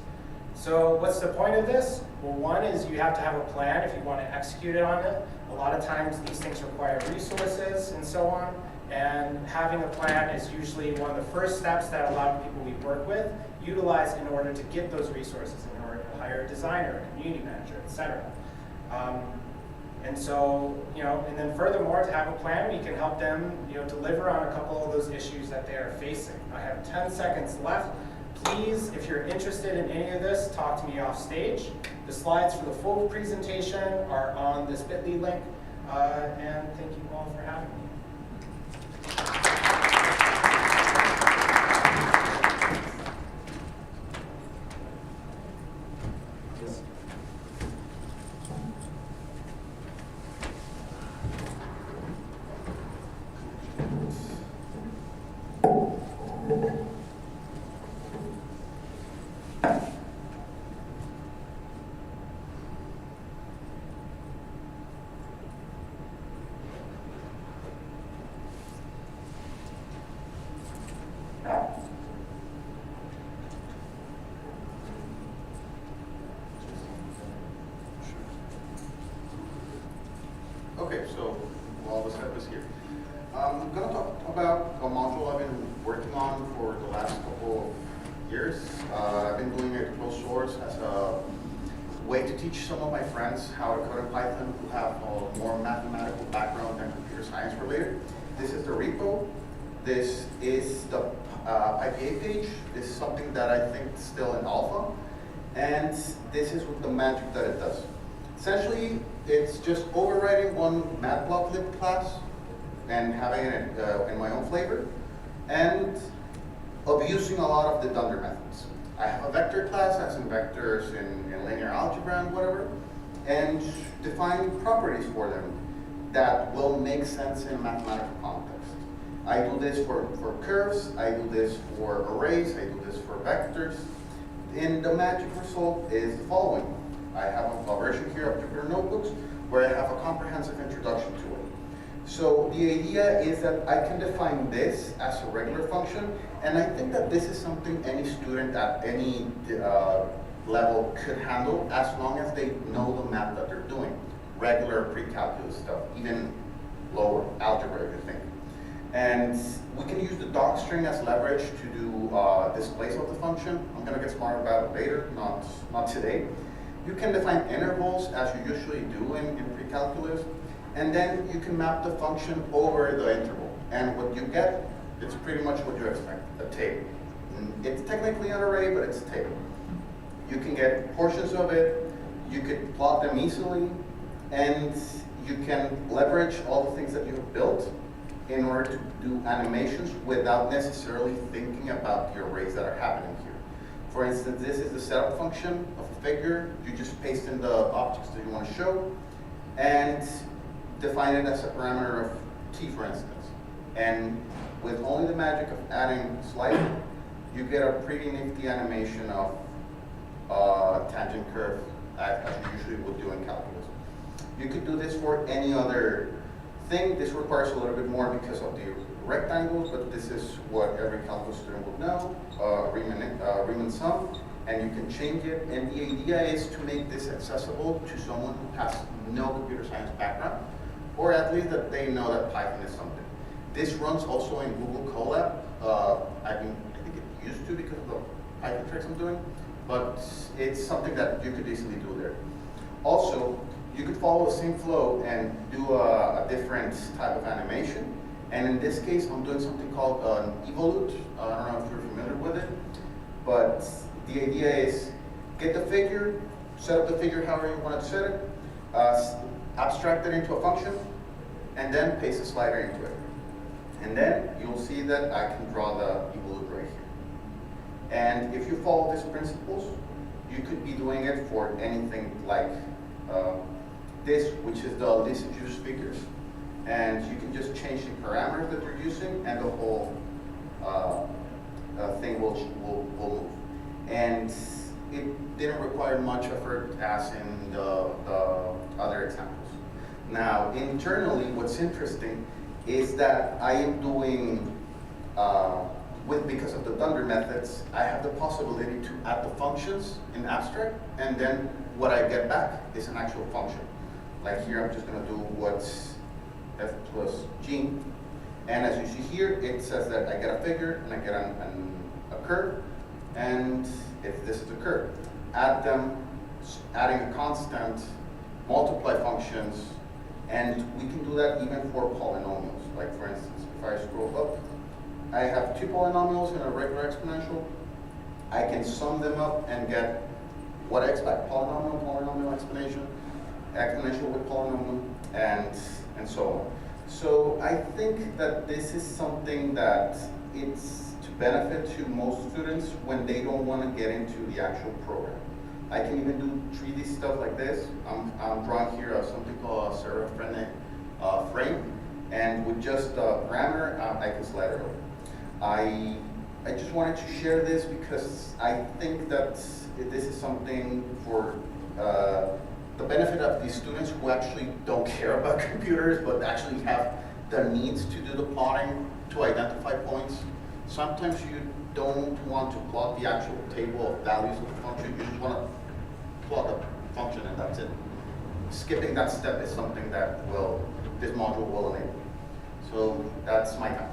So what's the point of this? Well, one is you have to have a plan if you want to execute it on it. A lot of times these things require resources and so on. And having a plan is usually one of the first steps that a lot of people we work with utilize in order to get those resources, in order to hire a designer, a community manager, etc. And so, and then furthermore, to have a plan, we can help them, deliver on a couple of those issues that they are facing. I have 10 seconds left. Please, if you're interested in any of this, talk to me off stage. The slides for the full presentation are on this bit.ly link. And thank you all for having me. Okay, so while the step is here, I'm going to talk about a module I've been working on for the last couple of years. I've been doing it closed source as a way to teach some of my friends how to code in Python who have a more mathematical background than computer science related. This is the repo. This is the IPA page. This is something that I think is still in alpha. And this is the magic that it does. Essentially, it's just overriding one matplotlib class and having it in my own flavor, and abusing a lot of the dunder methods. I have a vector class, as in vectors in linear algebra and whatever, and define properties for them that will make sense in a mathematical context. I do this for curves, I do this for arrays, I do this for vectors, and the magic result is the following. I have a version here of Jupyter Notebooks where I have a comprehensive introduction to it. So the idea is that I can define this as a regular function, and I think that this is something any student at any level could handle as long as they know the math that they're doing. Regular pre-calculus stuff, even lower algebra if you think. And we can use the doc string as leverage to do displays of the function. I'm going to get smart about it later, not today. You can define intervals as you usually do in pre-calculus, and then you can map the function over the interval. And what you get, it's pretty much what you expect, a table. It's technically an array, but it's a table. You can get portions of it, you could plot them easily, and you can leverage all the things that you have built in order to do animations without necessarily thinking about the arrays that are happening here. For instance, this is the setup function of a figure. You just paste in the objects that you want to show and define it as a parameter of t, for instance. And with only the magic of adding sliding, you get a pretty nifty animation of tangent curve as you usually would do in calculus. You could do this for any other thing. This requires a little bit more because of the rectangles, but this is what every calculus student would know, Riemann sum, and you can change it. And the idea is to make this accessible to someone who has no computer science background, or at least that they know that Python is something. This runs also in Google Colab. I think it used to because of the Python tricks I'm doing, but it's something that you could easily do there. Also, you could follow the same flow and do a different type of animation. And in this case, I'm doing something called an evolute. I don't know if you're familiar with it, but the idea is get the figure, set up the figure however you want to set it, abstract it into a function, and then paste a slider into it. And then you'll see that I can draw the evolute right here. And if you follow these principles, you could be doing it for anything like this, which is the least used figures. And you can just change the parameters that you're using, and the whole thing will move. And it didn't require much effort as in the other examples. Now, internally, what's interesting is that I am doing, because of the dunder methods, I have the possibility to add the functions in abstract, and then what I get back is an actual function. Like here, I'm just going to do what's f plus g. And as you see here, it says that I get a figure and I get a curve, and this is the curve. Add them, adding a constant, multiply functions, And we can do that even for polynomials. Like for instance, if I scroll up, I have two polynomials and a regular exponential. I can sum them up and get what I expect, polynomial, polynomial, exponential with polynomial, and so on. So I think that this is something that it's to benefit to most students when they don't want to get into the actual program. I can even do 3D stuff like this. I'm drawing here something called a Streram frame, and with just a parameter, I can slide it over. I just wanted to share this because I think that this is something for the benefit of the students who actually don't care about computers, but actually have the needs to do the plotting to identify points. Sometimes you don't want to plot the actual table of values of the function. You just want to plot the function and that's it. Skipping that step is something that this module will enable. So that's my time.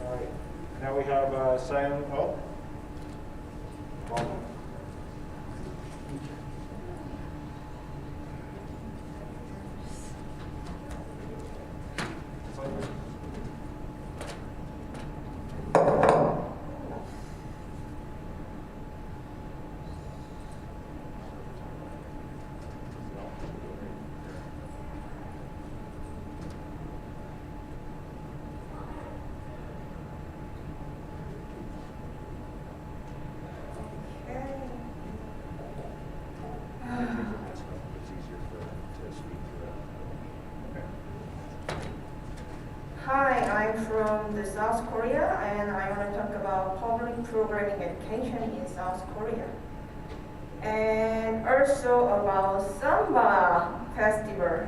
All right. Now we have Simon. Oh. Welcome. Hi, I'm from the South Korea, and I want to talk about public programming education in South Korea. And also about Samba Festival.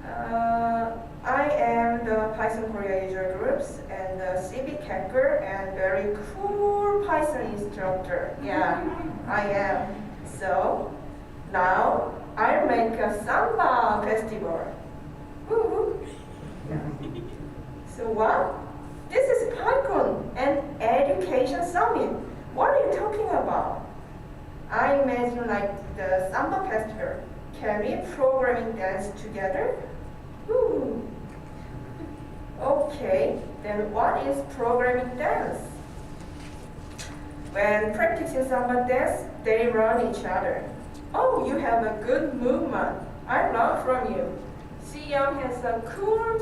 I am the Python Korea user groups and the civic hacker and very cool Python instructor. Yeah, I am. So now I'll make a Samba Festival. Woo-hoo. So what? This is PyCon, an education summit. What are you talking about? I imagine like the Samba Festival. Can we programming dance together? Ooh. Okay, then what is programming dance? When practicing Samba dance, they run each other. Oh, you have a good movement. I learned from you. Xiao has a cool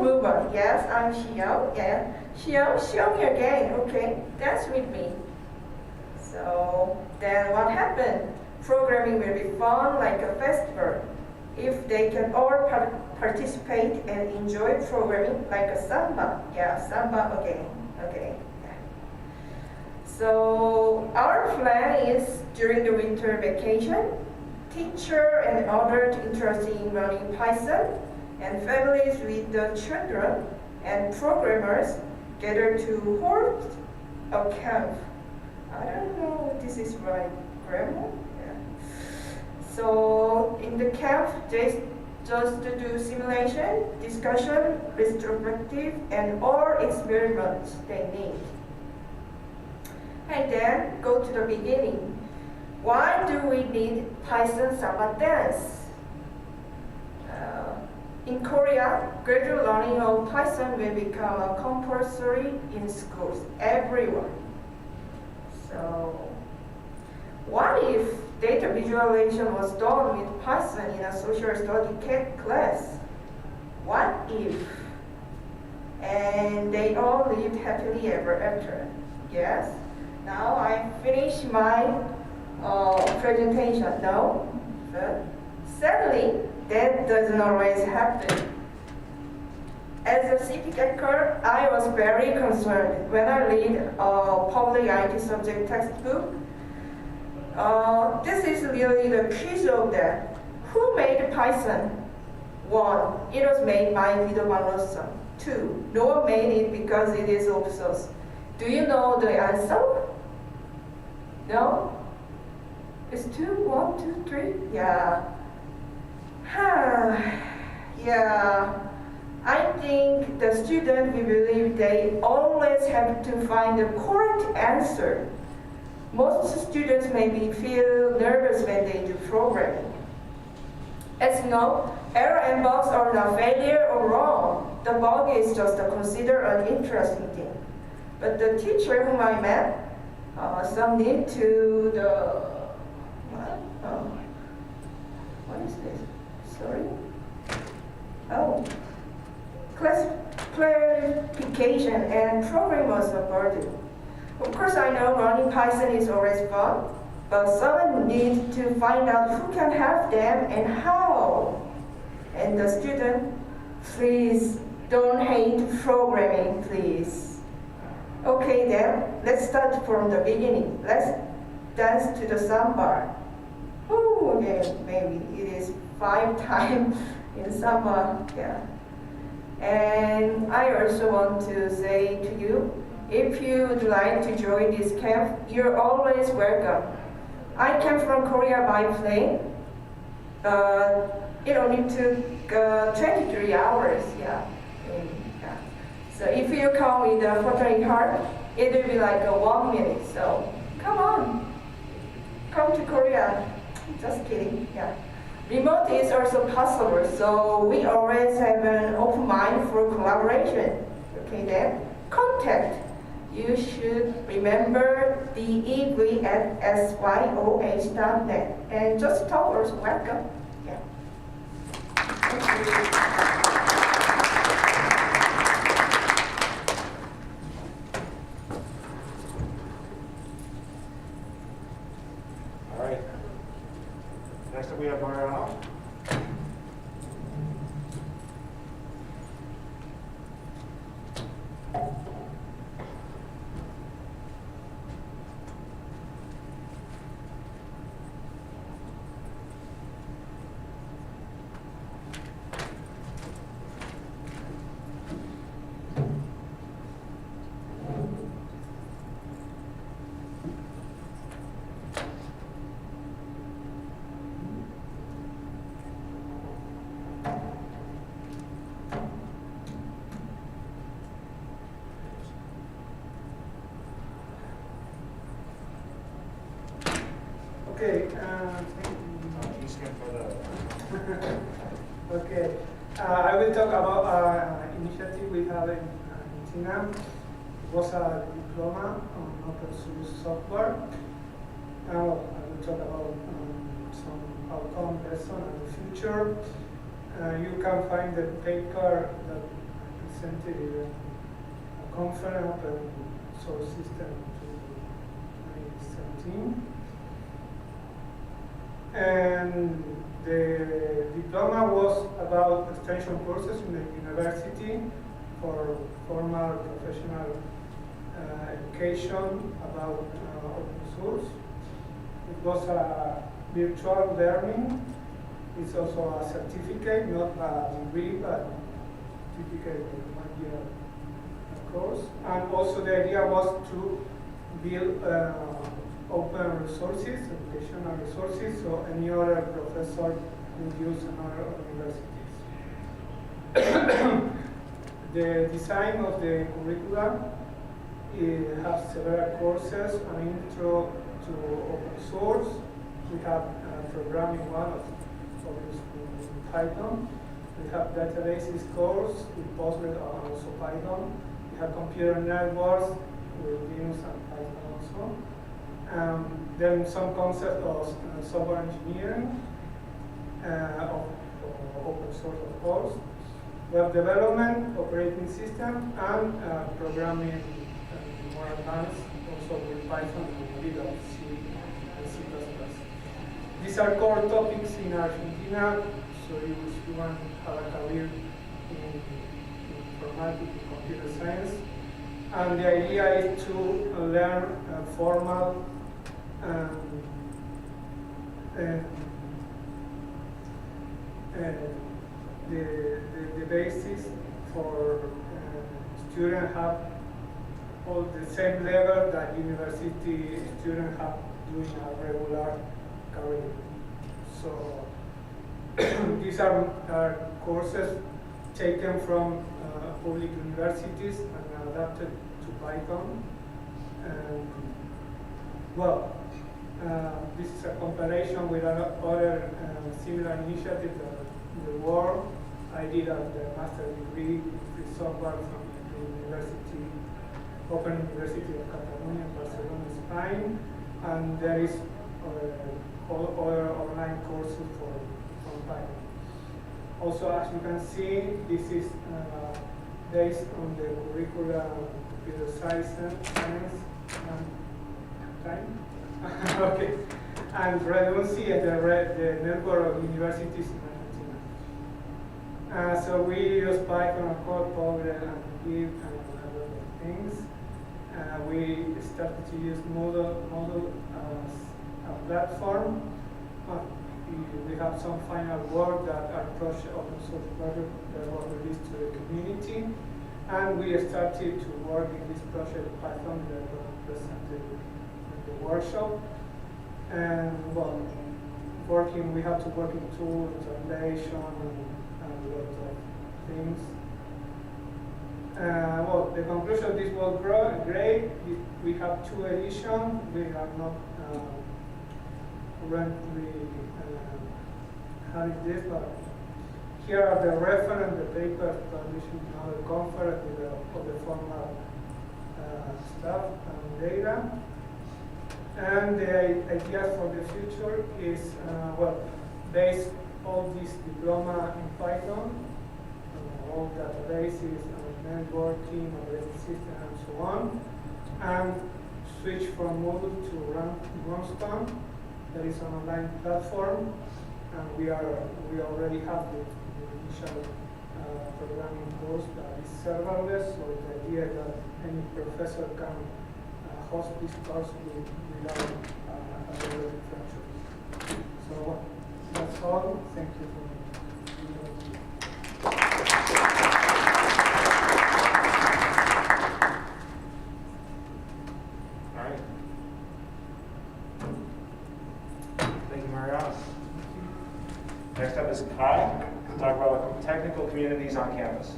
movement. Yes, I'm Xiao. Yeah. Xiao, show me again. Okay, dance with me. So then what happened? Programming will be fun like a festival. If they can all participate and enjoy programming like a Samba. Yeah, Samba again. Okay. Yeah. So our plan is during the winter vacation, teacher and others interested in learning Python, and families with the children and programmers gather to hold a camp. I don't know if this is right grammar. Yeah. So in the camp, they just do simulation, discussion, retrospective, and all experiments they need. And then go to the beginning. Why do we need Python Samba dance? In Korea, graduate learning of Python will become a compulsory in schools, everyone. So, what if data visualization was done with Python in a social study class? What if? And they all lived happily ever after. Yes? Now I finish my presentation. No? But sadly, that doesn't always happen. As a civic hacker, I was very concerned when I read a public IT subject textbook. This is really the quiz of that. Who made Python? 1. It was made by Guido van Rossum. 2. No one made it because it is open source. Do you know the answer? No? It's 2, 1, 2, 3? Yeah. Yeah. I think the student will believe they always have to find the correct answer. Most students maybe feel nervous when they do programming. As you know, error and bugs are not failure or wrong. The bug is just considered an interesting thing. But the teacher whom I met, some need to the, what is this? Sorry? Oh. Clarification and program was a burden. Of course, I know running Python is always fun, but someone needs to find out who can help them and how. And the student, please don't hate programming, please. Okay then, let's start from the beginning. Let's dance to the samba. Oh, okay, maybe it is 5 times in samba, yeah. And I also want to say to you, if you would like to join this camp, you're always welcome. I came from Korea by plane. It only took 23 hours, yeah. So if you come with a photoing heart, it will be like 1 minute. So come on, come to Korea. Just kidding, yeah. Remote is also possible, so we always have an open mind for collaboration. Okay then, contact. You should remember dev@syoh.net and just talk or welcome. Yeah. Thank you. All right. Next up we have Mariano. Okay. Okay. I will talk about an initiative we have in Streram. It was a diploma on open source software. Now I will talk about some outcome lesson and the future. You can find the paper that I presented in a conference open source system to 2017. And the diploma was about extension courses in the university for formal professional education about open source. It was a virtual learning. It's also a certificate, not a degree, but certificate of 1 year course. And also the idea was to build open resources, educational resources, so any other professor could use in other universities. The design of the curriculum has several courses, an intro to open source. We have programming one of Python. We have databases course with Postgres and also Python. We have computer networks with Linux and Python also. Then some concept of software engineering, of open source of course, web development, operating system, and programming more advanced, also with Python and a bit of C and C++. These are core topics in Argentina, so if you want to have a career in informatics, in computer science. And the idea is to learn formal the basis for students have all the same level that university students have doing a regular career. So these are courses taken from public universities and adapted to Python. And, well, this is a comparison with other similar initiatives in the world. I did a master's degree in free software from the Open University of Catalonia in Barcelona, Spain, and there is other online courses from Python. Also, as you can see, this is based on the curriculum computer science and time. Okay, and redundancy at the network of universities in Argentina. So we use Python, code, Power, and Git, and a lot of things. We started to use Moodle as a platform. We have some final work that are project open source project that was released to the community, and we started to work in this project Python that was presented in the workshop. And well, we have to work in tools, translation, and a lot of things. Well, the conclusion of this was great. We have 2 editions. We are not currently having this, but here are the reference, the papers published in other conference with all the formal stuff and data. And the idea for the future is, well, base all this diploma in Python, all databases, networking, operating system, and so on, and switch from Moodle to Runstone. That is an online platform, and we already have the initial programming course that is serverless. So the idea is that any professor can host this course without a regular infrastructure. So that's all. Thank you for listening. All right. Thank you, Mariana. Next up is Kai to talk about technical communities on campus.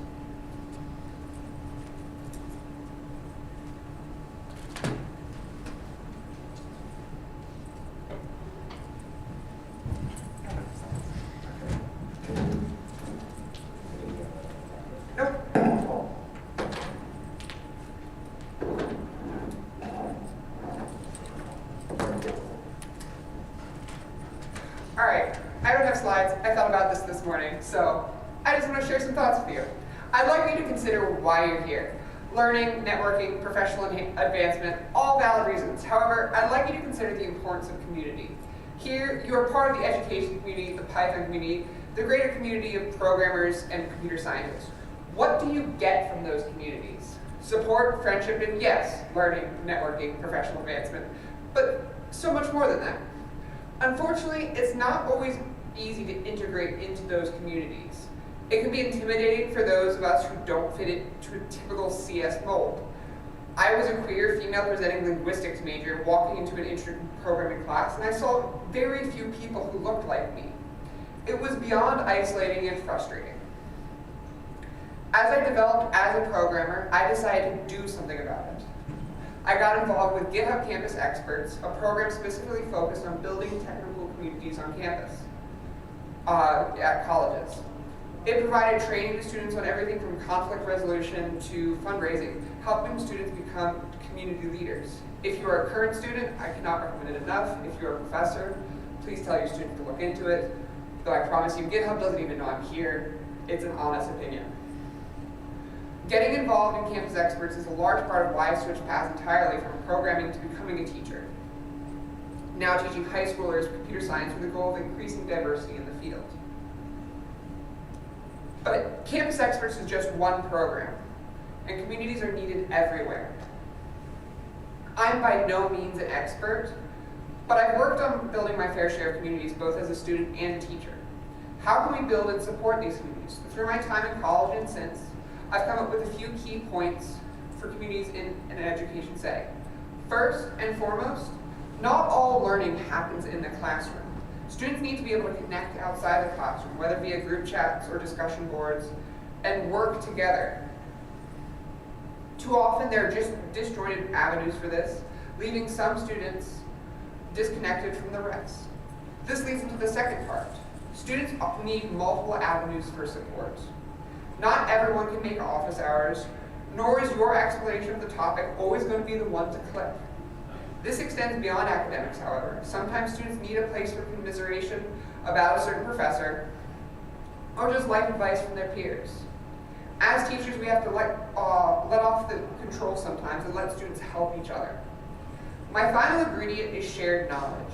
So I just want to share some thoughts with you. I'd like you to consider why you're here. Learning, networking, professional advancement, all valid reasons. However, I'd like you to consider the importance of community. Here, you are part of the education community, the Python community, the greater community of programmers and computer scientists. What do you get from those communities? Support, friendship, and yes, learning, networking, professional advancement, but so much more than that. Unfortunately, it's not always easy to integrate into those communities. It can be intimidating for those of us who don't fit into a typical CS mold. I was a queer, female presenting linguistics major walking into an interesting programming class, and I saw very few people who looked like me. It was beyond isolating and frustrating. As I developed as a programmer, I decided to do something about it. I got involved with GitHub Campus Experts, a program specifically focused on building technical communities on campus. At colleges. It provided training to students on everything from conflict resolution to fundraising, helping students become community leaders. If you are a current student, I cannot recommend it enough. If you're a professor, please tell your student to look into it. Though I promise you, GitHub doesn't even know I'm here. It's an honest opinion. Getting involved in Campus Experts is a large part of why I switched paths entirely from programming to becoming a teacher. Now teaching high schoolers computer science with the goal of increasing diversity in the field. But Campus Experts is just one program, and communities are needed everywhere. I'm by no means an expert, but I've worked on building my fair share of communities both as a student and a teacher. How can we build and support these communities? Through my time in college and since, I've come up with a few key points for communities in an education setting. First and foremost, not all learning happens in the classroom. Students need to be able to connect outside the classroom, whether via group chats or discussion boards, and work together. Too often there are just disjointed avenues for this, leaving some students disconnected from the rest. This leads into the second part. Students need multiple avenues for support. Not everyone can make office hours, nor is your explanation of the topic always going to be the one to click. This extends beyond academics, however. Sometimes students need a place for commiseration about a certain professor, or just life advice from their peers. As teachers, we have to let off the control sometimes and let students help each other. My final ingredient is shared knowledge.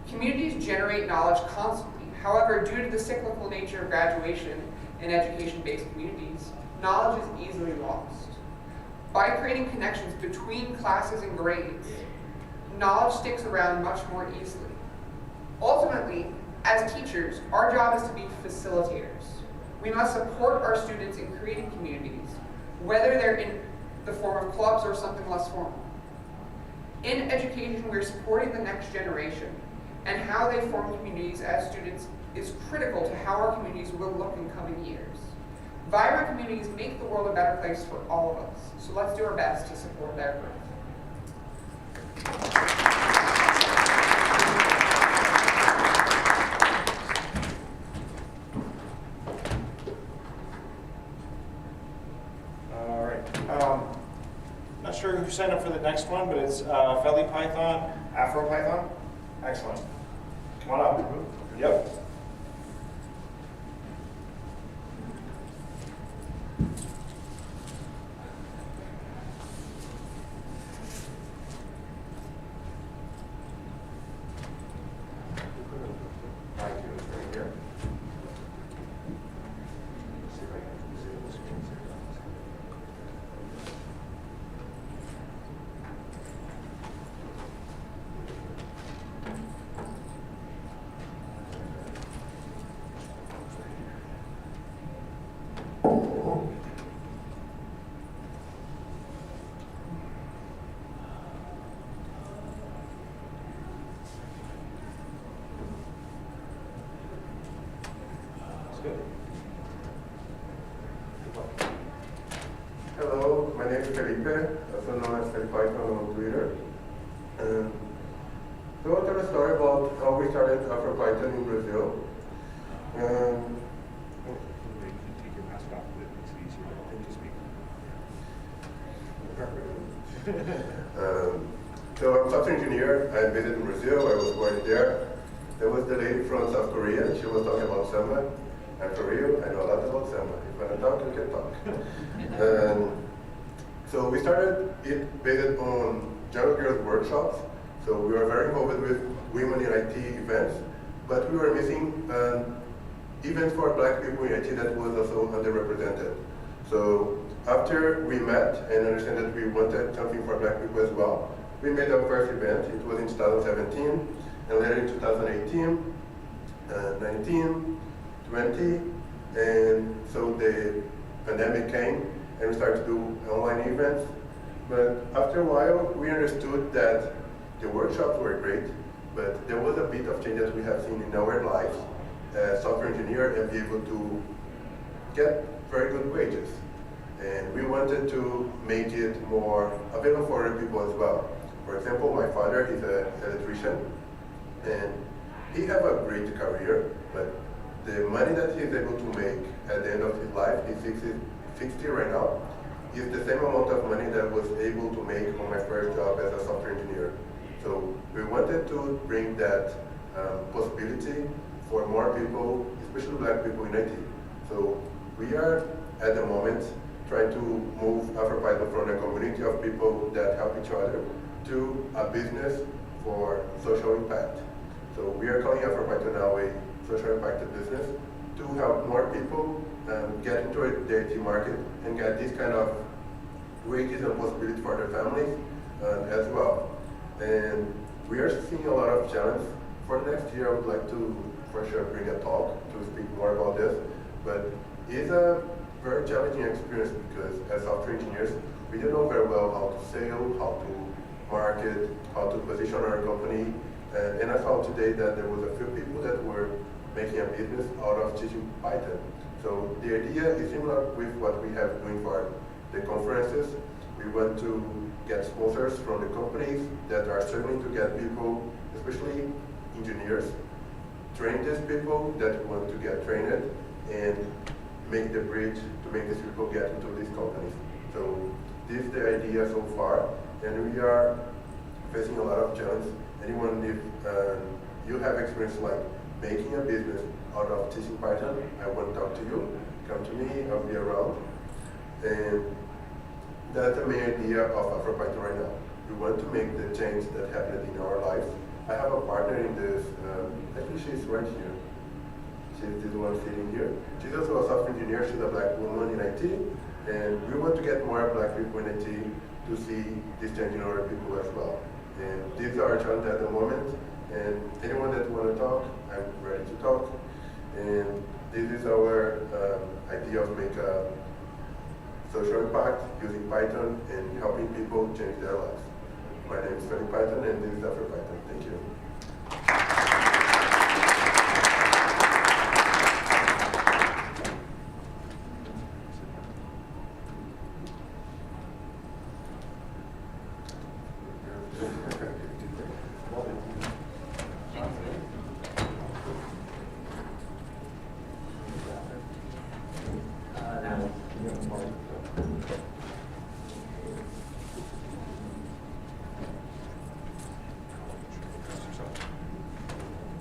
Communities generate knowledge constantly. However, due to the cyclical nature of graduation in education-based communities, knowledge is easily lost. By creating connections between classes and grades, knowledge sticks around much more easily. Ultimately, as teachers, our job is to be facilitators. We must support our students in creating communities, whether they're in the form of clubs or something less formal. In education, we're supporting the next generation, and how they form communities as students is critical to how our communities will look in coming years. Vibrant communities make the world a better place for all of us, so let's do our best to support their growth. All right. Not sure who signed up for the next one, but it's Felly Python, Afro Python. Excellent. Come on up. Yep. Hello, my name is Felipe, also known as PyCon on Twitter. So I'll tell a story about how we started Afro Python in Brazil. So I'm a software engineer. I visited Brazil. I was born there. There was the lady from South Korea. She was talking about samba. And for real, I know a lot about samba. If I want to talk, you can talk. So we started it based on Jungle Girls workshops. So we were very involved with women in IT events, but we were missing events for black people in IT that was also underrepresented. So after we met and understand that we wanted something for black people as well, we made our first event. It was in 2017, and later in 2018, 19, 20, and so the pandemic came, and we started to do online events. But after a while, we understood that the workshops were great, but there was a bit of change that we have seen in our lives as software engineer and be able to get very good wages. And we wanted to make it more available for other people as well. For example, my father is an electrician, and he has a great career, but the money that he's able to make at the end of his life, he's 60 right now, is the same amount of money that I was able to make on my first job as a software engineer. So we wanted to bring that possibility for more people, especially black people in IT. So we are, at the moment, trying to move AfroPython from a community of people that help each other to a business for social impact. So we are calling AfroPython now a social impact business to help more people get into the IT market and get this kind of wages and possibility for their families as well. And we are seeing a lot of challenge. For next year, I would like to, for sure, bring a talk to speak more about this. But it's a very challenging experience because as software engineers, we don't know very well how to sell, how to market, how to position our company. And I found today that there was a few people that were making a business out of teaching Python. So the idea is similar with what we have doing for the conferences. We want to get sponsors from the companies that are struggling to get people, especially engineers, train these people that want to get trained, and make the bridge to make these people get into these companies. So this is the idea so far, and we are facing a lot of challenges. Anyone, if you have experience like making a business out of teaching Python, I want to talk to you. Come to me, I'll be around. And that's the main idea of AfroPython right now. We want to make the change that happened in our lives. I have a partner in this, actually she's right here. She's this one sitting here. She's also a software engineer, she's a black woman in IT, and we want to get more black people in IT to see this change in other people as well. And these are our challenges at the moment, and anyone that want to talk, I'm ready to talk. And this is our idea of make a social impact using Python and helping people change their lives. My name is Freddy Python, and this is AfroPython. Thank you.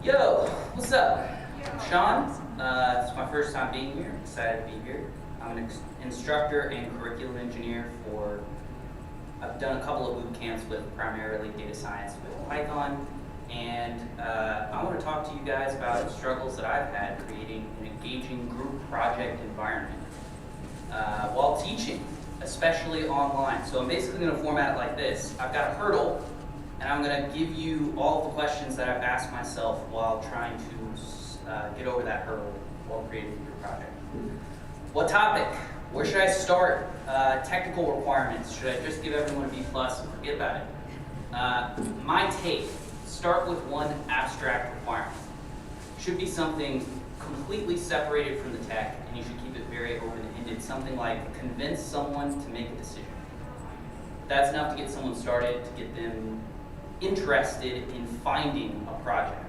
Yo, what's up? I'm Sean. It's my first time being here. Excited to be here. I'm an instructor and curriculum engineer for, I've done a couple of boot camps with primarily data science with Python, and I want to talk to you guys about the struggles that I've had creating an engaging group project environment while teaching, especially online. So I'm basically going to format it like this. I've got a hurdle, and I'm going to give you all of the questions that I've asked myself while trying to get over that hurdle while creating your project. What topic? Where should I start? Technical requirements. Should I just give everyone a B+ and forget about it? My take, start with one abstract requirement. Should be something completely separated from the tech, and you should keep it very open-ended. Something like convince someone to make a decision. That's enough to get someone started, to get them interested in finding a project.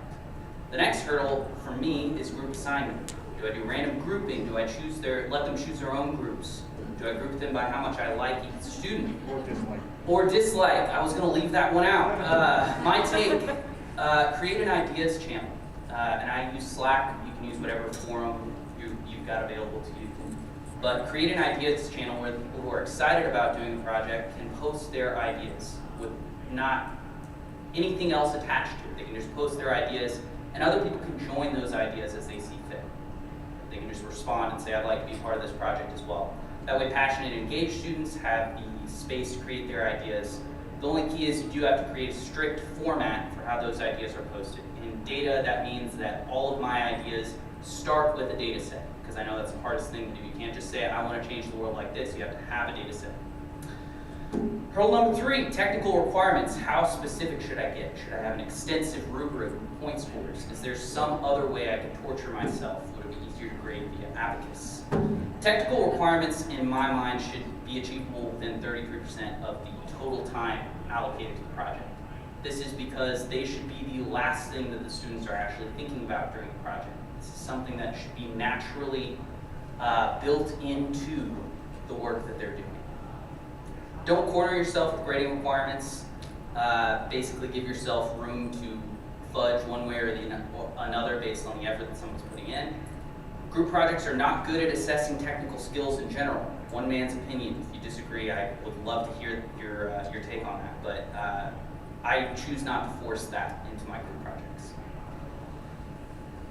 The next hurdle for me is group assignment. Do I do random grouping? Do I let them choose their own groups? Do I group them by how much I like each student? Or dislike. I was going to leave that one out. My take, create an ideas channel. And I use Slack. You can use whatever forum you've got available to you. But create an ideas channel where the people who are excited about doing the project can post their ideas with not anything else attached to it. They can just post their ideas, and other people can join those ideas as they see fit. They can just respond and say, I'd like to be part of this project as well. That way, passionate and engaged students have the space to create their ideas. The only key is you do have to create a strict format for how those ideas are posted. In data, that means that all of my ideas start with a data set, because I know that's the hardest thing to do. You can't just say, I want to change the world like this. You have to have a data set. Hurdle number 3, technical requirements. How specific should I get? Should I have an extensive rubric with point scores? Is there some other way I can torture myself? Would it be easier to grade via Abacus? Technical requirements, in my mind, should be achievable within 33% of the total time allocated to the project. This is because they should be the last thing that the students are actually thinking about during the project. This is something that should be naturally built into the work that they're doing. Don't corner yourself with grading requirements. Basically give yourself room to fudge one way or another based on the effort that someone's putting in. Group projects are not good at assessing technical skills in general. One man's opinion. If you disagree, I would love to hear your take on that. But I choose not to force that into my group projects.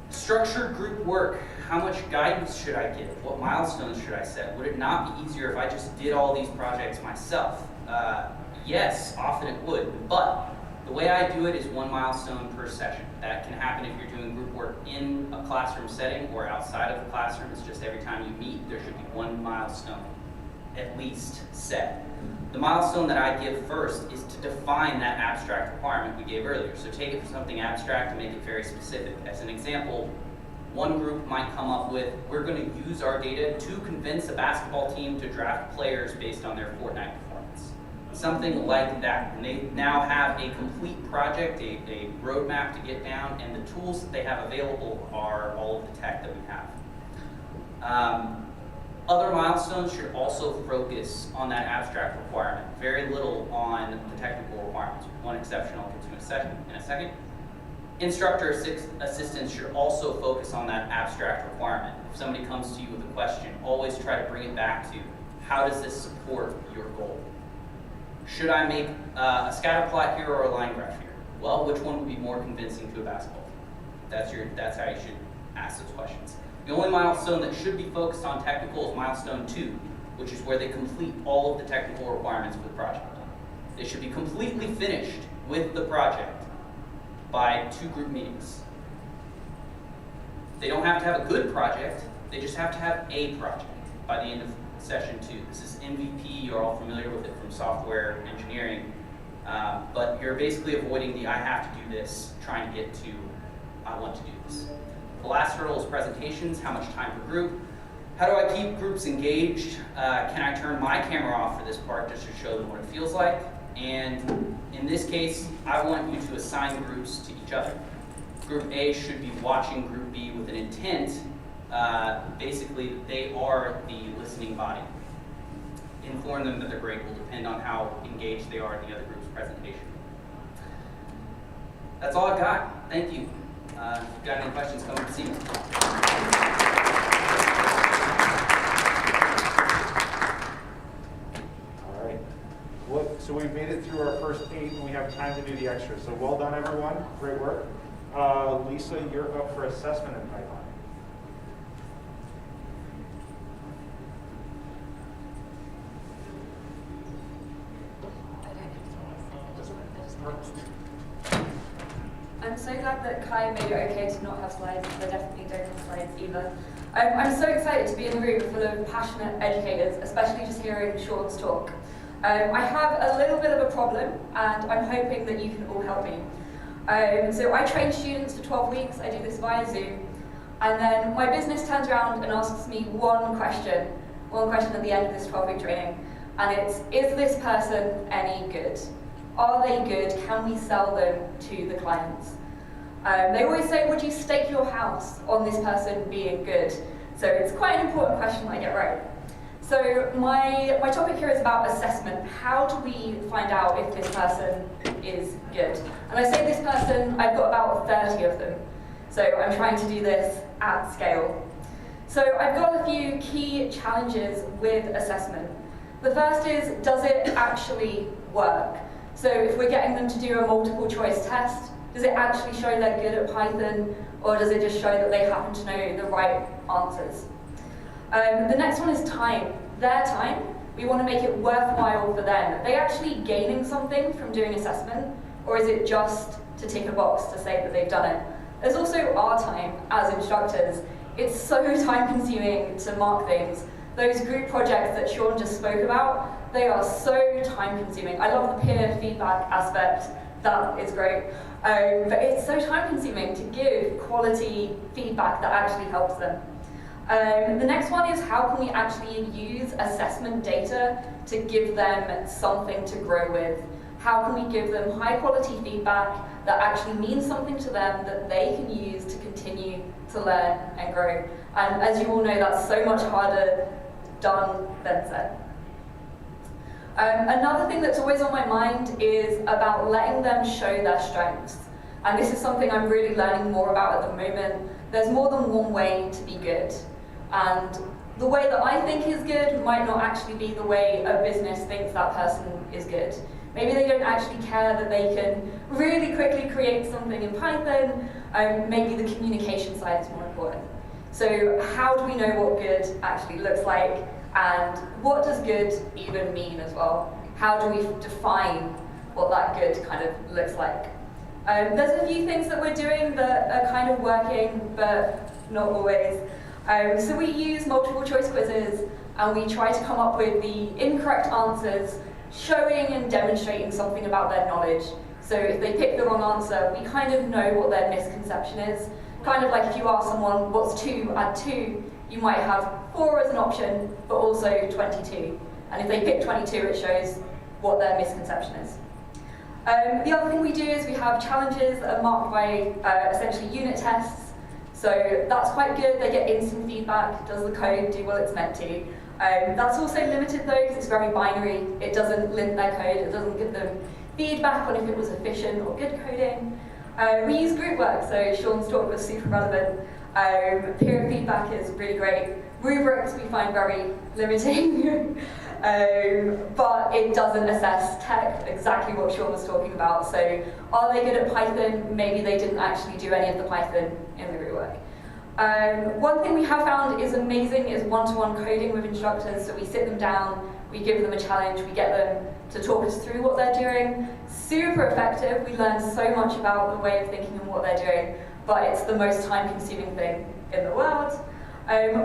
Structured group work. How much guidance should I give? What milestones should I set? Would it not be easier if I just did all these projects myself? Yes, often it would, but the way I do it is one milestone per session. That can happen if you're doing group work in a classroom setting or outside of the classroom. It's just every time you meet, there should be one milestone at least set. The milestone that I give first is to define that abstract requirement we gave earlier. So take it from something abstract and make it very specific. As an example, One group might come up with, we're going to use our data to convince a basketball team to draft players based on their Fortnite performance. Something like that. And they now have a complete project, a roadmap to get down, and the tools that they have available are all of the tech that we have. Other milestones should also focus on that abstract requirement. Very little on the technical requirements. One exception I'll get to in a second. Instructor assistants should also focus on that abstract requirement. If somebody comes to you with a question, always try to bring it back to, how does this support your goal? Should I make a scatter plot here or a line graph here? Well, which one would be more convincing to a basketball team? That's how you should ask those questions. The only milestone that should be focused on technical is milestone 2, which is where they complete all of the technical requirements for the project. They should be completely finished with the project by 2 group meetings. They don't have to have a good project, they just have to have a project by the end of session 2. This is MVP, you're all familiar with it from software engineering, but you're basically avoiding the I have to do this, trying to get to I want to do this. The last hurdle is presentations, how much time per group. How do I keep groups engaged? Can I turn my camera off for this part just to show them what it feels like? And in this case, I want you to assign groups to each other. Group A should be watching Group B with an intent, basically that they are the listening body. Inform them that their grade will depend on how engaged they are in the other group's presentation. That's all I've got. Thank you. If you've got any questions, come and see me. All right. Well, so we've made it through our first 8, and we have time to do the extra. So well done, everyone. Great work. Lisa, you're up for assessment in Python. I'm so glad that Kai made it okay to not have slides, because I definitely don't have slides either. I'm so excited to be in a room full of passionate educators, especially just hearing Sean's talk. I have a little bit of a problem, and I'm hoping that you can all help me. So I train students for 12 weeks, I do this via Zoom, and then my business turns around and asks me one question at the end of this 12-week training, and it's, is this person any good? Are they good? Can we sell them to the clients? They always say, would you stake your house on this person being good? So it's quite an important question I get right. So my topic here is about assessment. How do we find out if this person is good? And I say this person, I've got about 30 of them. So I'm trying to do this at scale. So I've got a few key challenges with assessment. The first is, does it actually work? So if we're getting them to do a multiple choice test, does it actually show they're good at Python, or does it just show that they happen to know the right answers? The next one is time. Their time, we want to make it worthwhile for them. Are they actually gaining something from doing assessment, or is it just to tick a box to say that they've done it? There's also our time as instructors. It's so time consuming to mark things. Those group projects that Sean just spoke about, they are so time consuming. I love the peer feedback aspect, that is great. But it's so time consuming to give quality feedback that actually helps them. The next one is, how can we actually use assessment data to give them something to grow with? How can we give them high quality feedback that actually means something to them that they can use to continue to learn and grow? And as you all know, that's so much harder done than said. Another thing that's always on my mind is about letting them show their strengths. And this is something I'm really learning more about at the moment. There's more than one way to be good. And the way that I think is good might not actually be the way a business thinks that person is good. Maybe they don't actually care that they can really quickly create something in Python. Maybe the communication side is more important. So how do we know what good actually looks like? And what does good even mean as well? How do we define what that good kind of looks like? There's a few things that we're doing that are kind of working, but not always. So we use multiple choice quizzes, and we try to come up with the incorrect answers, showing and demonstrating something about their knowledge. So if they pick the wrong answer, we kind of know what their misconception is. Kind of like if you ask someone, what's 2 add 2, you might have 4 as an option, but also 22. And if they pick 22, it shows what their misconception is. The other thing we do is we have challenges that are marked by essentially unit tests. So that's quite good. They get instant feedback. Does the code do what it's meant to? That's also limited though, because it's very binary. It doesn't limit their code. It doesn't give them feedback on if it was efficient or good coding. We use group work, so Sean's talk was super relevant. Peer feedback is really great. Rubrics we find very limiting. But it doesn't assess tech, exactly what Sean was talking about. So are they good at Python? Maybe they didn't actually do any of the Python in the group work. One thing we have found is amazing is one-to-one coding with instructors. So we sit them down, we give them a challenge, we get them to talk us through what they're doing. Super effective. We learn so much about the way of thinking and what they're doing, but it's the most time-consuming thing in the world.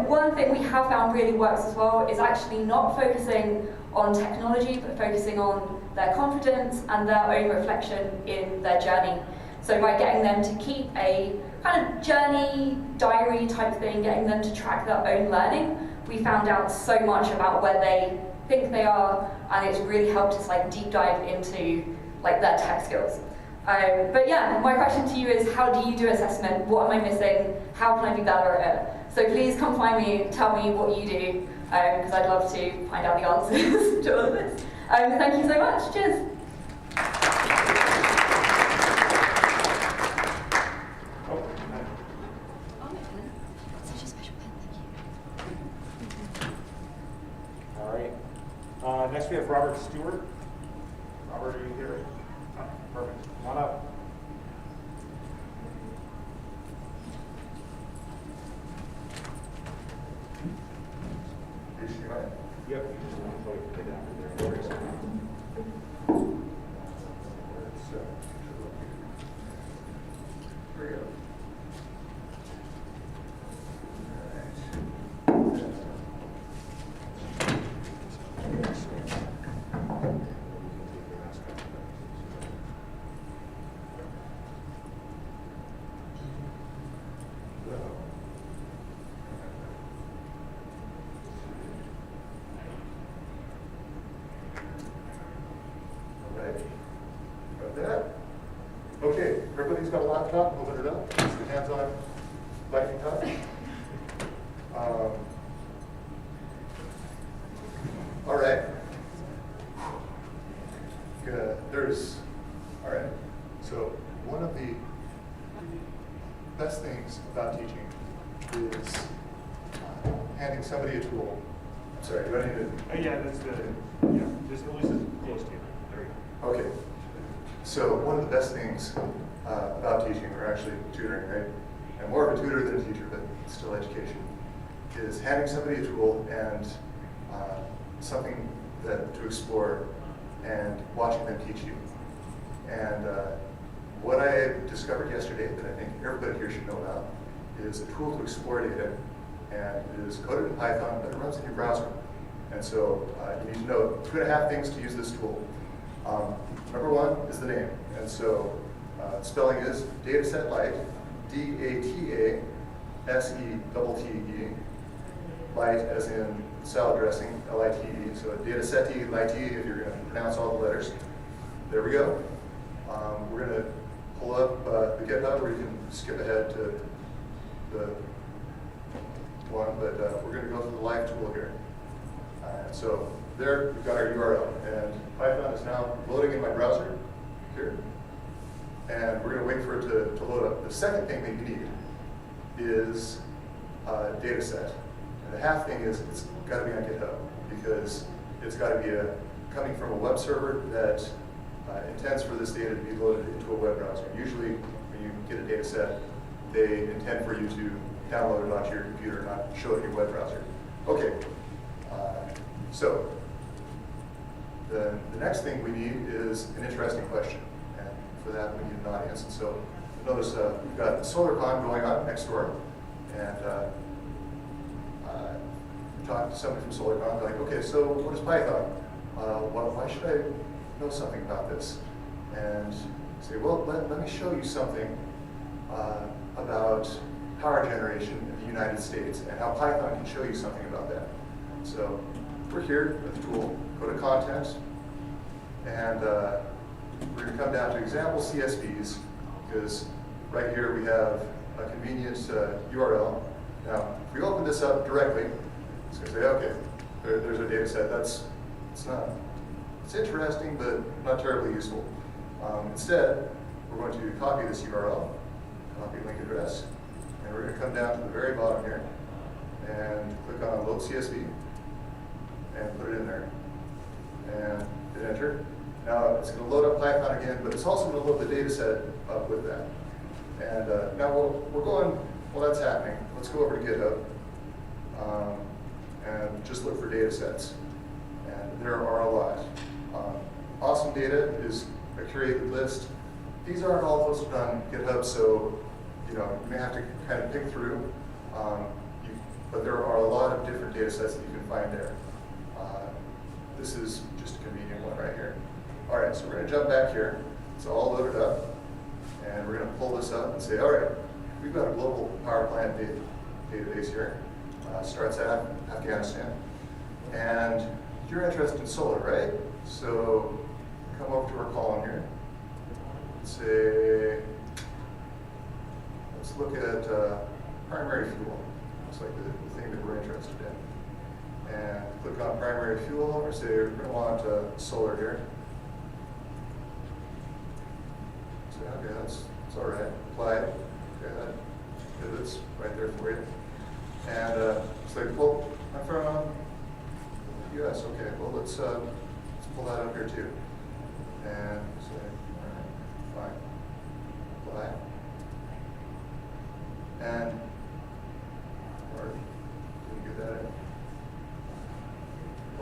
One thing we have found really works as well is actually not focusing on technology, but focusing on their confidence and their own reflection in their journey. So by getting them to keep a kind of journey diary type thing, getting them to track their own learning, we found out so much about where they think they are, and it's really helped us like deep dive into like their tech skills. But yeah, my question to you is, how do you do assessment? What am I missing? How can I be better at it? So please come find me, tell me what you do, because I'd love to find out the answers to all of this. Thank you so much. Cheers. All right. Next we have Robert Stewart. Robert, are you here? Oh, perfect. Come on up. Yep. Okay, everybody's got a laptop, open it up, use the hands-on lightning touch. All right. All right. So one of the best things about teaching is handing somebody a tool. I'm sorry, do I need to? Yeah, that's just at least as close to you. There you go. Okay. So one of the best things about teaching, or actually tutoring, right? I'm more of a tutor than a teacher, but still education, is handing somebody a tool and something to explore and watching them teach you. And what I discovered yesterday that I think everybody here should know about is a tool to explore data, and it is coded in Python, but it runs in your browser. And so you need to know 2.5 things to use this tool. Number one is the name, and so spelling is dataset light, DATASETTE, light as in salad dressing, LITE, so dataset light if you're going to pronounce all the letters. There we go. We're going to pull up the GitHub, or you can skip ahead to the one, but we're going to go through the live tool here. So there, we've got our URL, and Python is now loading in my browser here, and we're going to wait for it to load up. The second thing that you need is a data set. And the half thing is it's got to be on GitHub, because it's got to be coming from a web server that intends for this data to be loaded into a web browser. Usually, when you get a data set, they intend for you to download it onto your computer, not show it in your web browser. Okay, so the next thing we need is an interesting question, and for that we need an audience. And so notice we've got SolarCon going on next door, and talked to somebody from SolarCon, like, okay, so what is Python? Why should I know something about this? And say, well, let me show you something about power generation in the United States and how Python can show you something about that. So we're here with the tool, go to content, and we're going to come down to example CSVs, because right here we have a convenient URL. Now, if we open this up directly, it's going to say, okay, there's a data set. It's interesting, but not terribly useful. Instead, we're going to copy this URL, copy link address, and we're going to come down to the very bottom here and click on Load CSV and put it in there and hit enter. Now it's going to load up Python again, but it's also going to load the data set up with that. And now we're going, well, that's happening. Let's go over to GitHub and just look for data sets. And there are a lot. Awesome data is a curated list. These aren't all posted on GitHub, so you may have to kind of pick through. But there are a lot of different data sets that you can find there. This is just a convenient one right here. All right, so we're going to jump back here. It's all loaded up. And we're going to pull this up and say, all right, we've got a global power plant database here. Starts at Afghanistan. And you're interested in solar, right? So come over to our column here. Say, let's look at primary fuel. Looks like the thing that we're interested in. And click on primary fuel, or say we're going to want solar here. So okay, that's all right. Apply it. Okay, that pivots right there for you. And say, well, I'm from US. Okay, well let's pull that up here too. And say, all right, fine. Apply. And or didn't get that in.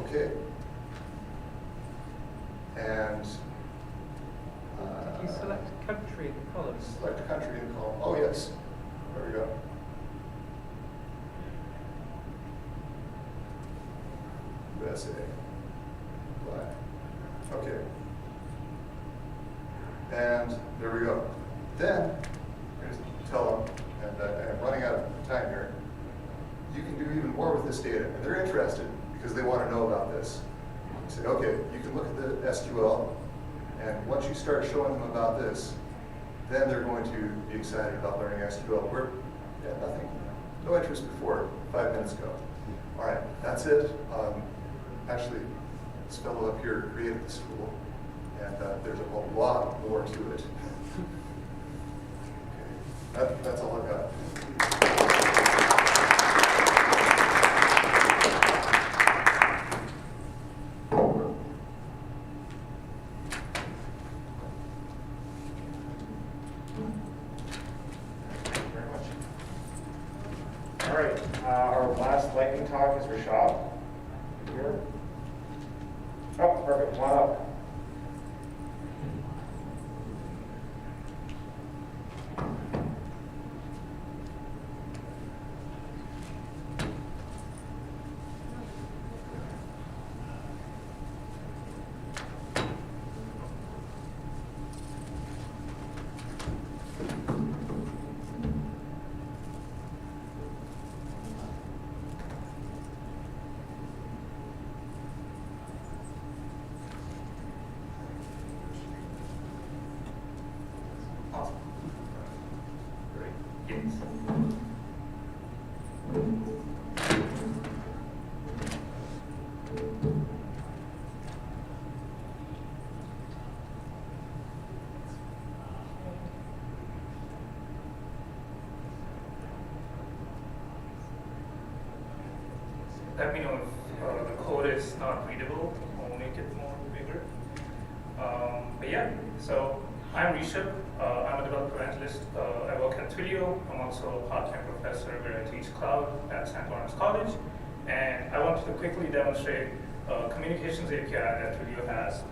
Okay. And you select country in the column. Select country in the column. Oh yes. There we go. USA. Apply. Okay. And there we go. Then we're going to tell them, and I'm running out of time here, you can do even more with this data. And they're interested because they want to know about this. You say, okay, you can look at the SQL, and once you start showing them about this, then they're going to be excited about learning SQL. Nothing, no interest before 5 minutes ago. All right, that's it. Actually, this fellow up here created this tool, and there's a lot more to it. Okay. That's all I've got. All right, our last lightning talk is Rashad. Here. Oh, perfect, come on up. Let me know if the code is not readable. I'll make it more bigger. But yeah, so I'm Rishabh. I'm a developer analyst. I work at Twilio. I'm also a part-time professor where I teach cloud at St. Lawrence College. And I wanted to quickly demonstrate communications API that Twilio has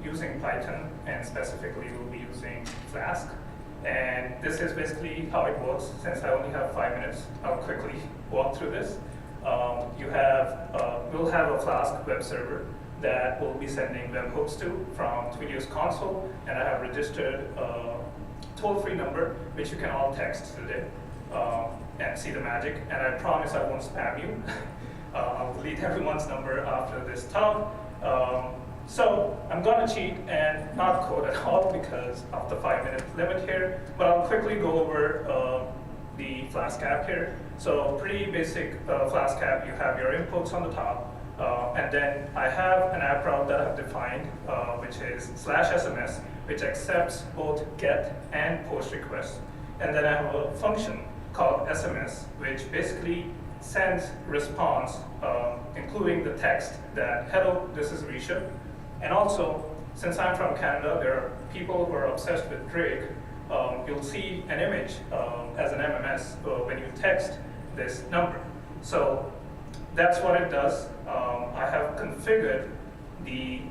using Python, and specifically we'll be using Flask. And this is basically how it works. Since I only have 5 minutes, I'll quickly walk through this. We'll have a Flask web server that we'll be sending webhooks to from Twilio's console, and I have registered toll-free number, which you can all text today and see the magic. And I promise I won't spam you. I'll delete everyone's number after this talk. So I'm gonna cheat and not code at all because of the 5-minute limit here, but I'll quickly go over the Flask app here. So pretty basic Flask app. You have your inputs on the top, and then I have an app route that I've defined, which is /SMS, which accepts both GET and POST requests. And then I have a function called SMS, which basically sends response, including the text that, hello, this is Rishabh. And also, since I'm from Canada, there are people who are obsessed with Drake. You'll see an image as an MMS when you text this number. So that's what it does. I have configured the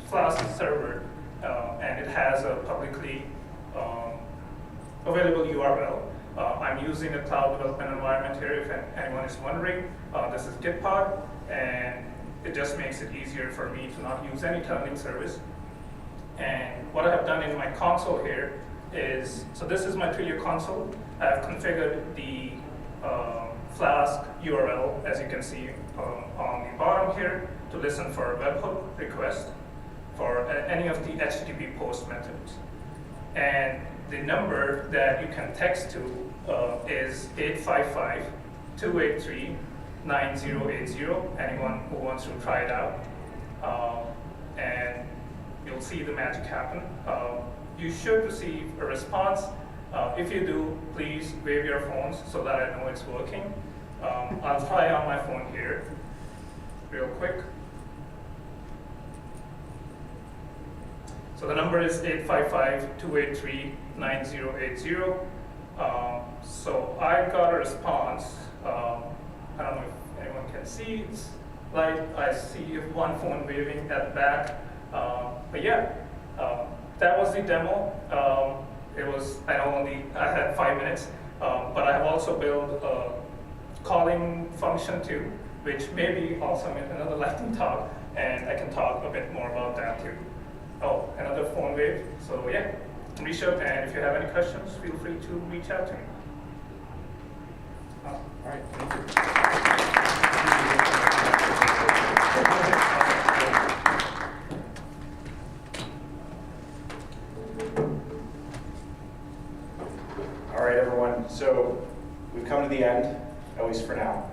Flask server, and it has a publicly available URL. I'm using a cloud development environment here, if anyone is wondering. This is Gitpod, and it just makes it easier for me to not use any tunneling service. And what I have done in my console here is, so this is my Twilio console. I've configured the Flask URL, as you can see on the bottom here, to listen for a webhook request for any of the HTTP post methods. And the number that you can text to is 855-283-9080, anyone who wants to try it out. And you'll see the magic happen. You should receive a response. If you do, please wave your phones so that I know it's working. I'll try on my phone here real quick. So the number is 855-283-9080. So I got a response. I don't know if anyone can see. It's like I see one phone waving at the back. But yeah, that was the demo. I had 5 minutes, but I have also built a calling function too, which may be also in another lightning talk, and I can talk a bit more about that too. Oh, another phone wave. So yeah, Rishabh, and if you have any questions, feel free to reach out to me. All right, thank you. All right, everyone. So we've come to the end, at least for now.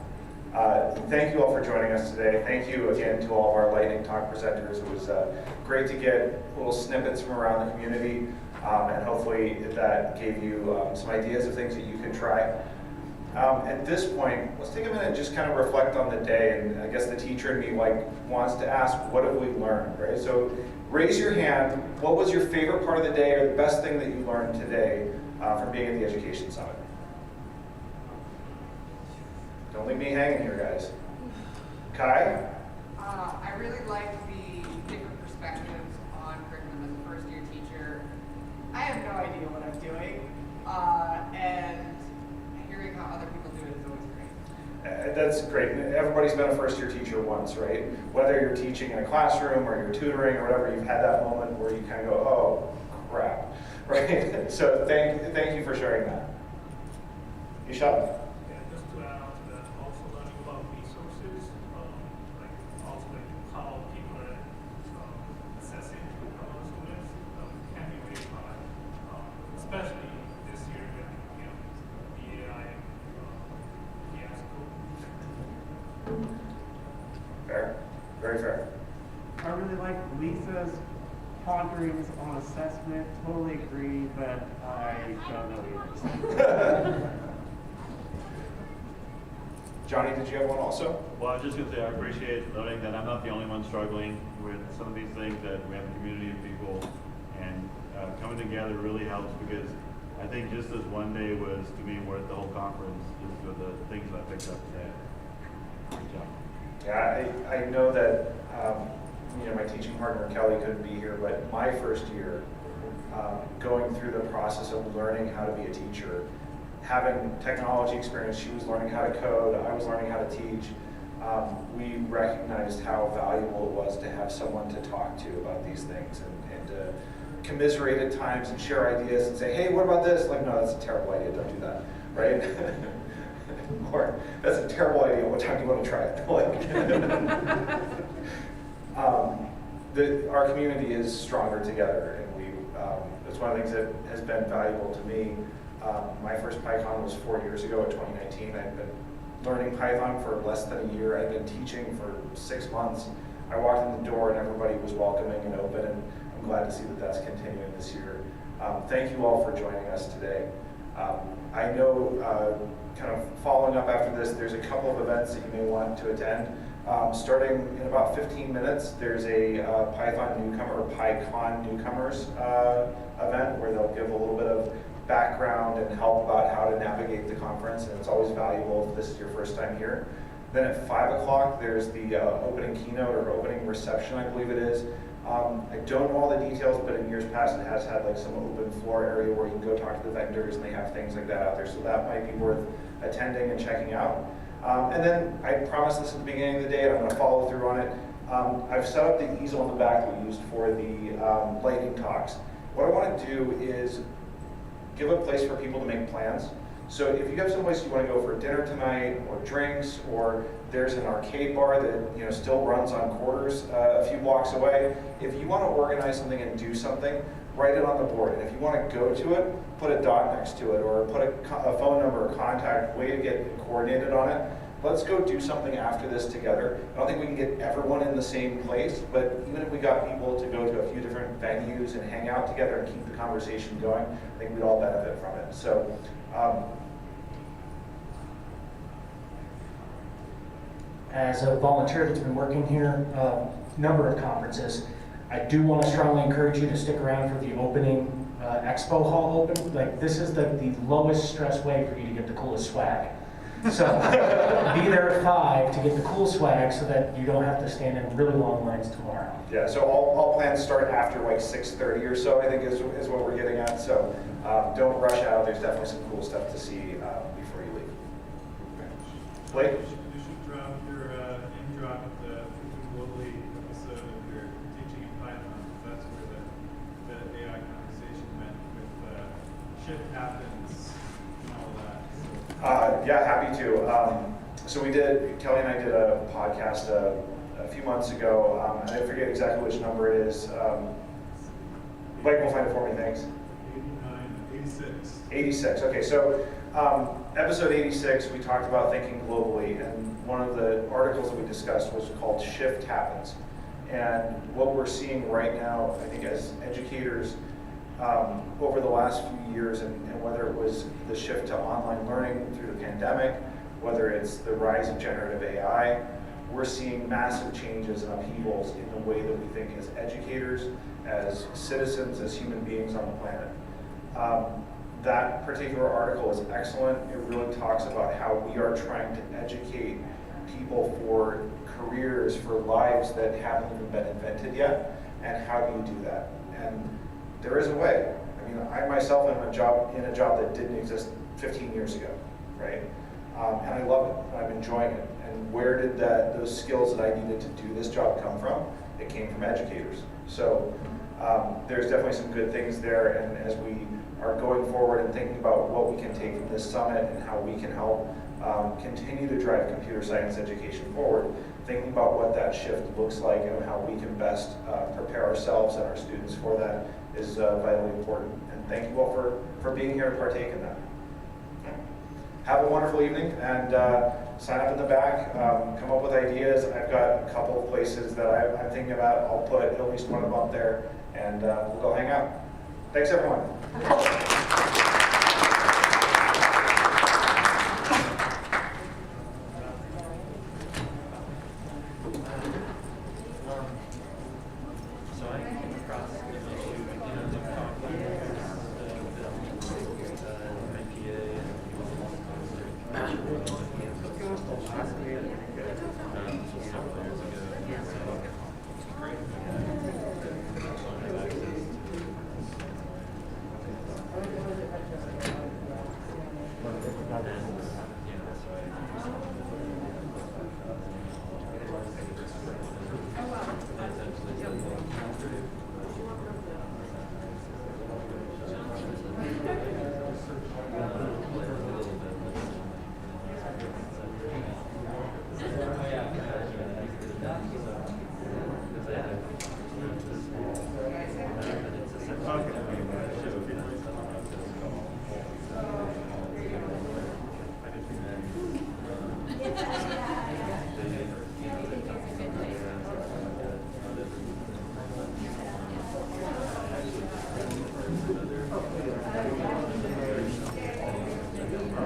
Thank you all for joining us today. Thank you again to all of our Lightning Talk presenters. It was great to get little snippets from around the community, and hopefully that gave you some ideas of things that you can try. At this point, let's take a minute and just kind of reflect on the day. And I guess the teacher in me wants to ask, what have we learned, right? So raise your hand. What was your favorite part of the day or the best thing that you learned today from being at the Education Summit? Don't leave me hanging here, guys. Kai? I really liked the different perspectives on curriculum as a first-year teacher. I have no idea what I'm doing, and hearing how other people do it is always great. That's great. Everybody's been a first-year teacher once, right? Whether you're teaching in a classroom or you're tutoring or whatever, you've had that moment where you kind of go, oh, crap, right? So thank you for sharing that. Isha? Especially this year with the AI fiasco. Fair, very fair. I really like Lisa's ponderings on assessment. Totally agree, but I don't know either. Johnny, did you have one also? Well, I was just going to say I appreciate learning that I'm not the only one struggling with some of these things, that we have a community of people, and coming together really helps, because I think just this one day was, to me, worth the whole conference, just with the things that I picked up today. Good job. Yeah, I know that my teaching partner Kelly couldn't be here, but my first year, going through the process of learning how to be a teacher, having technology experience, she was learning how to code, I was learning how to teach. We recognized how valuable it was to have someone to talk to about these things, and to commiserate at times and share ideas and say, hey, what about this? Like, no, that's a terrible idea, don't do that, right? Or, that's a terrible idea, what time do you want to try it? Like, our community is stronger together, and that's one of the things that has been valuable to me. My first PyCon was 4 years ago in 2019. I'd been learning Python for less than a year. I'd been teaching for 6 months. I walked in the door and everybody was welcoming and open, and I'm glad to see that that's continuing this year. Thank you all for joining us today. I know, kind of following up after this, there's a couple of events that you may want to attend. Starting in about 15 minutes, there's a Python newcomer, or PyCon newcomers event where they'll give a little bit of background and help about how to navigate the conference, and it's always valuable if this is your first time here. Then at 5 o'clock, there's the opening keynote or opening reception, I believe it is. I don't know all the details, but in years past it has had like some open floor area where you can go talk to the vendors, and they have things like that out there, so that might be worth attending and checking out. And then I promised this at the beginning of the day, and I'm going to follow through on it. I've set up the easel in the back that we used for the lightning talks. What I want to do is give a place for people to make plans. So if you have someplace you want to go for dinner tonight, or drinks, or there's an arcade bar that still runs on quarters a few blocks away, if you want to organize something and do something, write it on the board. And if you want to go to it, put a dot next to it, or put a phone number or contact, way to get coordinated on it. Let's go do something after this together. I don't think we can get everyone in the same place, but even if we got people to go to a few different venues and hang out together and keep the conversation going, I think we'd all benefit from it. So, as a volunteer that's been working here a number of conferences, I do want to strongly encourage you to stick around for the opening expo hall open. Like, this is the lowest stress way for you to get the coolest swag. So be there at 5 to get the cool swag so that you don't have to stand in really long lines tomorrow. Yeah, so all plans start after like 6:30 or so, I think is what we're getting at. So don't rush out. There's definitely some cool stuff to see before you leave. Blake? You should drop your name drop at the Thinking Globally episode of your teaching in Python. That's where the AI conversation went with shift happens and all that. So. Yeah, happy to. So Kelly and I did a podcast a few months ago. I forget exactly which number it is. Mike will find it for me, thanks. 86. 86, okay, so episode 86, we talked about thinking globally, and one of the articles that we discussed was called Shift Happens. And what we're seeing right now, I think as educators, over the last few years, and whether it was the shift to online learning through the pandemic, whether it's the rise of generative AI, we're seeing massive changes and upheavals in the way that we think as educators, as citizens, as human beings on the planet. That particular article is excellent. It really talks about how we are trying to educate people for careers, for lives that haven't even been invented yet, and how do you do that? And there is a way. I mean, I myself am in a job that didn't exist 15 years ago, right? And I love it, and I'm enjoying it. And where did those skills that I needed to do this job come from? It came from educators. So there's definitely some good things there, and as we are going forward and thinking about what we can take from this summit and how we can help continue to drive computer science education forward, thinking about what that shift looks like and how we can best prepare ourselves and our students for that is vitally important. And thank you all for being here to partake in that. Have a wonderful evening, and sign up in the back, come up with ideas. I've got a couple of places that I'm thinking about. I'll put at least one of them up there, and we'll go hang out. Thanks, everyone.